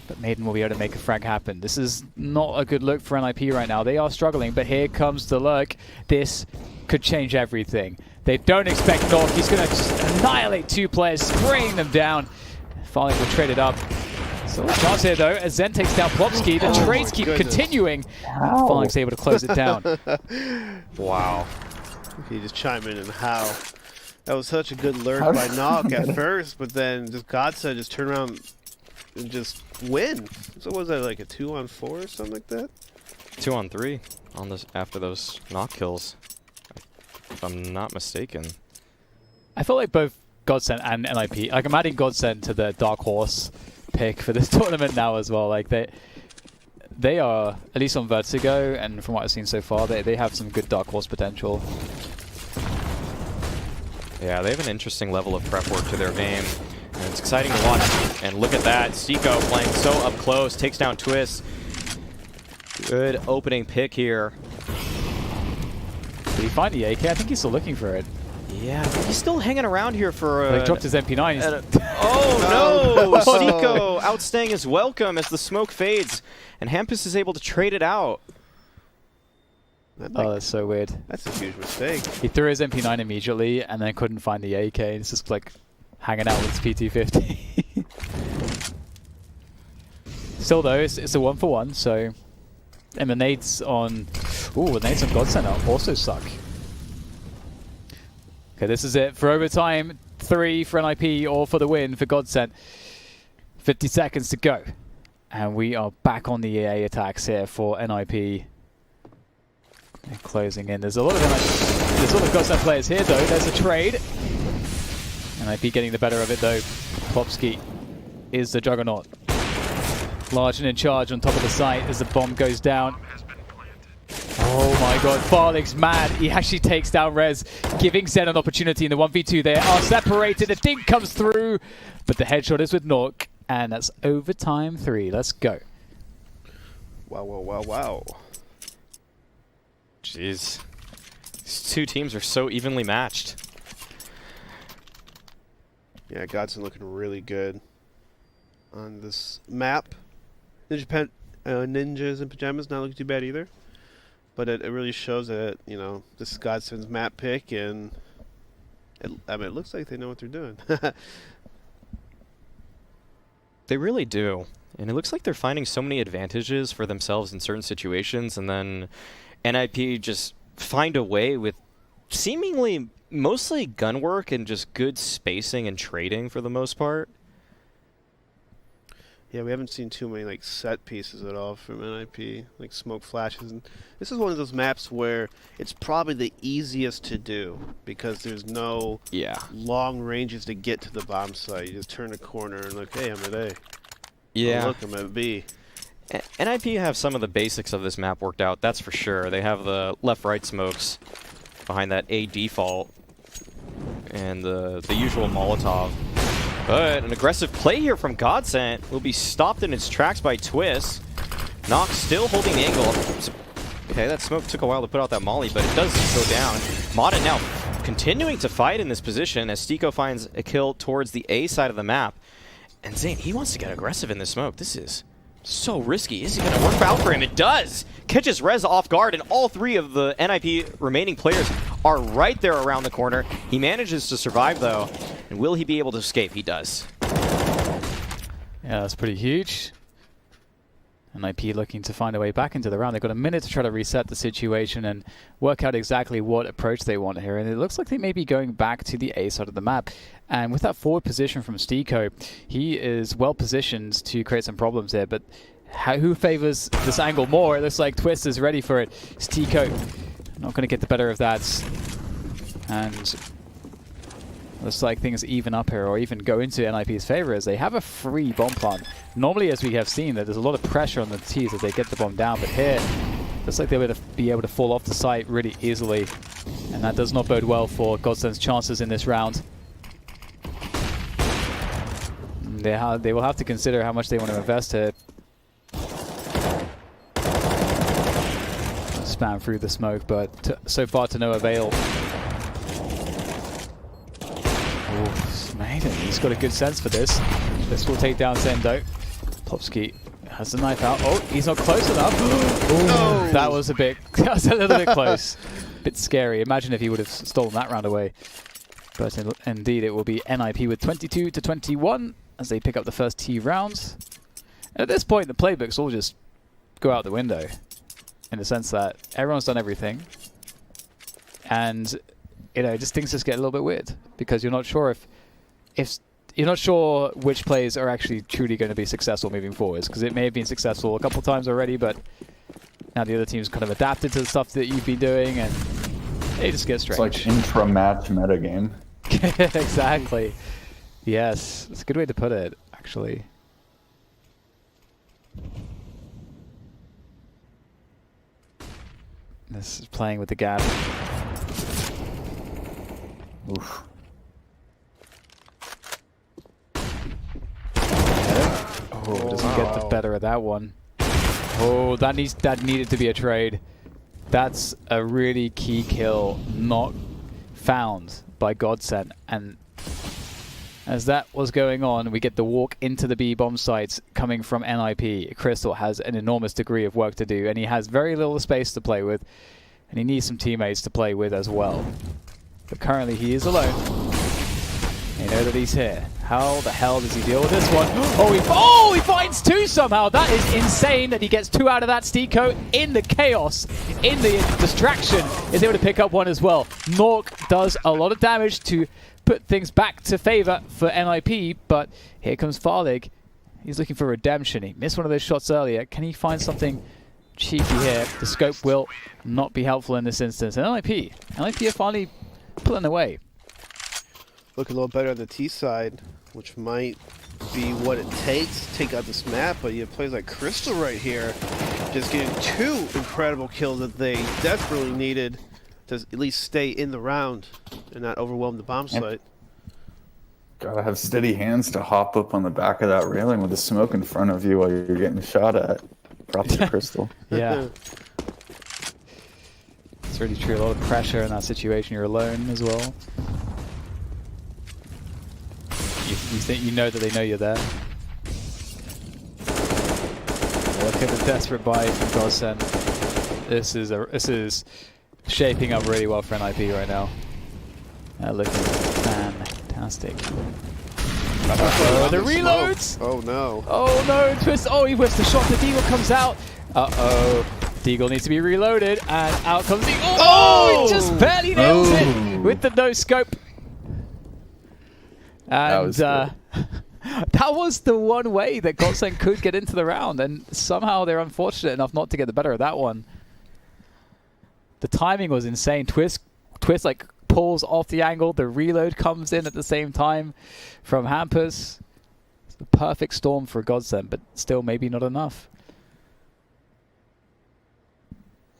But Maiden will be able to make a frag happen. This is not a good look for NiP right now. They are struggling, but here comes the lurk. This could change everything. They don't expect North. He's going to annihilate two players, spraying them down. Farlig will trade it up. So a chance here though, as Zen takes down Plopsky. The trades keep continuing. Farlig's able to close it down. Wow. He just chime in and how. That was such a good lurk by Knock at first, but then just GODSENT just turn around and just win. So was that like a 2-on-4 or something like that? 2-on-3 on this after those knock kills, if I'm not mistaken. I feel like both GODSENT and NiP, like I'm adding GODSENT to the dark horse pick for this tournament now as well. Like they are, at least on Vertigo, and from what I've seen so far, they have some good dark horse potential. Yeah, they have an interesting level of prep work to their game, and it's exciting to watch. And look at that, csgo playing so up close, takes down Twist. Good opening pick here. Did he find the AK? I think he's still looking for it. Yeah, he's still hanging around here for He dropped his MP9. Oh no! csgo outstaying his welcome as the smoke fades, and Hampus is able to trade it out. Oh, that's so weird. That's a huge mistake. He threw his MP9 immediately and then couldn't find the AK. It's just like hanging out with his PT-50. Still though, it's a 1-for-1, so... And the nades on... Ooh, the nades on GODSENT also suck. Okay, this is it for overtime. 3 for NiP, or for the win for GODSENT. 50 seconds to go. And we are back on the EA attacks here for NiP. They're closing in. There's a lot of GODSENT players here though. There's a trade. NiP getting the better of it though. Plopsky is the juggernaut. Large and in charge on top of the site as the bomb goes down. Oh my god, Farlig's mad. He actually takes down Rez, giving Zen an opportunity in the 1v2. They are separated. The dink comes through, but the headshot is with Nork, and that's overtime 3. Let's go. Wow, wow, wow, wow. Jeez. These two teams are so evenly matched. Yeah, GODSENT looking really good on this map. Ninjas in pajamas not looking too bad either. But it really shows that, you know, this is GODSENT's map pick, and it looks like they know what they're doing. They really do. And it looks like they're finding so many advantages for themselves in certain situations, and then NiP just find a way with seemingly mostly gun work and just good spacing and trading for the most part. Yeah, we haven't seen too many like set pieces at all from NiP, like smoke flashes. And this is one of those maps where it's probably the easiest to do because there's no long ranges to get to the bomb site. You just turn a corner and look, hey, I'm at A. Yeah. Oh, look, I'm at B. NiP have some of the basics of this map worked out, that's for sure. They have the left-right smokes behind that A default and the usual Molotov. But an aggressive play here from GODSENT will be stopped in its tracks by Twist. Nox still holding the angle. Okay, that smoke took a while to put out that molly, but it does go down. Modern now continuing to fight in this position as Stiko finds a kill towards the A side of the map. And Zane, he wants to get aggressive in this smoke. This is so risky. Is it going to work out for him? It does! Catches Rez off guard, and all three of the NiP remaining players are right there around the corner. He manages to survive, though. And will he be able to escape? He does. Yeah, that's pretty huge. NiP looking to find a way back into the round. They've got a minute to try to reset the situation and work out exactly what approach they want here. And it looks like they may be going back to the A side of the map. And with that forward position from Stiko, he is well positioned to create some problems here. But who favors this angle more? It looks like Twist is ready for it. Stiko not going to get the better of that. And looks like things even up here, or even go into NiP's favor, as they have a free bomb plant. Normally, as we have seen, that there's a lot of pressure on the T's as they get the bomb down, but here, looks like they're going to be able to fall off the site really easily, and that does not bode well for GODSENT's chances in this round. They will have to consider how much they want to invest here. Spam through the smoke, but so far to no avail. Maiden, he's got a good sense for this. This will take down Zendo. Plopsky has the knife out. Oh, he's not close enough. Oh, that was a little bit close. Bit scary. Imagine if he would have stolen that round away. But indeed, it will be NiP with 22-21 as they pick up the first T rounds. And at this point, the playbooks all just go out the window, in the sense that everyone's done everything, and you know, things just get a little bit weird because you're not sure if you're not sure which plays are actually truly going to be successful moving forwards, because it may have been successful a couple times already, but now the other team's kind of adapted to the stuff that you've been doing, and they just get strange. It's like intra-match metagame. Exactly. Yes, it's a good way to put it, actually. This is playing with the gap. Oof. Oh, doesn't get the better of that one. Oh, that needed to be a trade. That's a really key kill not found by GODSENT, and as that was going on, we get the walk into the B bomb sites coming from NiP. Crystal has an enormous degree of work to do, and he has very little space to play with, and he needs some teammates to play with as well. But currently he is alone. They know that he's here. How the hell does he deal with this one? Oh, he finds two somehow. That is insane that he gets two out of that. Stiko in the chaos, in the distraction, is able to pick up one as well. Nork does a lot of damage to put things back to favor for NiP, but here comes Farlig. He's looking for redemption. He missed one of those shots earlier. Can he find something cheeky here? The scope will not be helpful in this instance. And NiP are finally pulling away. Look a little better on the T side, which might be what it takes to take out this map, but you have players like Crystal right here just getting 2 incredible kills that they desperately needed to at least stay in the round and not overwhelm the bomb site. Gotta have steady hands to hop up on the back of that railing with the smoke in front of you while you're getting shot at. Props to Crystal. Yeah. It's really true. A lot of pressure in that situation. You're alone as well. You think you know that they know you're there. Look at the desperate buy from GODSENT. This is shaping up really well for NiP right now. Looking fantastic. The reloads! Oh no. Oh no, Twist. Oh, he whips the shot. The Deagle comes out. Uh-oh. Deagle needs to be reloaded, and out comes Deagle. Oh! He just barely nails it with the no scope. And that was the one way that GODSENT could get into the round, and somehow they're unfortunate enough not to get the better of that one. The timing was insane. Twist like pulls off the angle. The reload comes in at the same time from Hampus. It's the perfect storm for GODSENT, but still maybe not enough.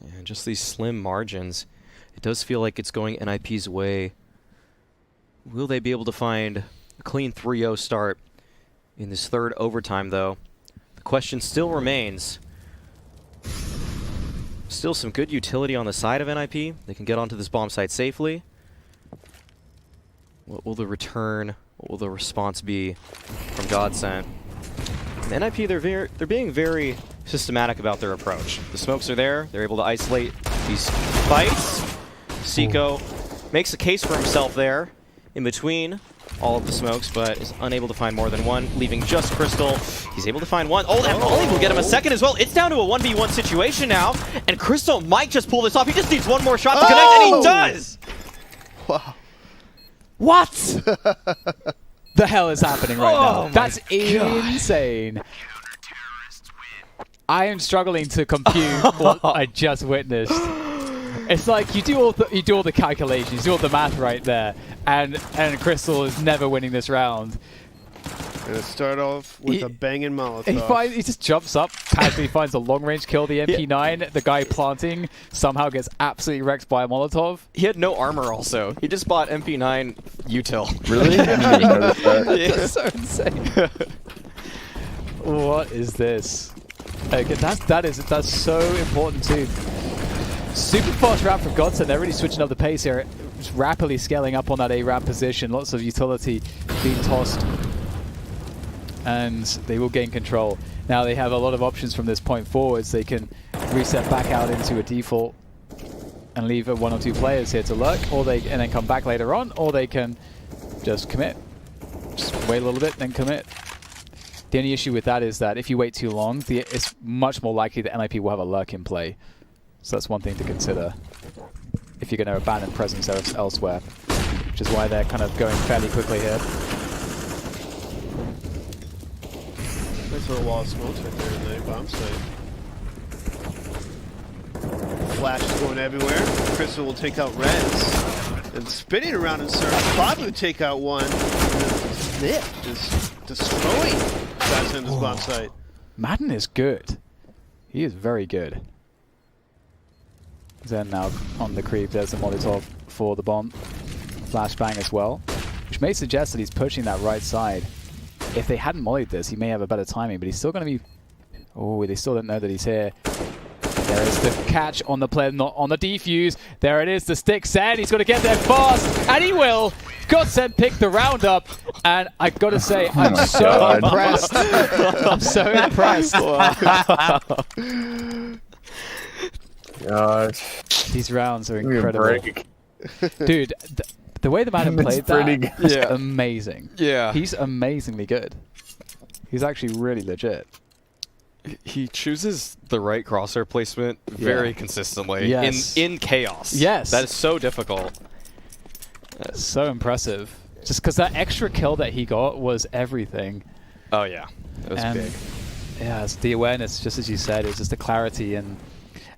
Yeah, just these slim margins. It does feel like it's going NiP's way. Will they be able to find a clean 3-0 start in this third overtime, though? The question still remains. Still some good utility on the side of NiP. They can get onto this bomb site safely. What will the return, what will the response be from GODSENT? And NiP, they're being very systematic about their approach. The smokes are there. They're able to isolate these fights. csgo makes a case for himself there in between all of the smokes, but is unable to find more than one, leaving just Crystal. He's able to find one. Oh, that volley will get him a second as well. It's down to a 1v1 situation now, and Crystal might just pull this off. He just needs one more shot to connect, and he does! Wow. What the hell is happening right now? That's insane. I am struggling to compute what I just witnessed. It's like you do all the calculations, you do all the math right there, and Crystal is never winning this round. Gonna start off with a banging Molotov. He just jumps up, casually finds a long-range kill, the MP9. Yeah. The guy planting somehow gets absolutely wrecked by a Molotov. He had no armor also. He just bought MP9 util. Really? I didn't even notice that. Yeah. That's so insane. What is this? Okay, that's so important too. Super fast ramp from GODSENT. They're really switching up the pace here. Just rapidly scaling up on that A ramp position. Lots of utility being tossed. And they will gain control. Now they have a lot of options from this point forwards. They can reset back out into a default and leave 1 or 2 players here to lurk, and then come back later on, or they can just commit. Just wait a little bit, then commit. The only issue with that is that if you wait too long, it's much more likely that NiP will have a lurk in play. So that's one thing to consider if you're going to abandon presence elsewhere, which is why they're kind of going fairly quickly here. Nice little wall of smokes right there in the bomb site. Flash is going everywhere. Crystal will take out Reds. And spinning around in circles. Bob will take out one. NiP just destroying guys in this bomb site. Madden is good. He is very good. Zen now on the creep. There's a Molotov for the bomb. Flashbang as well, which may suggest that he's pushing that right side. If they hadn't mollied this, he may have a better timing, but he's still going to be... Oh, they still don't know that he's here. There is the catch on the play, not on the defuse. There it is, the stick set. He's got to get there fast, and he will. GODSENT picked the round up, and I got to say, I'm so impressed. I'm so impressed. Gosh. These rounds are incredible. Dude, the way the man played that is amazing. Yeah. He's amazingly good. He's actually really legit. He chooses the right crosshair placement very consistently in chaos. Yes. That is so difficult. So impressive. Just because that extra kill that he got was everything. Oh, yeah. That was And big. yeah, it's the awareness, just as you said, it's just the clarity,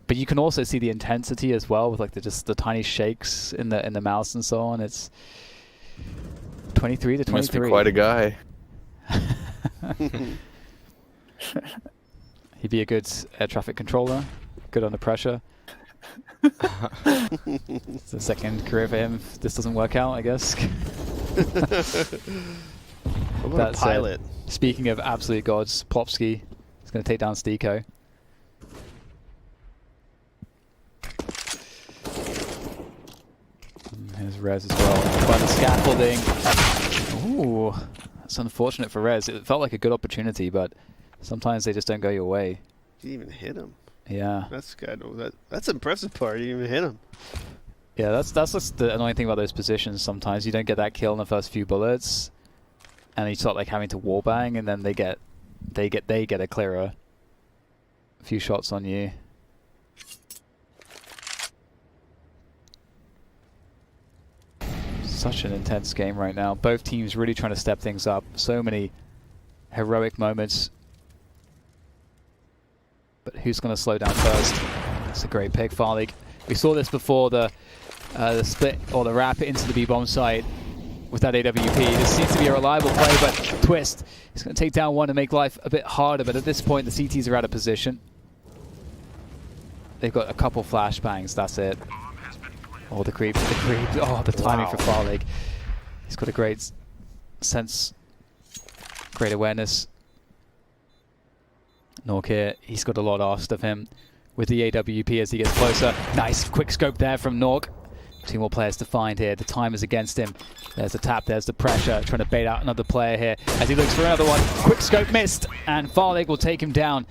but you can also see the intensity as well with like the tiny shakes in the mouse and so on. It's 23 to 23. Must be quite a guy. He'd be a good air traffic controller, good under pressure. It's the second career for him if this doesn't work out, I guess. What about That a said, pilot? Speaking of absolute gods, Plopsky is going to take down Stiko. Here's Rez as well. By the scaffolding. Ooh, that's unfortunate for Rez. It felt like a good opportunity, but sometimes they just don't go your way. You didn't even hit him. Yeah. That's kind of that's the impressive part. You didn't even hit him. Yeah, that's just the annoying thing about those positions. Sometimes you don't get that kill in the first few bullets, and you start like having to wallbang, and then they get a clearer. A few shots on you. Such an intense game right now. Both teams really trying to step things up. So many heroic moments. But who's going to slow down first? That's a great pick, Farlig. We saw this before the split or the wrap into the B-bomb site with that AWP. This seems to be a reliable play, but Twist is going to take down one and make life a bit harder. But at this point, the CTs are out of position. They've got a couple flashbangs, that's it. Oh, the creep. Oh, the timing for Farlig. He's got a great sense, great awareness. Nork here, he's got a lot asked of him with the AWP as he gets closer. Nice quick scope there from Nork. Two more players to find here. The time is against him. There's the tap, there's the pressure. Trying to bait out another player here as he looks for another one. Quick scope missed, and Farlig will take him down.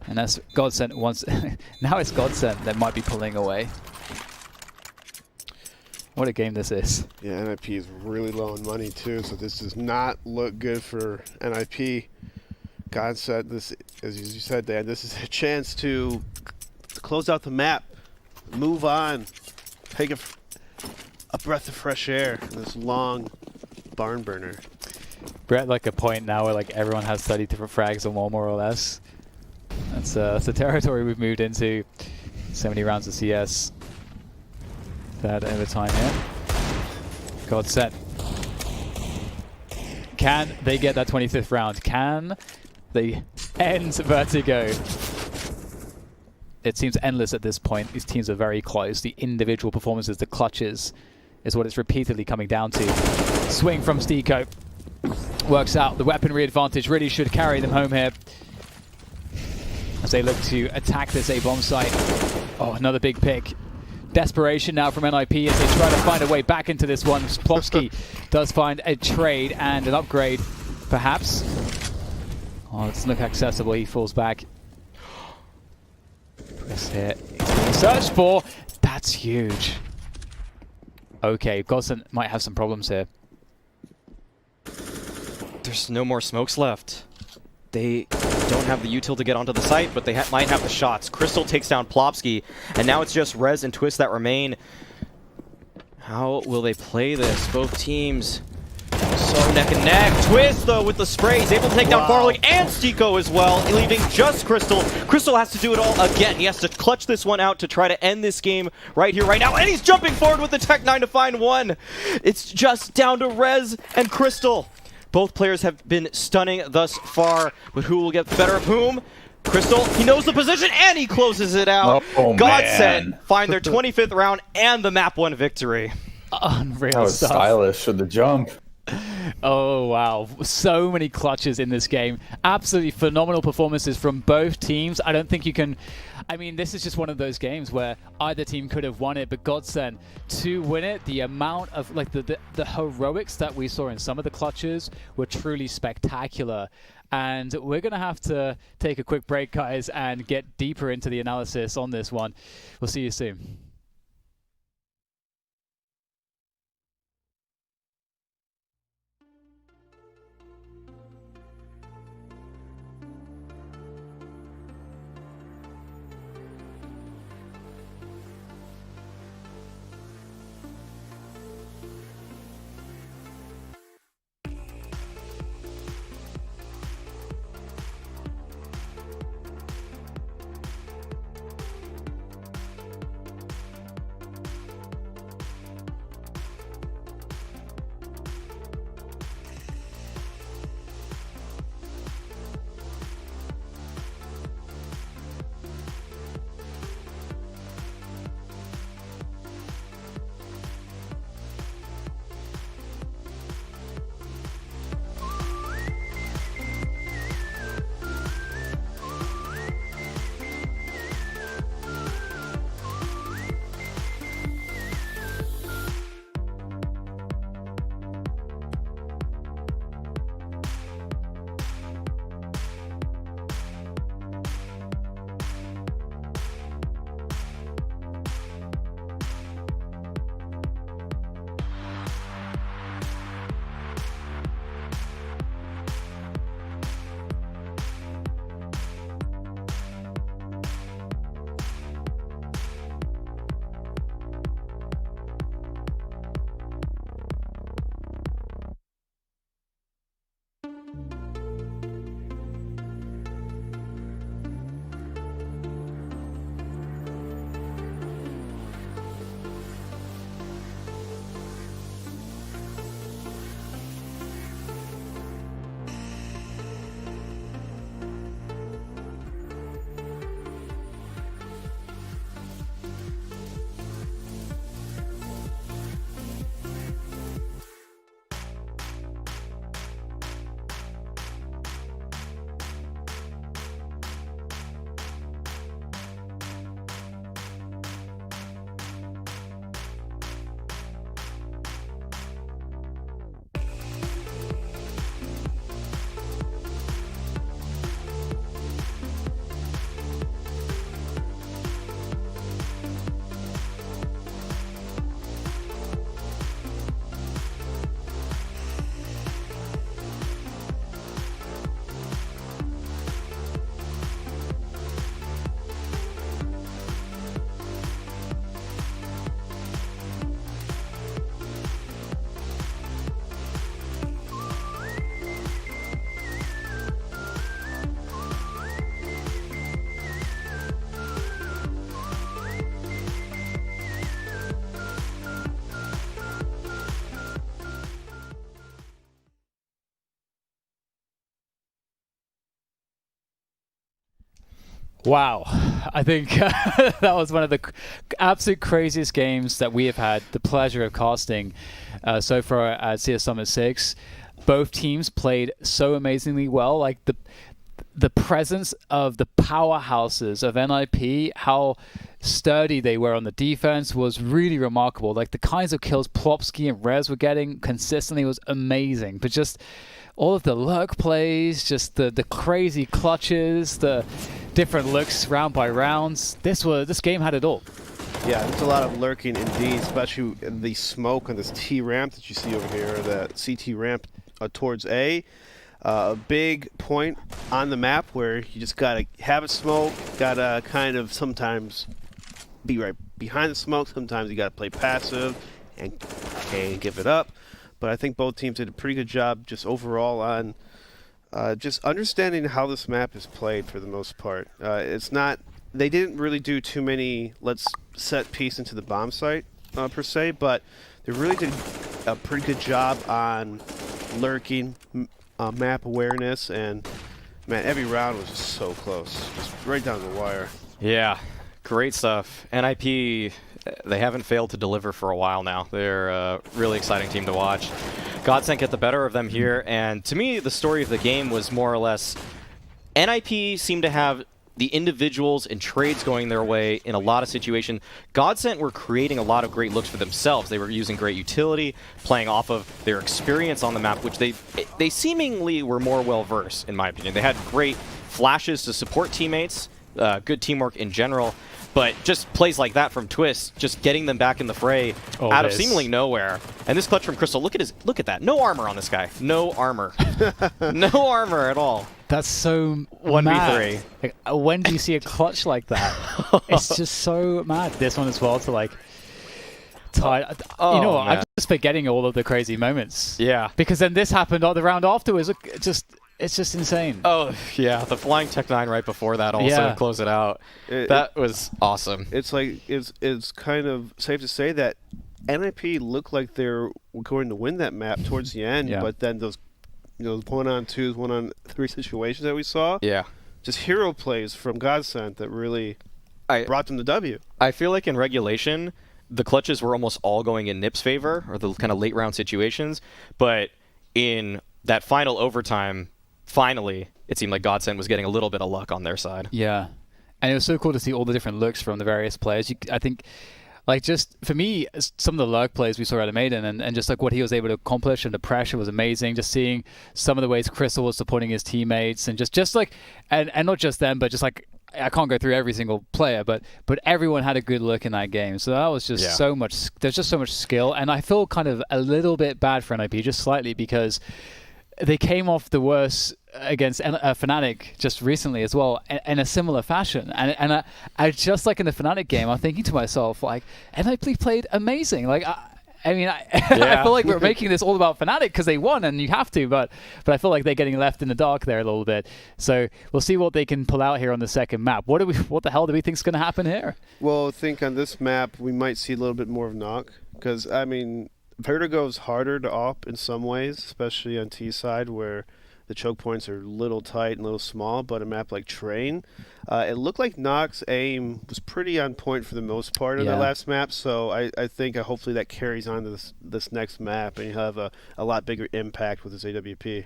And that's GODSENT once. Now it's GODSENT that might be pulling away. What a game this is. Yeah, NiP is really low on money too, so this does not look good for NiP. GODSENT, this, as you said, Dan, this is a chance to close out the map, move on, take a breath of fresh air in this long barn burner. We're at like a point now where like everyone has 30 different frags or more or less. That's the territory we've moved into. So many rounds of CS. Third overtime here. GODSENT. Can they get that 25th round? Can they end Vertigo? It seems endless at this point. These teams are very close. The individual performances, the clutches, is what it's repeatedly coming down to. Swing from Stiko. Works out. The weaponry advantage really should carry them home here as they look to attack this A-bomb site. Oh, another big pick. Desperation now from NiP as they try to find a way back into this one. Plopsky does find a trade and an upgrade, perhaps. Oh, it doesn't look accessible. He falls back. Press here. He's being searched for. That's huge. Okay, GODSENT might have some problems here. There's no more smokes left. They don't have the util to get onto the site, but they might have the shots. Crystal takes down Plopsky, and now it's just Rez and Twist that remain. How will they play this? Both teams so neck and neck. Twist, though, with the spray, he's able to take down Farlig and Stiko as well, leaving just Crystal. Crystal has to do it all again. He has to clutch this one out to try to end this game right here, right now, and he's jumping forward with the Tech 9 to find one. It's just down to Rez and Crystal. Both players have been stunning thus far, but who will get the better of whom? Crystal, he knows the position, and he closes it out. Oh, GODSENT man. find their 25th round and the map 1 victory. Unreal That was stuff. stylish with the jump. Oh, wow. So many clutches in this game. Absolutely phenomenal performances from both teams. I don't think you can... I mean, this is just one of those games where either team could have won it, but GODSENT to win it, the amount of, like, the heroics that we saw in some of the clutches were truly spectacular. And we're going to have to take a quick break, guys, and get deeper into the analysis on this one. We'll see you soon. Wow. I think that was one of the absolute craziest games that we have had the pleasure of casting so far at CS Summit 6. Both teams played so amazingly well. Like the presence of the powerhouses of NiP, how sturdy they were on the defense was really remarkable. Like the kinds of kills Plopsky and Rez were getting consistently was amazing. But just all of the lurk plays, just the crazy clutches, the different looks round by rounds. This game had it all. Yeah, there's a lot of lurking indeed, especially in the smoke on this T ramp that you see over here, the CT ramp towards A. A big point on the map where you just gotta have it smoke, gotta kind of sometimes be right behind the smoke, sometimes you gotta play passive and give it up. But I think both teams did a pretty good job just overall on just understanding how this map is played for the most part. They didn't really do too many let's set piece into the bomb site per se, but they really did a pretty good job on lurking, map awareness, and man, every round was just so close, just right down the wire. Yeah, great stuff. NiP, they haven't failed to deliver for a while now. They're a really exciting team to watch. GODSENT get the better of them here, and to me, the story of the game was more or less NiP seemed to have the individuals and trades going their way in a lot of situations. GODSENT were creating a lot of great looks for themselves. They were using great utility, playing off of their experience on the map, which they seemingly were more well-versed, in my opinion. They had great flashes to support teammates, good teamwork in general, but just plays like that from Twist, just getting them back in the fray out of seemingly nowhere. And this clutch from Crystal, look at that. No armor on this guy. No armor. No armor at all. That's so 1v3. Like, when do you see a clutch like that? It's just so mad. This one as well to like tie. You know what? I'm just forgetting all of the crazy moments. Yeah. Because then this happened the round afterwards. It's just insane. Oh, yeah. The flying Tech 9 right before that also to close it out. That was awesome. It's like, it's kind of safe to say that NiP looked like they were going to win that map towards the end, but then those 1-on-2s, 1-on-3 situations that we saw, just hero plays from GODSENT that really brought them the W. I feel like in regulation, the clutches were almost all going in NiP's favor, or the kind of late round situations, but in that final overtime, finally, it seemed like GODSENT was getting a little bit of luck on their side. Yeah. And it was so cool to see all the different looks from the various players. I think, like, just for me, some of the lurk plays we saw out of Maiden and just like what he was able to accomplish and the pressure was amazing. Just seeing some of the ways Crystal was supporting his teammates and just like, and not just them, but just like, I can't go through every single player, but everyone had a good look in that game. So that was just so much, there's just so much skill. And I feel kind of a little bit bad for NiP, just slightly, because they came off the worst against fnatic just recently as well in a similar fashion. And I just like in the fnatic game, I'm thinking to myself, like, NiP played amazing. Like, I mean, I feel like we're making this all about fnatic because they won and you have to, but I feel like they're getting left in the dark there a little bit. So we'll see what they can pull out here on the second map. What the hell do we think is going to happen here? Well, I think on this map, we might see a little bit more of knock because, I mean, Vertigo is harder to op in some ways, especially on T side where the choke points are a little tight and a little small, but a map like Train, it looked like Nock's aim was pretty on point for the most part of that last map, so I think hopefully that carries on to this next map and you have a lot bigger impact with this AWP.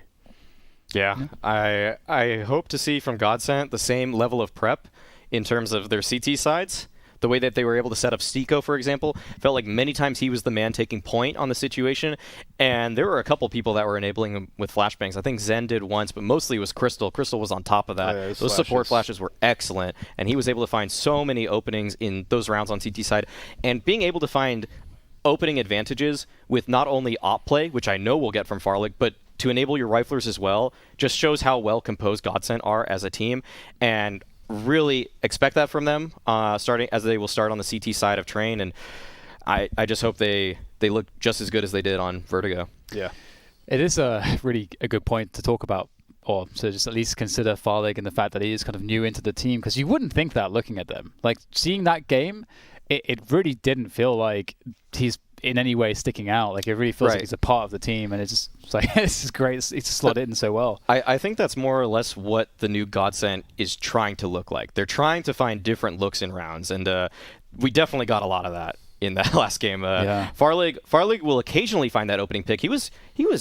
Yeah, I hope to see from GODSENT the same level of prep in terms of their CT sides. The way that they were able to set up Stico, for example, felt like many times he was the man taking point on the situation, and there were a couple people that were enabling him with flashbangs. I think Zen did once, but mostly it was Crystal. Crystal was on top of that. Yeah, those support flashes were excellent, and he was able to find so many openings in those rounds on CT side, and being able to find opening advantages with not only op play, which I know we'll get from Farlig, but to enable your riflers as well, just shows how well composed GODSENT are as a team, and really expect that from them, starting as they will start on the CT side of Train, and I just hope they look just as good as they did on Vertigo. Yeah, it is a good point to talk about, or to just at least consider Farlig and the fact that he is kind of new into the team, because you wouldn't think that looking at them. Like, seeing that game, it really didn't feel like he's in any way sticking out. Like, it really feels like Right. he's a part of the team, and it's like this is great. It's slotted in so well. I think that's more or less what the new GODSENT is trying to look like. They're trying to find different looks in rounds, and we definitely got a lot of that in that last game. Yeah. Farlig will occasionally find that opening pick. He was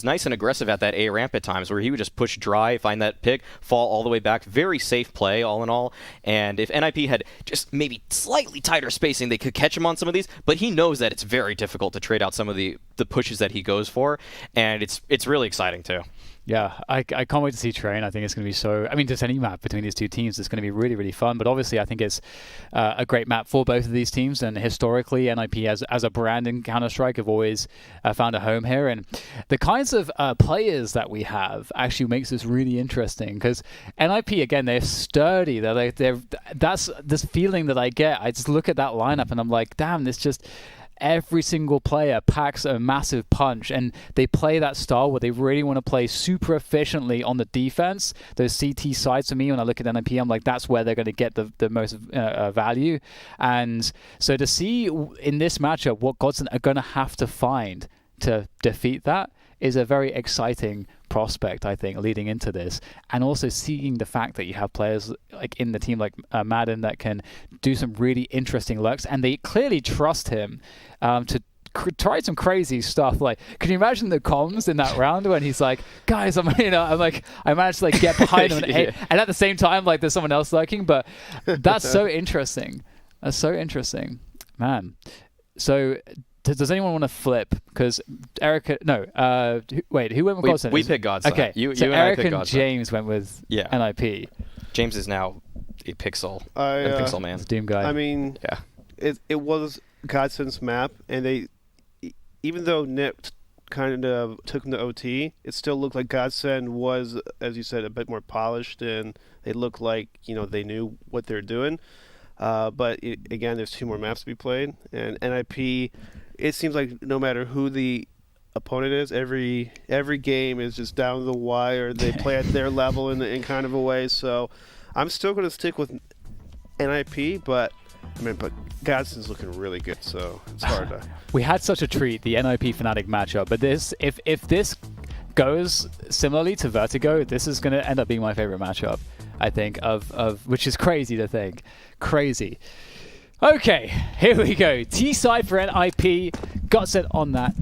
nice and aggressive at that A ramp at times, where he would just push dry, find that pick, fall all the way back. Very safe play, all in all. And if NiP had just maybe slightly tighter spacing, they could catch him on some of these. But he knows that it's very difficult to trade out some of the pushes that he goes for, and it's really exciting too. Yeah, I can't wait to see Train. I think it's going to be so... I mean, just any map between these two teams is going to be really, really fun. But obviously, I think it's a great map for both of these teams. And historically, NiP as a brand in Counter-Strike have always found a home here. And the kinds of players that we have actually makes this really interesting. Because NiP, again, they're sturdy. That's this feeling that I get. I just look at that lineup and I'm like, damn, this just... Every single player packs a massive punch, and they play that style where they really want to play super efficiently on the defense. Those CT sides, for me, when I look at NiP, I'm like, that's where they're going to get the most value. And so to see in this matchup what GODSENT are going to have to find to defeat that is a very exciting prospect, I think, leading into this. And also seeing the fact that you have players like in the team like Madden that can do some really interesting lurks, and they clearly trust him to try some crazy stuff. Like, can you imagine the comms in that round when he's like, guys, I managed to like get behind him and at the same time like there's someone else lurking. But that's so interesting. That's so interesting, man. So does anyone want to flip? Because Erica, no, wait, who went with GODSENT? We picked GODSENT. Okay, you so and Eric I picked and GODSENT. James went with NiP. James is now a Pixel, Pixel man. He's a Doom guy. I mean, Yeah. it was GODSENT's map, and they, even though NiP kind of took them to OT, it still looked like GODSENT was, as you said, a bit more polished, and they looked like, they knew what they're doing. But again, there's 2 more maps to be played, and NiP, it seems like no matter who the opponent is, every game is just down the wire. They play at their level in kind of a way. So I'm still going to stick with NiP, but GODSENT's looking really good, so it's hard to... We had such a treat, the NiP Fnatic matchup, but if this goes similarly to Vertigo, this is going to end up being my favorite matchup, I think, of which is crazy to think. Crazy. Okay, here we go. T side for NiP. GODSENT on that.